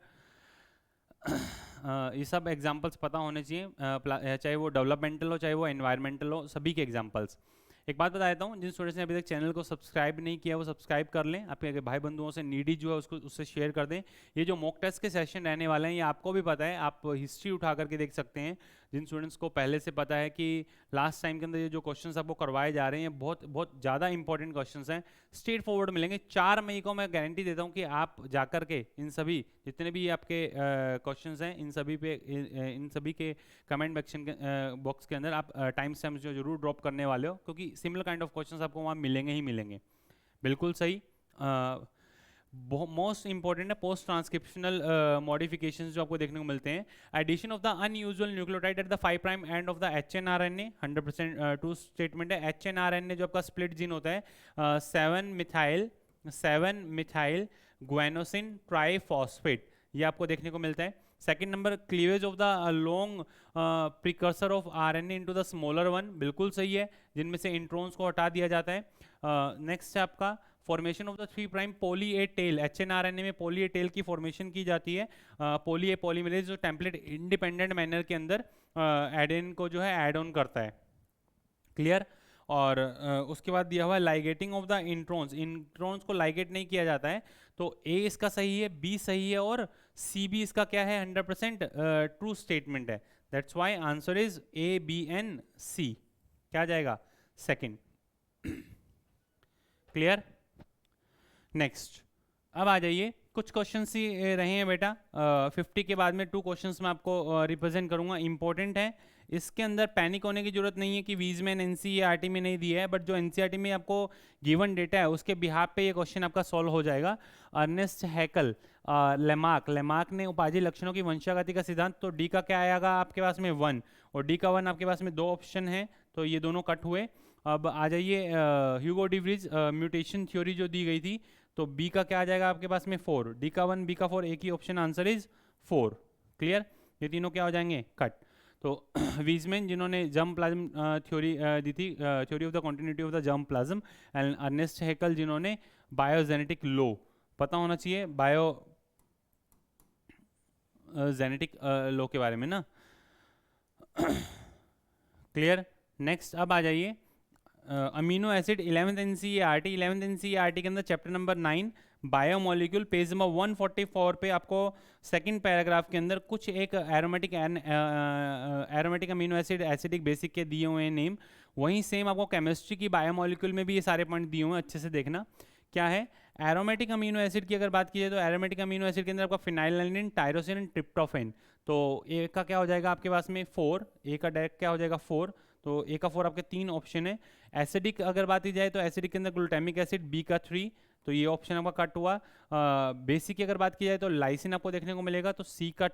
ये सब एग्जांपल्स पता होने चाहिए, चाहे वो डेवलपमेंटल हो चाहे वो एनवायरमेंटल हो, सभी के एग्जांपल्स। एक बात बता देता हूँ, जिन स्टूडेंट्स ने अभी तक चैनल को सब्सक्राइब नहीं किया वो सब्सक्राइब कर लें, आपके भाई बंधुओं से नीडी जो है उसको उससे शेयर कर दें। ये जो मॉक टेस्ट के सेशन रहने वाले हैं ये आपको भी पता है, आप हिस्ट्री उठा करके देख सकते हैं, जिन स्टूडेंट्स को पहले से पता है कि लास्ट टाइम के अंदर ये जो क्वेश्चंस आपको करवाए जा रहे हैं बहुत बहुत ज़्यादा इंपॉर्टेंट क्वेश्चंस हैं, स्ट्रेट फॉरवर्ड मिलेंगे। 4 मई को मैं गारंटी देता हूँ कि आप जाकर के इन सभी जितने भी आपके क्वेश्चंस हैं इन सभी के कमेंट बॉक्स के अंदर आप टाइम स्टैम्प्स जो जरूर ड्रॉप करने वाले हो, क्योंकि सिमिलर काइंड ऑफ क्वेश्चंस आपको वहाँ मिलेंगे ही मिलेंगे। बिल्कुल सही। मोस्ट इंपॉर्टेंट है पोस्ट ट्रांसक्रिप्शनल मॉडिफिकेशंस जो आपको देखने को मिलते हैं। Addition of the unusual nucleotide at the 5 prime end of the hnRNA 100% true statement है। एचएनआरएनए जो आपका स्प्लिट जीन होता है 7 मिथाइल ग्वेनोसिन ट्राइफॉस्फेट, ये आपको देखने को मिलता है। Second number cleavage of the long precursor of RNA into the smaller one, बिल्कुल सही है, जिनमें से इंट्रोन्स को हटा दिया जाता है। नेक्स्ट है आपका formation of the 3 prime poly A tail, hnRNA में पॉली ए टेल की फॉर्मेशन की जाती है। पॉली ए पॉलीमरेज जो टेम्पलेट इंडिपेंडेंट मैनर के अंदर एडेन को जो है ऐड ऑन करता है। क्लियर। और उसके बाद दिया हुआ है लाइगेटिंग ऑफ द इंट्रोन्स को लाइगेट नहीं किया जाता है, तो ए इसका सही है, बी सही है और सी भी इसका क्या है 100% ट्रू स्टेटमेंट है। That's why answer is A B and C, क्या जाएगा सेकंड। क्लियर। नेक्स्ट अब आ जाइए, कुछ क्वेश्चंस ही रहे हैं बेटा, 50 के बाद में 2 क्वेश्चंस मैं आपको रिप्रेजेंट करूंगा, इंपॉर्टेंट है। इसके अंदर पैनिक होने की जरूरत नहीं है कि वीजमैन एनसीईआरटी में नहीं दिया है, बट जो एनसीईआरटी में आपको गिवन डेटा है उसके बिहाफ पे ये क्वेश्चन आपका सॉल्व हो जाएगा। अर्नेस्ट हैकल लेमार्क ने उपाधि लक्षणों की वंशागति का सिद्धांत, तो डी का क्या आएगा आपके पास में 1 और डी का 1 आपके पास में 2 ऑप्शन है, तो ये दोनों कट हुए। अब आ जाइए ह्यूगो डिवरीज म्यूटेशन थ्योरी जो दी गई थी, तो बी का क्या आ जाएगा आपके पास में 4, डी का 1 बी का 4, एक ही ऑप्शन आंसर इज 4। क्लियर, ये तीनों क्या हो जाएंगे कट। तो वीजमैन जिन्होंने जर्म प्लाज्म थ्योरी दी थी, theory of the continuity of the germ plasm, and Ernest Haeckel जिन्होंने बायोजेनेटिक लॉ, पता होना चाहिए बायो जेनेटिक लॉ के बारे में ना। क्लियर। नेक्स्ट अब आ जाइए अमीनो एसिड 11th एनसीईआरटी के अंदर chapter number 9 biomolecule, page number 144 पे आपको सेकंड पैराग्राफ के अंदर कुछ एक aromatic amino acid acidic basic के दिए हुए हैं नेम, वहीं सेम आपको केमिस्ट्री की बायोमोलिक्यूल में भी ये सारे पॉइंट दिए हुए हैं, अच्छे से देखना क्या है। एरोमेटिक अमीनो एसिड की अगर बात की जाए तो एरोमेटिक अमीनो एसिड के अंदर आपका फिनाइलैनिन, टायरोसिन एंड ट्रिप्टोफेन, तो ए का क्या हो जाएगा आपके पास में 4, ए का डायरेक्ट क्या हो जाएगा 4, तो ए का 4 आपके 3 ऑप्शन है। एसिडिक अगर बात की जाए तो एसिडिक के अंदर ग्लूटामिक एसिड, बी का 3, तो ये ऑप्शन आपका कट हुआ। बेसिक की अगर बात की जाए तो लाइसिन आपको देखने को मिलेगा, तो सी का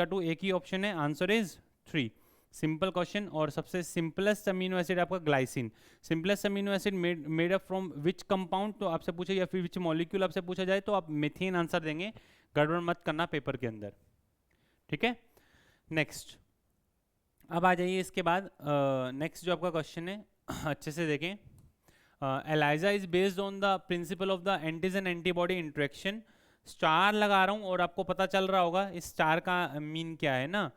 2 एक ही ऑप्शन है, आंसर इज 3। Simple question. और सबसे सिंपलेस्ट अमीनो एसिड आपका glycine, simplest amino acid made up from which compound, तो आपसे पूछे या फिर विच मॉलिक्यूल आपसे पूछा जाए तो आप मीथेन आंसर देंगे, गड़बड़ मत करना पेपर के अंदर, ठीक है। नेक्स्ट अब आ जाइए इसके बाद नेक्स्ट जो आपका क्वेश्चन है अच्छे से देखें। ELISA is based on the principle of the antigen antibody interaction, star लगा रहा हूं और आपको पता चल रहा होगा इस स्टार का मीन क्या है ना।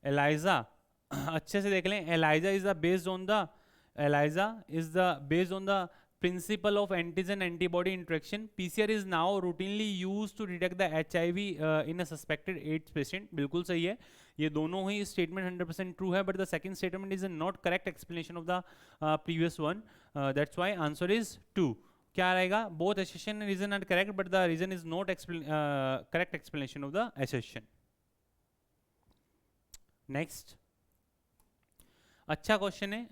एलाइजा अच्छे से देख लें, ELISA is the based on the principle of antigen antibody interaction. PCR is now routinely used to detect the HIV in a suspected AIDS patient, बिल्कुल सही है, ये दोनों ही स्टेटमेंट 100% ट्रू है, but the second statement is not correct explanation of the previous one, that's why answer is 2। क्या रहेगा, both assertion and reason are correct but the reason is not correct explanation of the assertion. Next अच्छा क्वेश्चन है,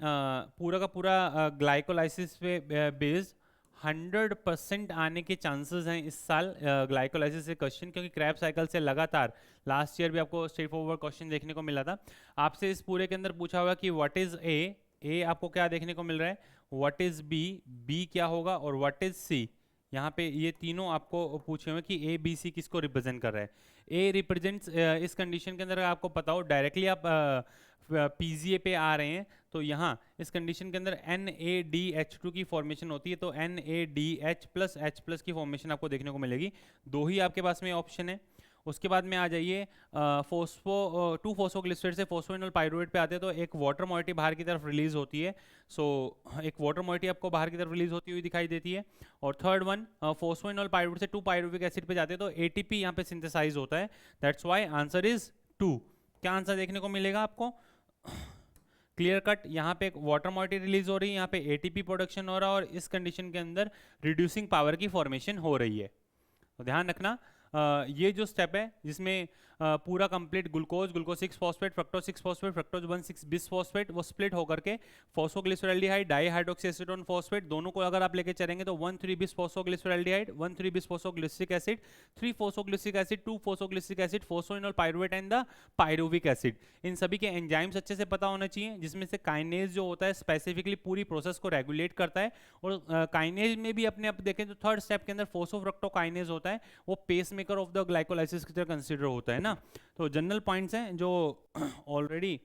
पूरा का पूरा ग्लाइकोलाइसिस पे बेस्ड 100% आने के चांसेस हैं इस साल ग्लाइकोलाइसिस से क्वेश्चन, क्योंकि क्रैब साइकिल से लगातार लास्ट ईयर भी आपको स्ट्रेट फॉरवर्ड क्वेश्चन देखने को मिला था। आपसे इस पूरे के अंदर पूछा हुआ कि व्हाट इज ए आपको क्या देखने को मिल रहा है, व्हाट इज बी क्या होगा और व्हाट इज सी, यहाँ पे ये तीनों आपको पूछे हुए कि ए बी सी किसको रिप्रेजेंट कर रहा है। ए रिप्रेजेंट्स इस कंडीशन के अंदर आपको पता हो डायरेक्टली आप पीजीए पे आ रहे हैं, तो यहाँ इस कंडीशन के अंदर NaDH2 की फॉर्मेशन होती है, तो NaDH प्लस H प्लस की फॉर्मेशन आपको देखने को मिलेगी, दो ही आपके पास में ऑप्शन है। उसके बाद में आ जाइए 2 फॉस्फोग्लिसरेट से फोस्फोइनोल पाइरुवेट पे आते हैं, तो एक वाटर मॉइटी बाहर की तरफ रिलीज होती है, सो एक वाटर मॉइटी आपको बाहर की तरफ रिलीज होती हुई दिखाई देती है। और थर्ड वन फोस्फोइनोल पाइरुवेट से 2 पाइरुविक एसिड पे जाते हैं, तो ATP यहाँ पे सिंथेसाइज होता है, दैट्स व्हाई आंसर इज 2। क्या आंसर देखने को मिलेगा आपको, क्लियर कट, यहाँ पे एक वाटर मॉलिक्यूल रिलीज हो रही है, यहाँ पे एटीपी प्रोडक्शन हो रहा है और इस कंडीशन के अंदर रिड्यूसिंग पावर की फॉर्मेशन हो रही है। तो ध्यान रखना ये जो स्टेप है जिसमें पूरा complete glucose 6 phosphate, fructose 6 phosphate, fructose 1 6 bis phosphate, वो स्प्लिट होकर के फॉस्फोग्लिसरॉल्डिहाइड डाई हाइड्रोक्सी एसीटोन फॉस्फेट दोनों को अगर आप लेके चलेंगे तो 1 3 बिस फॉस्फोग्लिसरॉल्डिहाइड, 1 3 bis phosphoglyceric acid, 3 phosphoglyceric acid, 2 phosphoglyceric acid, phosphoenol pyruvate and the pyruvic acid. इन सभी के एंजाइम्स अच्छे से पता होना चाहिए, जिसमें से काइनेज जो होता है स्पेसिफिकली पूरी प्रोसेस को रेगुलेट करता है। और काइनेज में भी अपने आप देखें तो थर्ड स्टेप के अंदर फोस्फोफ्रक्टोकाइनेज होता है, वो pacemaker of the glycolysis की तरह कंसीडर होता है ना। तो जनरल पॉइंट्स हैं जो ऑलरेडी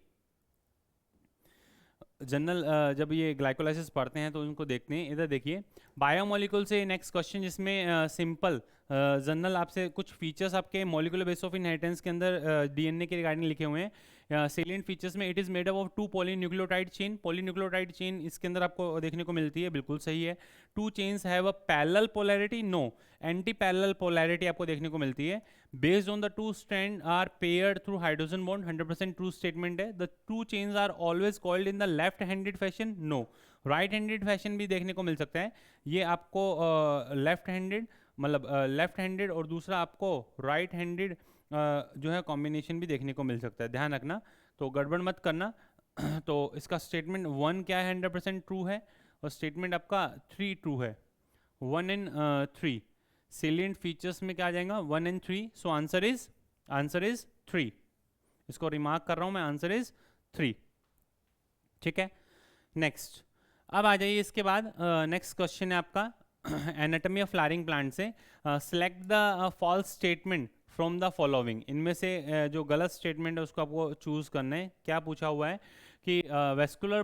जनरल जब ये ग्लाइकोलाइसिस पढ़ते हैं तो उनको देखते हैं। इधर देखिए बायोमोलिकुल से नेक्स्ट क्वेश्चन, जिसमें सिंपल जनरल आपसे कुछ फीचर्स आपके मोलिकुलर बेस ऑफ इनहेरिटेंस के अंदर डीएनए के रिगार्डिंग लिखे हुए हैं। सेलिएंट फीचर्स में it is made up of 2 polynucleotide chain, polynucleotide chain इसके अंदर आपको देखने को मिलती है, बिल्कुल सही है। 2 chains have a parallel polarity, no, anti parallel polarity आपको देखने को मिलती है। Based on the 2 strand are paired through hydrogen bond, 100% true statement है। The 2 chains are always coiled in the left handed fashion, no, right handed fashion भी देखने को मिल सकता है। ये आपको लेफ्ट हैंडेड मतलब लेफ्ट हैंडेड और दूसरा आपको राइट हैंडेड जो है कॉम्बिनेशन भी देखने को मिल सकता है, ध्यान रखना, तो गड़बड़ मत करना। तो इसका स्टेटमेंट 1 क्या है 100% ट्रू है, और स्टेटमेंट आपका 3 ट्रू है, 1 एंड 3। सेलिएंट फीचर्स में क्या आ जाएगा 1 एंड 3, सो आंसर इज 3। इसको रिमार्क कर रहा हूं मैं, आंसर इज 3, ठीक है। नेक्स्ट, अब आ जाइए इसके बाद नेक्स्ट क्वेश्चन है आपका एनाटॉमी ऑफ फ्लावरिंग प्लांट से। Select the false statement from the following, इनमें से जो गलत स्टेटमेंट है उसको आपको चूज करना है। क्या पूछा हुआ है कि vascular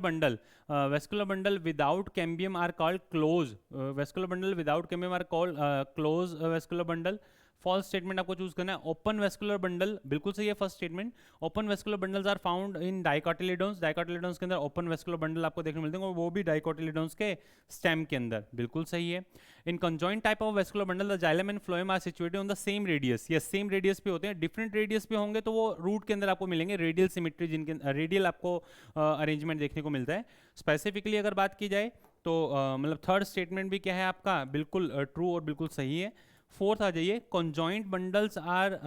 bundle without cambium are called close, vascular bundle without cambium are called close vascular bundle. False statement आपको चूज करना है। ओपन वेस्कुलर बंडल, बिल्कुल सही है first statement. Open vascular bundles are found in dicotyledons, dicotyledons के अंदर ओपन वेस्कुलर बंडल आपको देखने को मिलते हैं, और वो भी डाइकोटिलेडोन्स के स्टेम के अंदर, बिल्कुल सही है। In conjoint type of vascular bundle the xylem and phloem are situated on the same radius, yes same radius पे होते हैं। डिफरेंट रेडियस पे होंगे तो वो रूट के अंदर आपको मिलेंगे, रेडियल सिमेट्री, जिनके रेडियल आपको अरेंजमेंट देखने को मिलता है। स्पेसिफिकली अगर बात की जाए तो मतलब थर्ड स्टेटमेंट भी क्या है आपका, बिल्कुल ट्रू और बिल्कुल सही है। फोर्थ आ जाइए, conjoint bundles are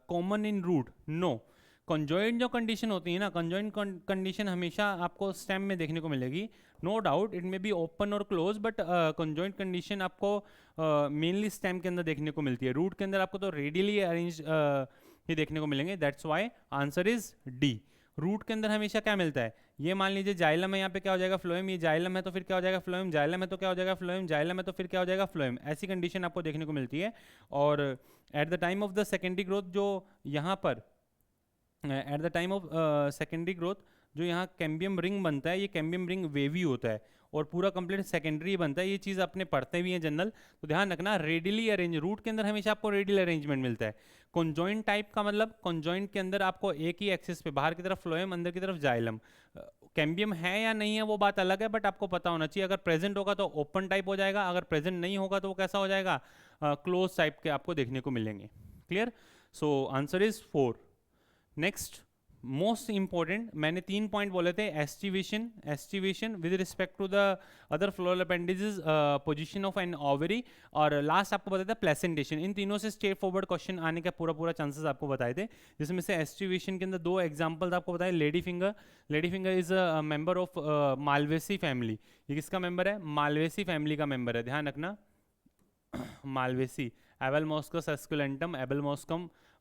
common in root, no. Conjoint जो कंडीशन होती है ना, कंजॉइंट कंडीशन हमेशा आपको स्टेम में देखने को मिलेगी, no doubt it may be open और क्लोज, बट कंजॉइंट कंडीशन आपको मेनली स्टेम के अंदर देखने को मिलती है। रूट के अंदर आपको तो रेडियली अरेंज ये देखने को मिलेंगे, that's why answer is D. Root के अंदर हमेशा क्या मिलता है, ये मान लीजिए जाइलम है, यहाँ पे क्या हो जाएगा फ्लोएम, ये जाइलम है तो फिर क्या हो जाएगा फ्लोएम, जाइलम है तो क्या हो जाएगा फ्लोएम, जाइलम है तो फिर क्या हो जाएगा फ्लोएम, ऐसी कंडीशन आपको देखने को मिलती है। और at the time of the secondary growth जो यहाँ पर at the time of secondary growth जो यहाँ कैम्बियम रिंग बनता है, ये कैम्बियम रिंग वेवी होता है और पूरा कंप्लीट सेकेंडरी बनता है। ये चीज़ अपने पढ़ते भी हैं जनरल, तो ध्यान रखना रेडियली अरेंज, रूट के अंदर हमेशा आपको रेडियल अरेंजमेंट मिलता है। कॉन्जॉइंट टाइप का मतलब कॉन्जॉइंट के अंदर आपको एक ही एक्सिस पे बाहर की तरफ फ्लोएम, अंदर की तरफ जाइलम। कैम्बियम है या नहीं है वो बात अलग है, बट आपको पता होना चाहिए। अगर प्रेजेंट होगा तो ओपन टाइप हो जाएगा, अगर प्रेजेंट नहीं होगा तो वो कैसा हो जाएगा, क्लोज टाइप के आपको देखने को मिलेंगे। Clear, so answer is 4। Next most important, मैंने 3 पॉइंट बोले थे, aestivation with respect to the other floral appendages, position of an ovary, और लास्ट आपको बताया था प्लेसेंटेशन। इन तीनों से स्ट्रेट फॉरवर्ड क्वेश्चन आने का पूरा चांसेस आपको बताए थे, जिसमें से एस्टिवेशन के अंदर 2 एग्जांपल्स आपको बताए। Lady finger is a member of Malvaceae family, ये किसका मेंबर है, मालवेसी फैमिली का मेंबर है, ध्यान रखना मालवेसी। एबेलमोस्कस एस्कुलेंटम,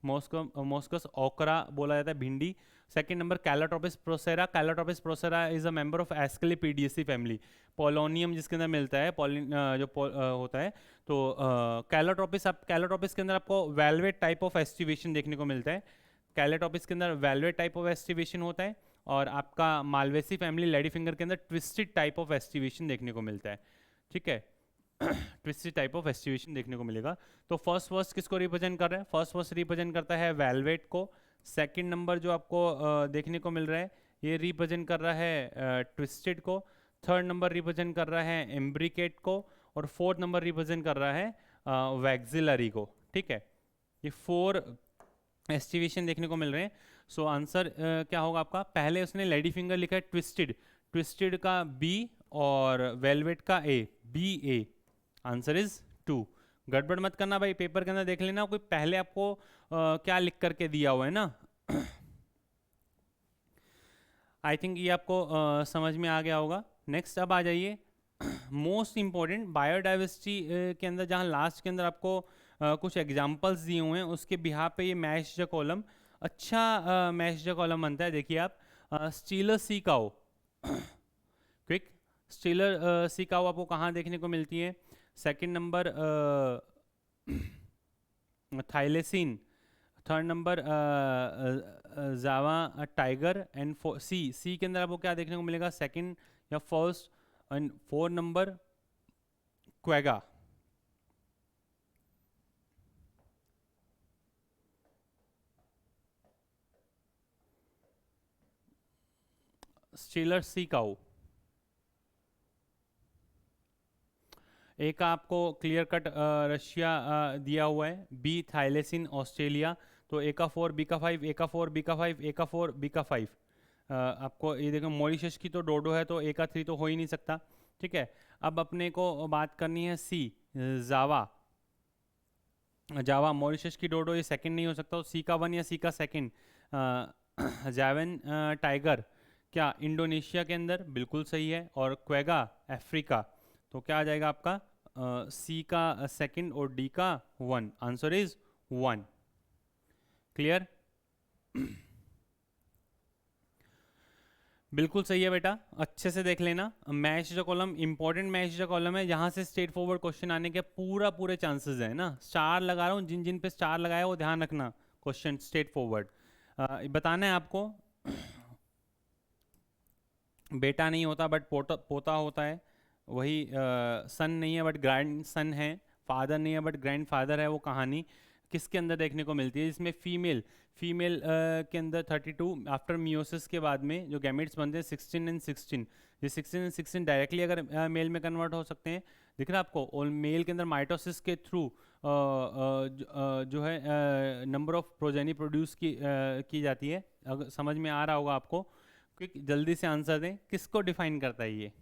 मोस्कस ओकरा बोला जाता है भिंडी। Second number Calotropis procera is a member of Asclepiadaceae family. Pollinium जिसके अंदर मिलता है, होता है, तो कैलोट्रोपिस के अंदर आपको वेलवेट टाइप ऑफ एस्टिवेशन देखने को मिलता है। कैलोट्रोपिस के अंदर वेलवेट टाइप ऑफ एस्टिवेशन होता है, और आपका मालवेसी फैमिली लेडी फिंगर के अंदर ट्विस्टेड टाइप ऑफ एस्टिवेशन देखने को मिलता है, ठीक है। ट्विस्टेड टाइप ऑफ एस्टिवेशन देखने को मिलेगा। तो फर्स्ट किसको रिप्रेजेंट कर रहा है, फर्स्ट रिप्रेजेंट करता है वेलवेट को। सेकंड नंबर जो आपको देखने को मिल रहा है ये रिप्रेजेंट कर रहा है ट्विस्टेड को। थर्ड नंबर रिप्रेजेंट कर रहा है एम्ब्रिकेट को, और फोर्थ नंबर रिप्रेजेंट कर रहा है वैक्सिलरी को, ठीक है। ये 4 एस्टिवेशन देखने को मिल रहे हैं। सो आंसर क्या होगा आपका, पहले उसने लेडी फिंगर लिखा है ट्विस्टेड, ट्विस्टेड का बी और वेलवेट का ए, बी ए, आंसर इज 2। गड़बड़ मत करना भाई, पेपर के अंदर देख लेना कोई पहले आपको क्या लिख करके दिया हुआ है ना। आई थिंक ये आपको समझ में आ गया होगा। नेक्स्ट अब आ जाइए मोस्ट इंपॉर्टेंट बायोडाइवर्सिटी के अंदर, जहाँ लास्ट के अंदर आपको कुछ एग्जांपल्स दिए हुए हैं, उसके बिहाफ पे ये मैच द कॉलम, अच्छा मैच द कॉलम बनता है। देखिए आप, Steller sea cow, quick, Steller sea cow आपको कहाँ देखने को मिलती है? Second number thylacine, third number Java tiger, and C के अंदर आपको क्या देखने को मिलेगा? सेकंड या first, and 4 number quagga. Steller sea cow, एक आपको क्लियर कट रशिया दिया हुआ है, बी थाइलेसिन ऑस्ट्रेलिया, तो ए का 4 बी का 5, ए का 4 बी का 5, ए का 4 बी का 5। आपको ये देखो मॉरिशस की तो डोडो है, तो ए का 3 तो हो ही नहीं सकता, ठीक है। अब अपने को बात करनी है सी, जावा, जावा मॉरिशस की डोडो, ये सेकंड नहीं हो सकता, तो सी का 1 या सी का सेकंड। जावेन टाइगर क्या इंडोनेशिया के अंदर, बिल्कुल सही है, और क्वेगा अफ्रीका, तो क्या आ जाएगा आपका सी का सेकंड और डी का 1, आंसर इज 1। क्लियर? बिल्कुल सही है बेटा, अच्छे से देख लेना। Match the column important, match the column है, जहां से स्ट्रेट फॉरवर्ड क्वेश्चन आने के पूरे चांसेस है ना। स्टार लगा रहा हूँ, जिन जिन पे स्टार लगाया वो ध्यान रखना, क्वेश्चन स्ट्रेट फॉरवर्ड। बताना है आपको, बेटा नहीं होता बट पोता होता है, वही सन नहीं है बट ग्रैंड सन है, फादर नहीं है बट ग्रैंड फादर है, वो कहानी किसके अंदर देखने को मिलती है? इसमें फीमेल के अंदर 32 आफ्टर मियोसिस के बाद में जो गैमेट्स बनते हैं 16 एंड 16, ये 16 एंड 16 डायरेक्टली अगर मेल में कन्वर्ट हो सकते हैं, दिख रहा है आपको, और मेल के अंदर माइटोसिस के थ्रू जो है नंबर ऑफ प्रोजेनी प्रोड्यूस की जाती है। अगर समझ में आ रहा होगा आपको, क्विक जल्दी से आंसर दें, किसको डिफाइन करता है ये?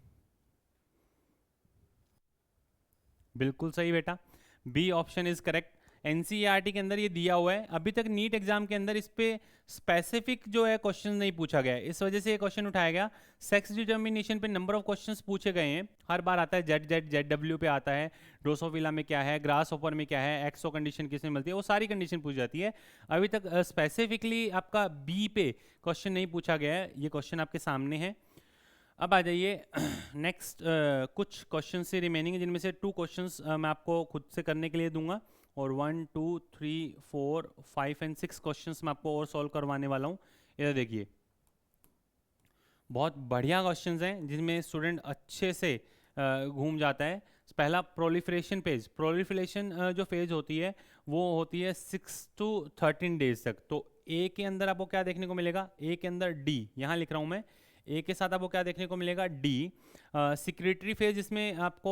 बिल्कुल सही बेटा, B option is correct. NCERT के अंदर ये दिया हुआ है, अभी तक नीट एग्जाम के अंदर इस पे स्पेसिफिक जो है क्वेश्चन नहीं पूछा गया है, इस वजह से ये क्वेश्चन उठाया गया। सेक्स डिटर्मिनेशन पे नंबर ऑफ क्वेश्चंस पूछे गए हैं, हर बार आता है जेड जेड जेड डब्ल्यू पे आता है, ड्रोसोफिला में क्या है, ग्रास ओपर में क्या है, एक्सो कंडीशन किसमें मिलती है, वो सारी कंडीशन पूछ जाती है। अभी तक स्पेसिफिकली आपका बी पे क्वेश्चन नहीं पूछा गया है, ये क्वेश्चन आपके सामने है। अब आ जाइए नेक्स्ट, कुछ क्वेश्चन से रिमेनिंग है, जिनमें से 2 क्वेश्चंस मैं आपको खुद से करने के लिए दूंगा, और 1 2 3 4 5 एंड 6 क्वेश्चंस मैं आपको और सॉल्व करवाने वाला हूँ। इधर देखिए, बहुत बढ़िया क्वेश्चंस हैं जिनमें स्टूडेंट अच्छे से घूम जाता है। पहला प्रोलिफरेशन फेज, प्रोलिफरेशन जो फेज होती है वो होती है 6 to 13 डेज तक। तो ए के अंदर आपको क्या देखने को मिलेगा? ए के अंदर डी, यहाँ लिख रहा हूँ मैं, ए के साथ आपको क्या देखने को मिलेगा? डी। सिक्रेटरी फेज, इसमें आपको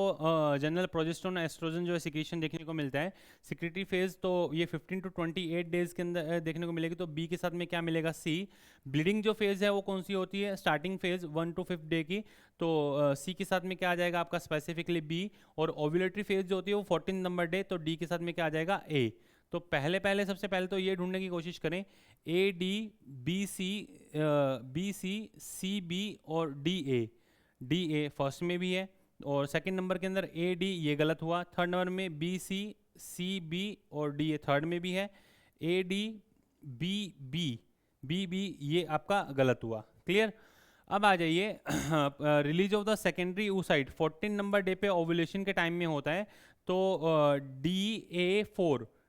जनरल प्रोजेस्टेरोन एस्ट्रोजन जो है सिक्रीशन देखने को मिलता है। सिक्रेटरी फेज तो ये 15 to 28 डेज के अंदर देखने को मिलेगी, तो बी के साथ में क्या मिलेगा? सी। ब्लीडिंग जो फेज है वो कौन सी होती है? स्टार्टिंग फेज 1 to 5 डे की, तो सी के साथ में क्या आ जाएगा आपका स्पेसिफिकली बी। और ओव्यूलेटरी फेज जो होती है वो 14 नंबर डे, तो डी के साथ में क्या आ जाएगा? ए। तो पहले सबसे पहले तो ये ढूंढने की कोशिश करें, A D B C C B और D A. D A first में भी है, और सेकंड नंबर के अंदर ए डी, ये गलत हुआ। थर्ड नंबर में बी सी बी और डी ए थर्ड में भी है। ए डी बी बी, ये आपका गलत हुआ। क्लियर? अब आ जाइए release of the secondary oocyte 14 number day पे ओवुलेशन के टाइम में होता है, तो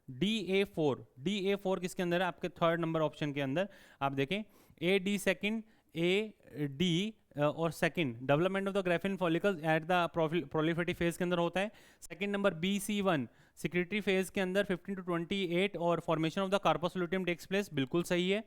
DA4 किसके अंदर है? आपके थर्ड नंबर ऑप्शन के अंदर। आप देखें A D second, A D और second development of the Graafian follicles at the proliferative phase के अंदर होता है। Second number BC1 secretary phase के अंदर 15 to 28 और formation of the corpus luteum takes place, बिल्कुल सही है।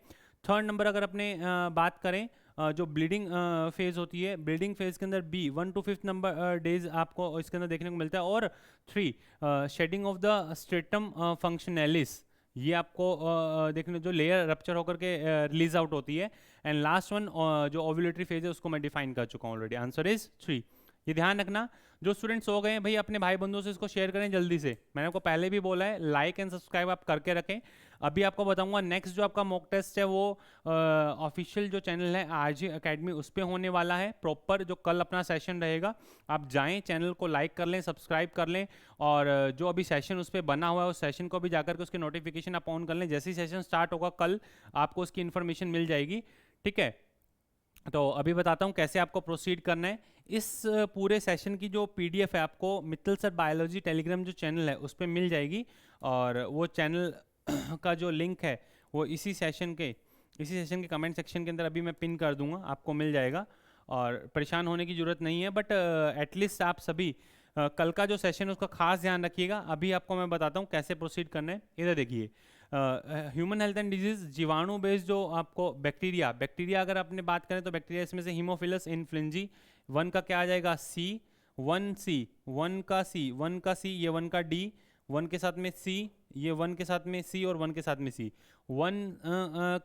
थर्ड नंबर अगर अपने बात करें जो ब्लीडिंग फेज होती है, ब्लीडिंग फेज के अंदर बी 1 to 5 नंबर डेज आपको इसके अंदर देखने को मिलता है। और 3 शेडिंग ऑफ द स्ट्रेटम फंक्शनैलिस, ये आपको देखने जो लेयर रप्चर होकर के रिलीज आउट होती है। एंड लास्ट वन जो ओव्यूलेटरी फेज है उसको मैं डिफाइन कर चुका हूँ ऑलरेडी। Answer is 3। ये ध्यान रखना, जो स्टूडेंट्स हो गए हैं भाई अपने भाई बंधुओं से इसको शेयर करें जल्दी से। मैंने आपको पहले भी बोला है लाइक एंड सब्सक्राइब आप करके रखें। अभी आपको बताऊंगा नेक्स्ट जो आपका मॉक टेस्ट है वो ऑफिशियल जो चैनल है आरजी एकेडमी उस पर होने वाला है प्रॉपर, जो कल अपना सेशन रहेगा। आप जाएं चैनल को लाइक कर लें, सब्सक्राइब कर लें, और जो अभी सेशन उस पर बना हुआ है उस सेशन को भी जाकर के उसके नोटिफिकेशन आप ऑन कर लें। जैसे ही सेशन स्टार्ट होगा कल आपको उसकी इन्फॉर्मेशन मिल जाएगी, ठीक है। तो अभी बताता हूँ कैसे आपको प्रोसीड करना है। इस पूरे सेशन की जो पीडीएफ है आपको मित्तल सर बायोलॉजी टेलीग्राम जो चैनल है उस पर मिल जाएगी, और वो चैनल का जो लिंक है वो इसी सेशन के कमेंट सेक्शन के अंदर अभी मैं पिन कर दूंगा, आपको मिल जाएगा। और परेशान होने की ज़रूरत नहीं है, बट एटलीस्ट आप सभी कल का जो सेशन है उसका खास ध्यान रखिएगा। अभी आपको मैं बताता हूँ कैसे प्रोसीड करना है। इधर देखिए, ह्यूमन हेल्थ एंड डिजीज जीवाणु बेस्ड जो आपको बैक्टीरिया अगर आपने बात करें तो बैक्टीरिया इसमें से हीमोफिलस इन्फ्लुएंजी 1 का क्या आ जाएगा सी, 1 का सी, ये 1 का डी, 1 के साथ में सी, ये 1 के साथ में सी और 1 के साथ में सी, 1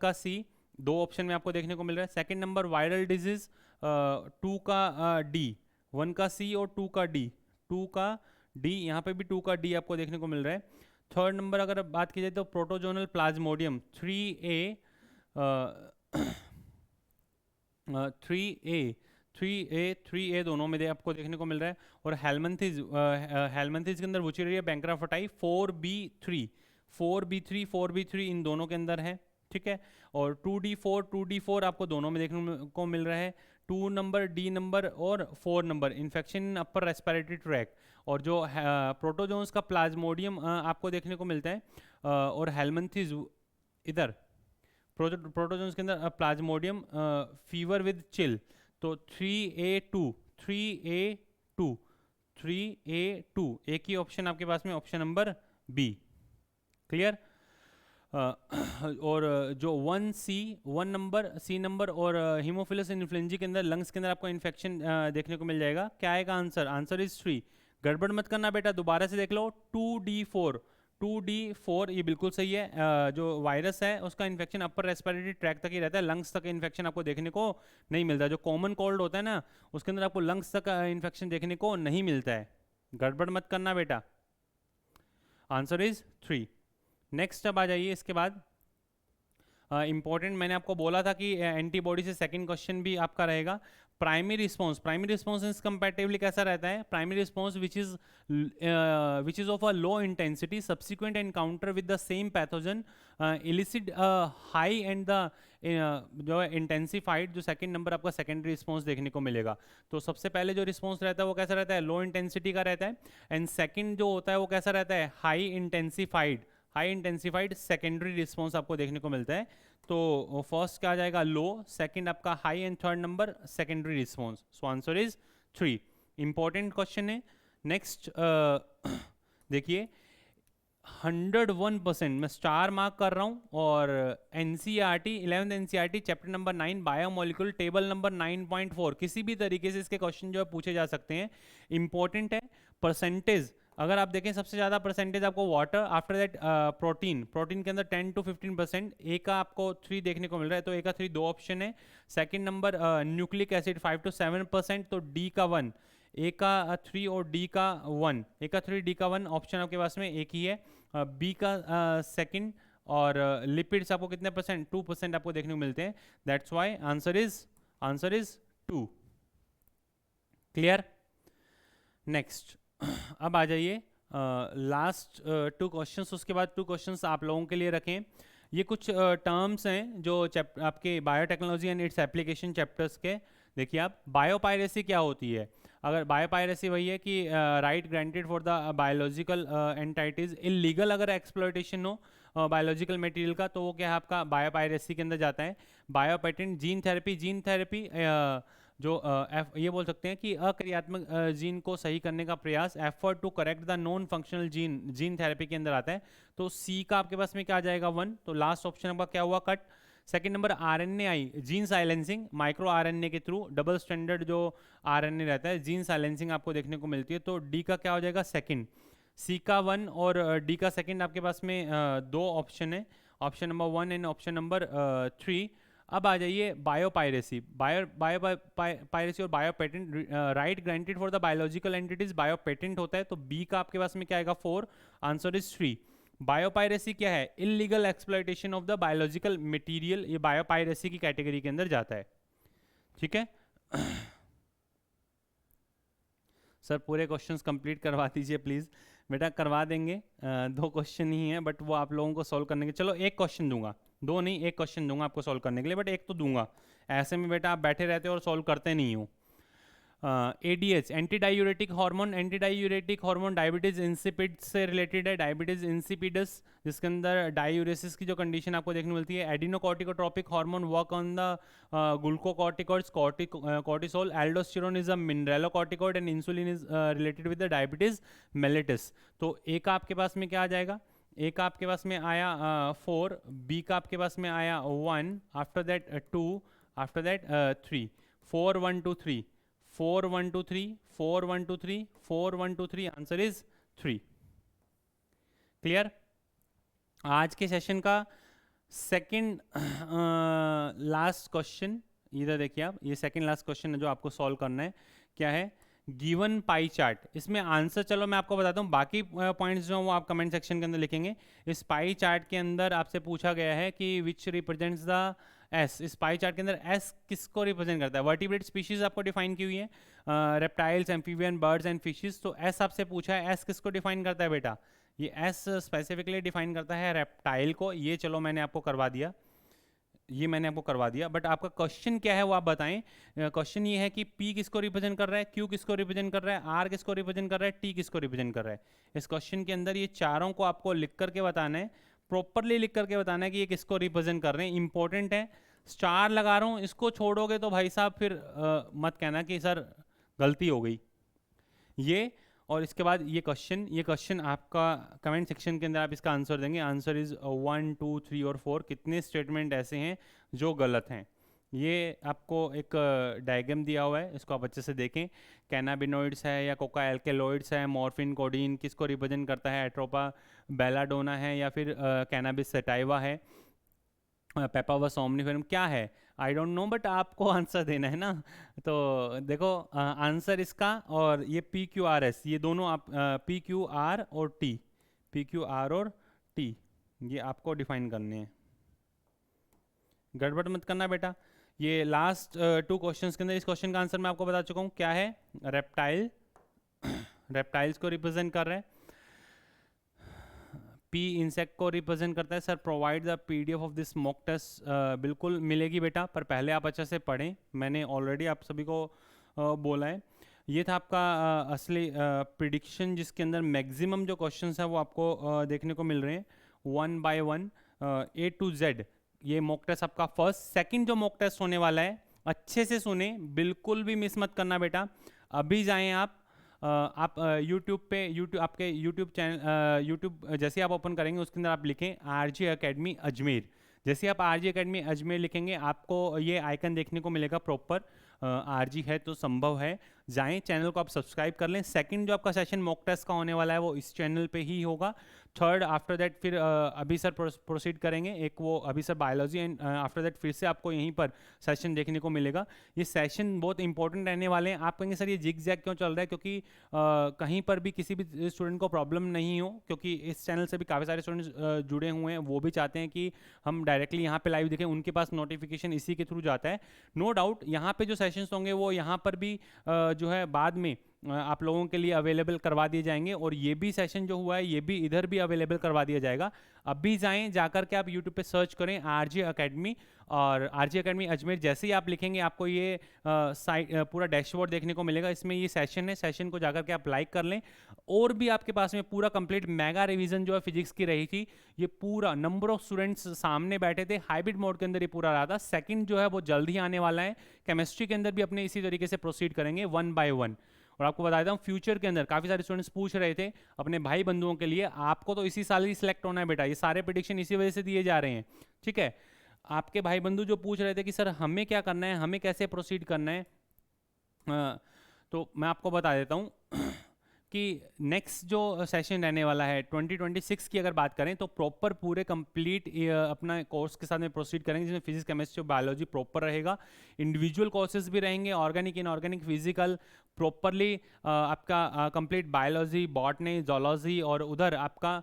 का सी, 2 ऑप्शन में आपको देखने को मिल रहा है। सेकंड नंबर वायरल डिजीज 2 का डी, 1 का सी और 2 का डी, 2 का डी, यहाँ पे भी 2 का डी आपको देखने को मिल रहा है। थर्ड नंबर अगर बात की जाए तो प्रोटोजोनल प्लाज्मोडियम 3A दोनों में आपको देखने को मिल रहा है। और हेलमंथिस के अंदर वुचेरिया बैंक्राफटाई 4B3 इन दोनों के अंदर है, ठीक है। और 2D4 आपको दोनों में देखने को मिल रहा है। 2 नंबर, डी नंबर और 4 number infection in upper respiratory tract. और जो प्रोटोजोन्स का प्लाज्मोडियम आपको देखने को मिलता है, और हेलमंथिस इधर प्रोटोजोन्स के अंदर प्लाज्मोडियम फीवर विद चिल। तो 3A2 एक ही ऑप्शन आपके पास में, ऑप्शन नंबर बी। क्लियर। और जो 1 नंबर, सी नंबर और हीमोफिलस इन्फ्लुएंजा के अंदर लंग्स के अंदर आपको इन्फेक्शन देखने को मिल जाएगा। क्या आएगा आंसर? Answer is 3। गड़बड़ मत करना बेटा, दोबारा से देख लो। 2D4 ये बिल्कुल सही है। जो वायरस है उसका इन्फेक्शन अपर रेस्पिरेटरी ट्रैक तक ही रहता है, लंग्स तक इन्फेक्शन आपको देखने को नहीं मिलता। जो कॉमन कोल्ड होता है ना उसके अंदर आपको लंग्स तक इन्फेक्शन देखने को नहीं मिलता है। गड़बड़ मत करना बेटा, आंसर इज 3। नेक्स्ट अब आ जाइए, इसके बाद इंपॉर्टेंट मैंने आपको बोला था कि एंटीबॉडी से सेकंड क्वेश्चन भी आपका रहेगा। प्राइमरी रिस्पॉन्स इस कंपैरेटिवली कैसा रहता है? Primary response which is of a low intensity subsequent encounter with the same pathogen illicit high and the जो है इंटेंसिफाइड। जो सेकंड नंबर आपका सेकेंडरी रिस्पॉन्स देखने को मिलेगा। तो सबसे पहले जो रिस्पॉन्स रहता है वो कैसा रहता है? लो इंटेंसिटी का रहता है। एंड सेकेंड जो होता है वो कैसा रहता है? हाई इंटेंसिफाइड सेकेंडरी रिस्पॉन्स आपको देखने को मिलता है। तो फर्स्ट क्या आ जाएगा? लो, सेकंड आपका high and third number secondary response. So answer is 3। Important question है। नेक्स्ट देखिए, 101% मैं स्टार मार्क कर रहा हूं। और NCERT 11th NCERT chapter number 9 biomolecule table number 9.4 किसी भी तरीके से इसके क्वेश्चन जो है पूछे जा सकते हैं। इंपॉर्टेंट है। परसेंटेज अगर आप देखें सबसे ज़्यादा परसेंटेज आपको वाटर, आफ्टर दैट प्रोटीन के अंदर 10 to 15%। ए का आपको 3 देखने को मिल रहा है, तो ए का 3 दो ऑप्शन है। Second number nucleic acid 5 to 7%, तो डी का 1, ए का 3 और डी का 1, ए का 3 डी का 1 ऑप्शन आपके पास में एक ही है। बी का सेकंड। और लिपिड्स आपको कितने परसेंट? 2% आपको देखने को मिलते हैं। That's why answer is 2। Clear. Next अब आ जाइए लास्ट 2 क्वेश्चंस, उसके बाद 2 क्वेश्चंस आप लोगों के लिए रखें। ये कुछ टर्म्स हैं जो आपके biotechnology and its application chapters के। देखिए आप, बायोपायरेसी क्या होती है? अगर बायोपायरेसी वही है कि right granted for the biological entities illegal अगर एक्सप्लॉयटेशन हो बायोलॉजिकल मटेरियल का, तो वो क्या है आपका बायोपायरेसी के अंदर जाता है। बायोपेटेंट, जीन थेरेपी जो ये बोल सकते हैं कि अक्रियात्मक जीन को सही करने का प्रयास, effort to correct the non functional gene therapy के अंदर आता है। तो सी का आपके पास में क्या आ जाएगा? 1। तो लास्ट ऑप्शन आपका क्या हुआ? Cut. Second number RNA gene silencing, micro RNA के थ्रू डबल स्टैंडर्ड जो आरएनए रहता है जीन साइलेंसिंग आपको देखने को मिलती है। तो डी का क्या हो जाएगा? सेकंड। सी का 1 और डी का सेकंड आपके पास में दो ऑप्शन है, option number 1 and option number 3। अब आ जाइए बायोपायरेसी, बायोपायरेसी और bio patent. Right granted for the biological entities bio patent होता है, तो बी का आपके पास में क्या आएगा 4, आंसर इज 3। बायोपायरेसी क्या है? Illegal exploitation of the biological material, ये बायोपायरेसी की कैटेगरी के अंदर जाता है। ठीक है सर पूरे क्वेश्चंस कंप्लीट करवा दीजिए प्लीज़। बेटा करवा देंगे, 2 क्वेश्चन ही हैं बट वो आप लोगों को सॉल्व करने के, चलो एक क्वेश्चन दूंगा, 2 नहीं 1 क्वेश्चन दूंगा आपको सॉल्व करने के लिए, बट एक तो दूंगा। ऐसे में बेटा आप बैठे रहते हो और सॉल्व करते नहीं हो। ADH anti diuretic hormone, anti diuretic hormone diabetes insipid से रिलेटेड है, डायबिटीज इंसिपिडस, जिसके अंदर डायूरेसिस की जो कंडीशन आपको देखने मिलती है। Adrenocorticotropic hormone work on the glucocorticoids, cortisol, aldosterone is a mineralocorticoid and insulin is related with the diabetes mellitus. तो ए का आपके पास में क्या आ जाएगा? ए का आपके पास में आया 4, बी का आपके पास में आया 1, after that 2, after that 3, 4 1 2 3, 4 1 2 3, 4 1 2 3, 4 1 2 3, answer is 3। Clear? आज के सेशन का सेकंड लास्ट क्वेश्चन, इधर देखिए आप, ये सेकंड लास्ट क्वेश्चन है जो आपको सॉल्व करना है। क्या है? Given pie chart. इसमें आंसर चलो मैं आपको बताता हूँ, बाकी पॉइंट्स जो वो आप कमेंट सेक्शन के अंदर लिखेंगे। इस पाई चार्ट के अंदर आपसे पूछा गया है कि विच रिप्रेजेंट्स द एस। इस पाई चार्ट के अंदर एस किसको रिप्रेजेंट करता है? वर्टिब्रेट स्पीशीज आपको डिफाइन की हुई है, reptiles, amphibian, birds and fishes. तो एस आपसे पूछा है, एस किसको डिफाइन करता है बेटा? ये एस स्पेसिफिकली डिफाइन करता है रेप्टाइल को। ये चलो मैंने आपको करवा दिया, ये मैंने आपको करवा दिया, बट आपका क्वेश्चन क्या है वो आप बताएं। क्वेश्चन ये है कि P किसको रिप्रेजेंट कर रहा है, Q किसको रिप्रेजेंट कर रहा है, R किसको रिप्रेजेंट कर रहा है, T किसको रिप्रेजेंट कर रहा है। इस क्वेश्चन के अंदर ये चारों को आपको लिख करके बताना है, प्रॉपरली लिख करके बताना है कि ये किसको रिप्रेजेंट कर रहे हैं। इंपॉर्टेंट है, स्टार लगा रहा हूँ, इसको छोड़ोगे तो भाई साहब फिर मत कहना कि सर गलती हो गई। ये और इसके बाद ये क्वेश्चन आपका कमेंट सेक्शन के अंदर आप इसका आंसर देंगे। आंसर इज 1 2 3 और 4। कितने स्टेटमेंट ऐसे हैं जो गलत हैं? ये आपको एक डायग्राम दिया हुआ है, इसको आप अच्छे से देखें। कैनाबिनोइड्स है या कोका एल्केलॉइड्स है, मॉर्फिन, कोडीन किसको रिप्रेजेंट करता है? एट्रोपा बेलाडोना है या फिर कैनाबिस सेटाइवा है, पेपावा सोमनिफेरम क्या है? आई डोंट नो, बट आपको आंसर देना है ना। तो देखो आंसर इसका, और ये PQRS, ये दोनों आप PQR और T, PQR और T ये आपको डिफाइन करने हैं। गड़बड़ मत करना बेटा। ये लास्ट 2 क्वेश्चंस के अंदर इस क्वेश्चन का आंसर मैं आपको बता चुका हूँ क्या है। रेप्टाइल, रेप्टाइल्स को रिप्रेजेंट कर रहे हैं। P इंसेक्ट को रिप्रेजेंट करता है। Sir provide the PDF of this mock test. बिल्कुल मिलेगी बेटा, पर पहले आप अच्छे से पढ़ें, मैंने ऑलरेडी आप सभी को बोला है। ये था आपका असली प्रिडिक्शन, जिसके अंदर मैक्सिमम जो क्वेश्चंस है वो आपको देखने को मिल रहे हैं 1 by 1 A to Z। ये मॉक टेस्ट आपका फर्स्ट, सेकंड जो मॉक टेस्ट होने वाला है, अच्छे से सुने, बिल्कुल भी मिस मत करना बेटा। अभी जाएं आप यूट्यूब पे, आपके यूट्यूब चैनल, यूट्यूब जैसे आप ओपन करेंगे उसके अंदर आप लिखें RJ अकेडमी अजमेर। जैसे आप RJ अकेडमी अजमेर लिखेंगे आपको ये आइकन देखने को मिलेगा प्रॉपर। RG है तो संभव है, जाएं चैनल को आप सब्सक्राइब कर लें। सेकंड जो आपका सेशन मॉक टेस्ट का होने वाला है वो इस चैनल पे ही होगा। थर्ड आफ्टर दैट फिर अभी सर प्रोसीड करेंगे, एक वो अभी sir biology, and after that फिर से आपको यहीं पर सेशन देखने को मिलेगा। ये सेशन बहुत इंपॉर्टेंट रहने वाले हैं। आप कहेंगे सर ये जिग जैग क्यों चल रहा है? क्योंकि कहीं पर भी किसी भी स्टूडेंट को प्रॉब्लम नहीं हो, क्योंकि इस चैनल से भी काफ़ी सारे स्टूडेंट्स जुड़े हुए हैं, वो भी चाहते हैं कि हम डायरेक्टली यहाँ पे लाइव देखें, उनके पास नोटिफिकेशन इसी के थ्रू जाता है। नो डाउट यहाँ पे जो सेशंस होंगे वो यहाँ पर भी जो है बाद में आप लोगों के लिए अवेलेबल करवा दिए जाएंगे, और ये भी सेशन जो हुआ है ये भी इधर भी अवेलेबल करवा दिया जाएगा। अभी जाएं, जाकर के आप यूट्यूब पे सर्च करें RJ अकेडमी, और RJ अकेडमी अजमेर जैसे ही आप लिखेंगे आपको ये साइट पूरा डैशबोर्ड देखने को मिलेगा। इसमें ये सेशन है, सेशन को जाकर के आप लाइक कर लें। और भी आपके पास में पूरा कंप्लीट मेगा रिवीजन जो है फिजिक्स की रही थी, ये पूरा नंबर ऑफ स्टूडेंट्स सामने बैठे थे, हाइब्रिड मोड के अंदर ये पूरा रहा था। सेकंड जो है वो जल्द ही आने वाला है। केमिस्ट्री के अंदर भी अपने इसी तरीके से प्रोसीड करेंगे 1 by 1। और आपको बता देता हूँ फ्यूचर के अंदर काफ़ी सारे स्टूडेंट्स पूछ रहे थे अपने भाई बंधुओं के लिए, आपको तो इसी साल ही सिलेक्ट होना है बेटा, ये सारे प्रेडिक्शन इसी वजह से दिए जा रहे हैं। ठीक है, आपके भाई बंधु जो पूछ रहे थे कि सर हमें क्या करना है, हमें कैसे प्रोसीड करना है, तो मैं आपको बता देता हूँ। कि नेक्स्ट जो सेशन रहने वाला है 2026 की अगर बात करें तो प्रॉपर पूरे कंप्लीट अपना कोर्स के साथ में प्रोसीड करेंगे, जिसमें फिजिक्स केमिस्ट्री और बायोलॉजी प्रॉपर रहेगा। इंडिविजुअल कोर्सेज भी रहेंगे, ऑर्गेनिक इनऑर्गेनिक फिजिकल प्रॉपरली आपका कंप्लीट बायोलॉजी बॉटनी जोलॉजी और उधर आपका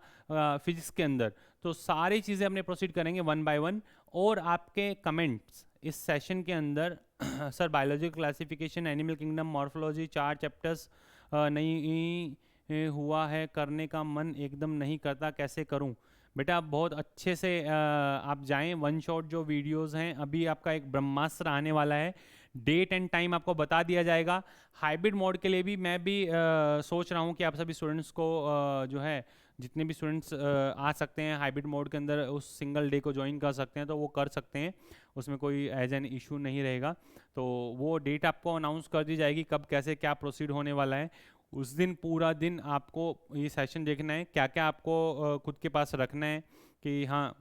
फिजिक्स के अंदर, तो सारी चीज़ें अपने प्रोसीड करेंगे वन बाय वन। और आपके कमेंट्स इस सेशन के अंदर sir biological classification, animal kingdom, morphology, 4 chapters नहीं हुआ है, करने का मन एकदम नहीं करता, कैसे करूं? बेटा आप बहुत अच्छे से आप जाएं, वन शॉट जो वीडियोस हैं, अभी आपका एक ब्रह्मास्त्र आने वाला है, डेट एंड टाइम आपको बता दिया जाएगा। हाइब्रिड मोड के लिए भी मैं भी सोच रहा हूं कि आप सभी स्टूडेंट्स को जो है जितने भी स्टूडेंट्स आ सकते हैं हाइब्रिड मोड के अंदर उस सिंगल डे को ज्वाइन कर सकते हैं, तो वो कर सकते हैं, उसमें कोई एज एन इशू नहीं रहेगा। तो वो डेट आपको अनाउंस कर दी जाएगी कब कैसे क्या प्रोसीड होने वाला है। उस दिन पूरा दिन आपको ये सेशन देखना है, क्या क्या आपको खुद के पास रखना है कि हाँ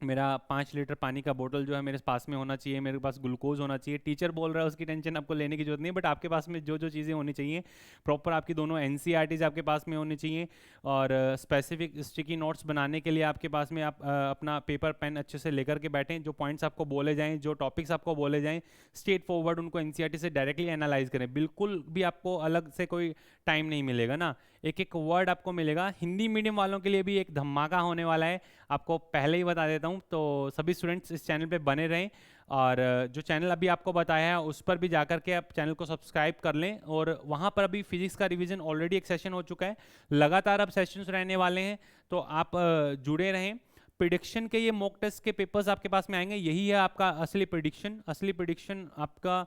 मेरा 5 लीटर पानी का बोतल जो है मेरे पास में होना चाहिए, मेरे पास ग्लूकोज होना चाहिए। टीचर बोल रहा है उसकी टेंशन आपको लेने की जरूरत नहीं है, बट आपके पास में जो जो चीज़ें होनी चाहिए प्रॉपर, आपकी दोनों एनसीईआरटीज आपके पास में होनी चाहिए। और स्पेसिफिक स्टिकी नोट्स बनाने के लिए आपके पास में आप अपना पेपर पेन अच्छे से लेकर के बैठें, जो पॉइंट्स आपको बोले जाएँ, जो टॉपिक्स आपको बोले जाएँ, स्ट्रेट फॉरवर्ड उनको एनसीईआरटी से डायरेक्टली एनालाइज करें। बिल्कुल भी आपको अलग से कोई टाइम नहीं मिलेगा ना, एक एक वर्ड आपको मिलेगा। हिंदी मीडियम वालों के लिए भी एक धमाका होने वाला है, आपको पहले ही बता देता हूँ। तो सभी स्टूडेंट्स इस चैनल पे बने रहें, और जो चैनल अभी आपको बताया है उस पर भी जाकर के आप चैनल को सब्सक्राइब कर लें। और वहाँ पर अभी फिजिक्स का रिवीजन ऑलरेडी एक सेशन हो चुका है, लगातार अब सेशंस रहने वाले हैं, तो आप जुड़े रहें। प्रिडिक्शन के ये मॉक टेस्ट के पेपर्स आपके पास में आएंगे, यही है आपका असली प्रिडिक्शन आपका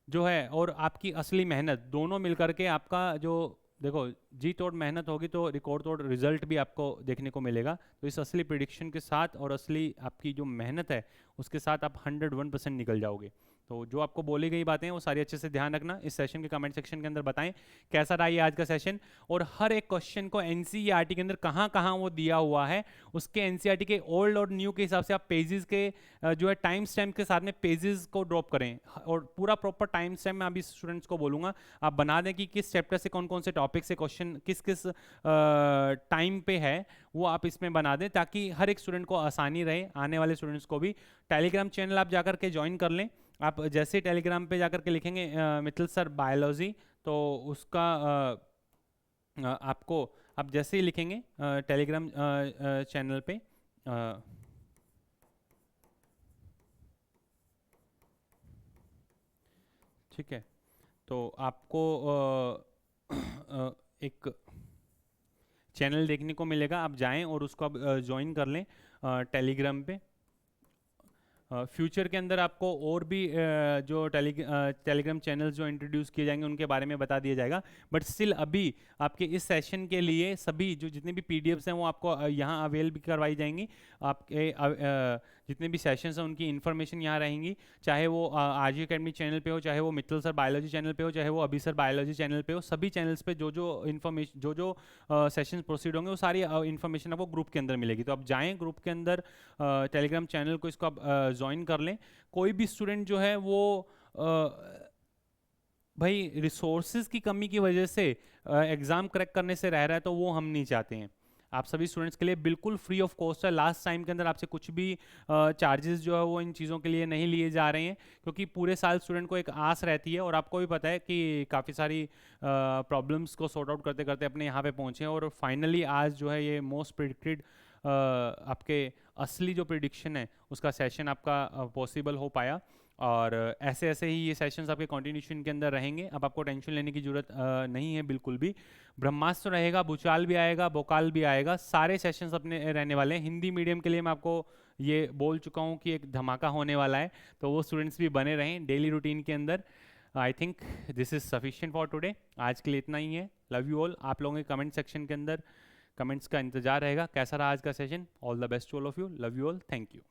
जो है, और आपकी असली मेहनत दोनों मिलकर के आपका जो देखो जी तोड़ मेहनत होगी तो रिकॉर्ड तोड़ रिजल्ट भी आपको देखने को मिलेगा। तो इस असली प्रिडिक्शन के साथ और असली आपकी जो मेहनत है उसके साथ आप 101% निकल जाओगे। तो जो आपको बोली गई बातें हैं वो सारी अच्छे से ध्यान रखना। इस सेशन के कमेंट सेक्शन के अंदर बताएं कैसा रहा ये आज का सेशन, और हर एक क्वेश्चन को एनसीईआरटी के अंदर कहाँ कहाँ वो दिया हुआ है उसके एनसीईआरटी के ओल्ड और न्यू के हिसाब से आप पेजेस के जो है टाइम स्टैम्प के साथ में पेजेस को ड्रॉप करें, और पूरा प्रॉपर टाइम स्टैम्प मैं अभी स्टूडेंट्स को बोलूँगा आप बना दें कि किस चैप्टर से कौन कौन से टॉपिक से क्वेश्चन किस किस टाइम पे है, वो आप इसमें बना दें ताकि हर एक स्टूडेंट को आसानी रहे, आने वाले स्टूडेंट्स को भी। टेलीग्राम चैनल आप जाकर के ज्वाइन कर लें। आप जैसे टेलीग्राम पे जाकर के लिखेंगे मित्तल सर बायोलॉजी, तो उसका आपको आप जैसे ही लिखेंगे टेलीग्राम चैनल पे ठीक है, तो आपको एक चैनल देखने को मिलेगा, आप जाएं और उसको आप ज्वाइन कर लें टेलीग्राम पे। फ्यूचर के अंदर आपको और भी जो टेलीग्राम चैनल्स जो इंट्रोड्यूस किए जाएंगे उनके बारे में बता दिया जाएगा, बट स्टिल अभी आपके इस सेशन के लिए सभी जो जितने भी पीडीएफ्स हैं वो आपको यहाँ अवेल भी करवाई जाएंगी। आपके जितने भी सेशंस हैं उनकी इन्फॉर्मेशन यहाँ रहेंगी, चाहे वो आरजी अकेडमी चैनल पे हो, चाहे वो मित्तल सर बायोलॉजी चैनल पे हो, चाहे वो अभी सर बायोलॉजी चैनल पे हो। सभी चैनल्स पे जो जो इन्फॉर्मेशन जो जो सेशन प्रोसीड होंगे वो सारी इन्फॉर्मेशन आपको ग्रुप के अंदर मिलेगी। तो आप जाएँ ग्रुप के अंदर, टेलीग्राम चैनल को इसको आप ज्वाइन कर लें। कोई भी स्टूडेंट जो है वो भाई रिसोर्सेज की कमी की वजह से एग्ज़ाम क्रैक करने से रह रहा है, तो वो हम नहीं चाहते हैं। आप सभी स्टूडेंट्स के लिए बिल्कुल फ्री ऑफ कॉस्ट है। लास्ट टाइम के अंदर आपसे कुछ भी चार्जेस जो है वो इन चीज़ों के लिए नहीं लिए जा रहे हैं, क्योंकि पूरे साल स्टूडेंट को एक आस रहती है, और आपको भी पता है कि काफ़ी सारी प्रॉब्लम्स को सॉर्ट आउट करते करते अपने यहाँ पे पहुँचे हैं, और फाइनली आज जो है ये मोस्ट प्रिडिक्टेड आपके असली जो प्रिडिक्शन है उसका सेशन आपका पॉसिबल हो पाया। और ऐसे ऐसे ही ये सेशंस आपके कंटिन्यूशन के अंदर रहेंगे। अब आपको टेंशन लेने की जरूरत नहीं है बिल्कुल भी। ब्रह्मास्त्र रहेगा, भूचाल भी आएगा, बोकाल भी आएगा, सारे सेशंस अपने रहने वाले हैं। हिंदी मीडियम के लिए मैं आपको ये बोल चुका हूँ कि एक धमाका होने वाला है, तो वो स्टूडेंट्स भी बने रहें डेली रूटीन के अंदर। I think this is sufficient for today. आज के लिए इतना ही है। Love you all. आप लोगों के कमेंट सेक्शन के अंदर कमेंट्स का इंतजार रहेगा, कैसा रहा आज का session. All the best to all of you. Love you all. Thank you.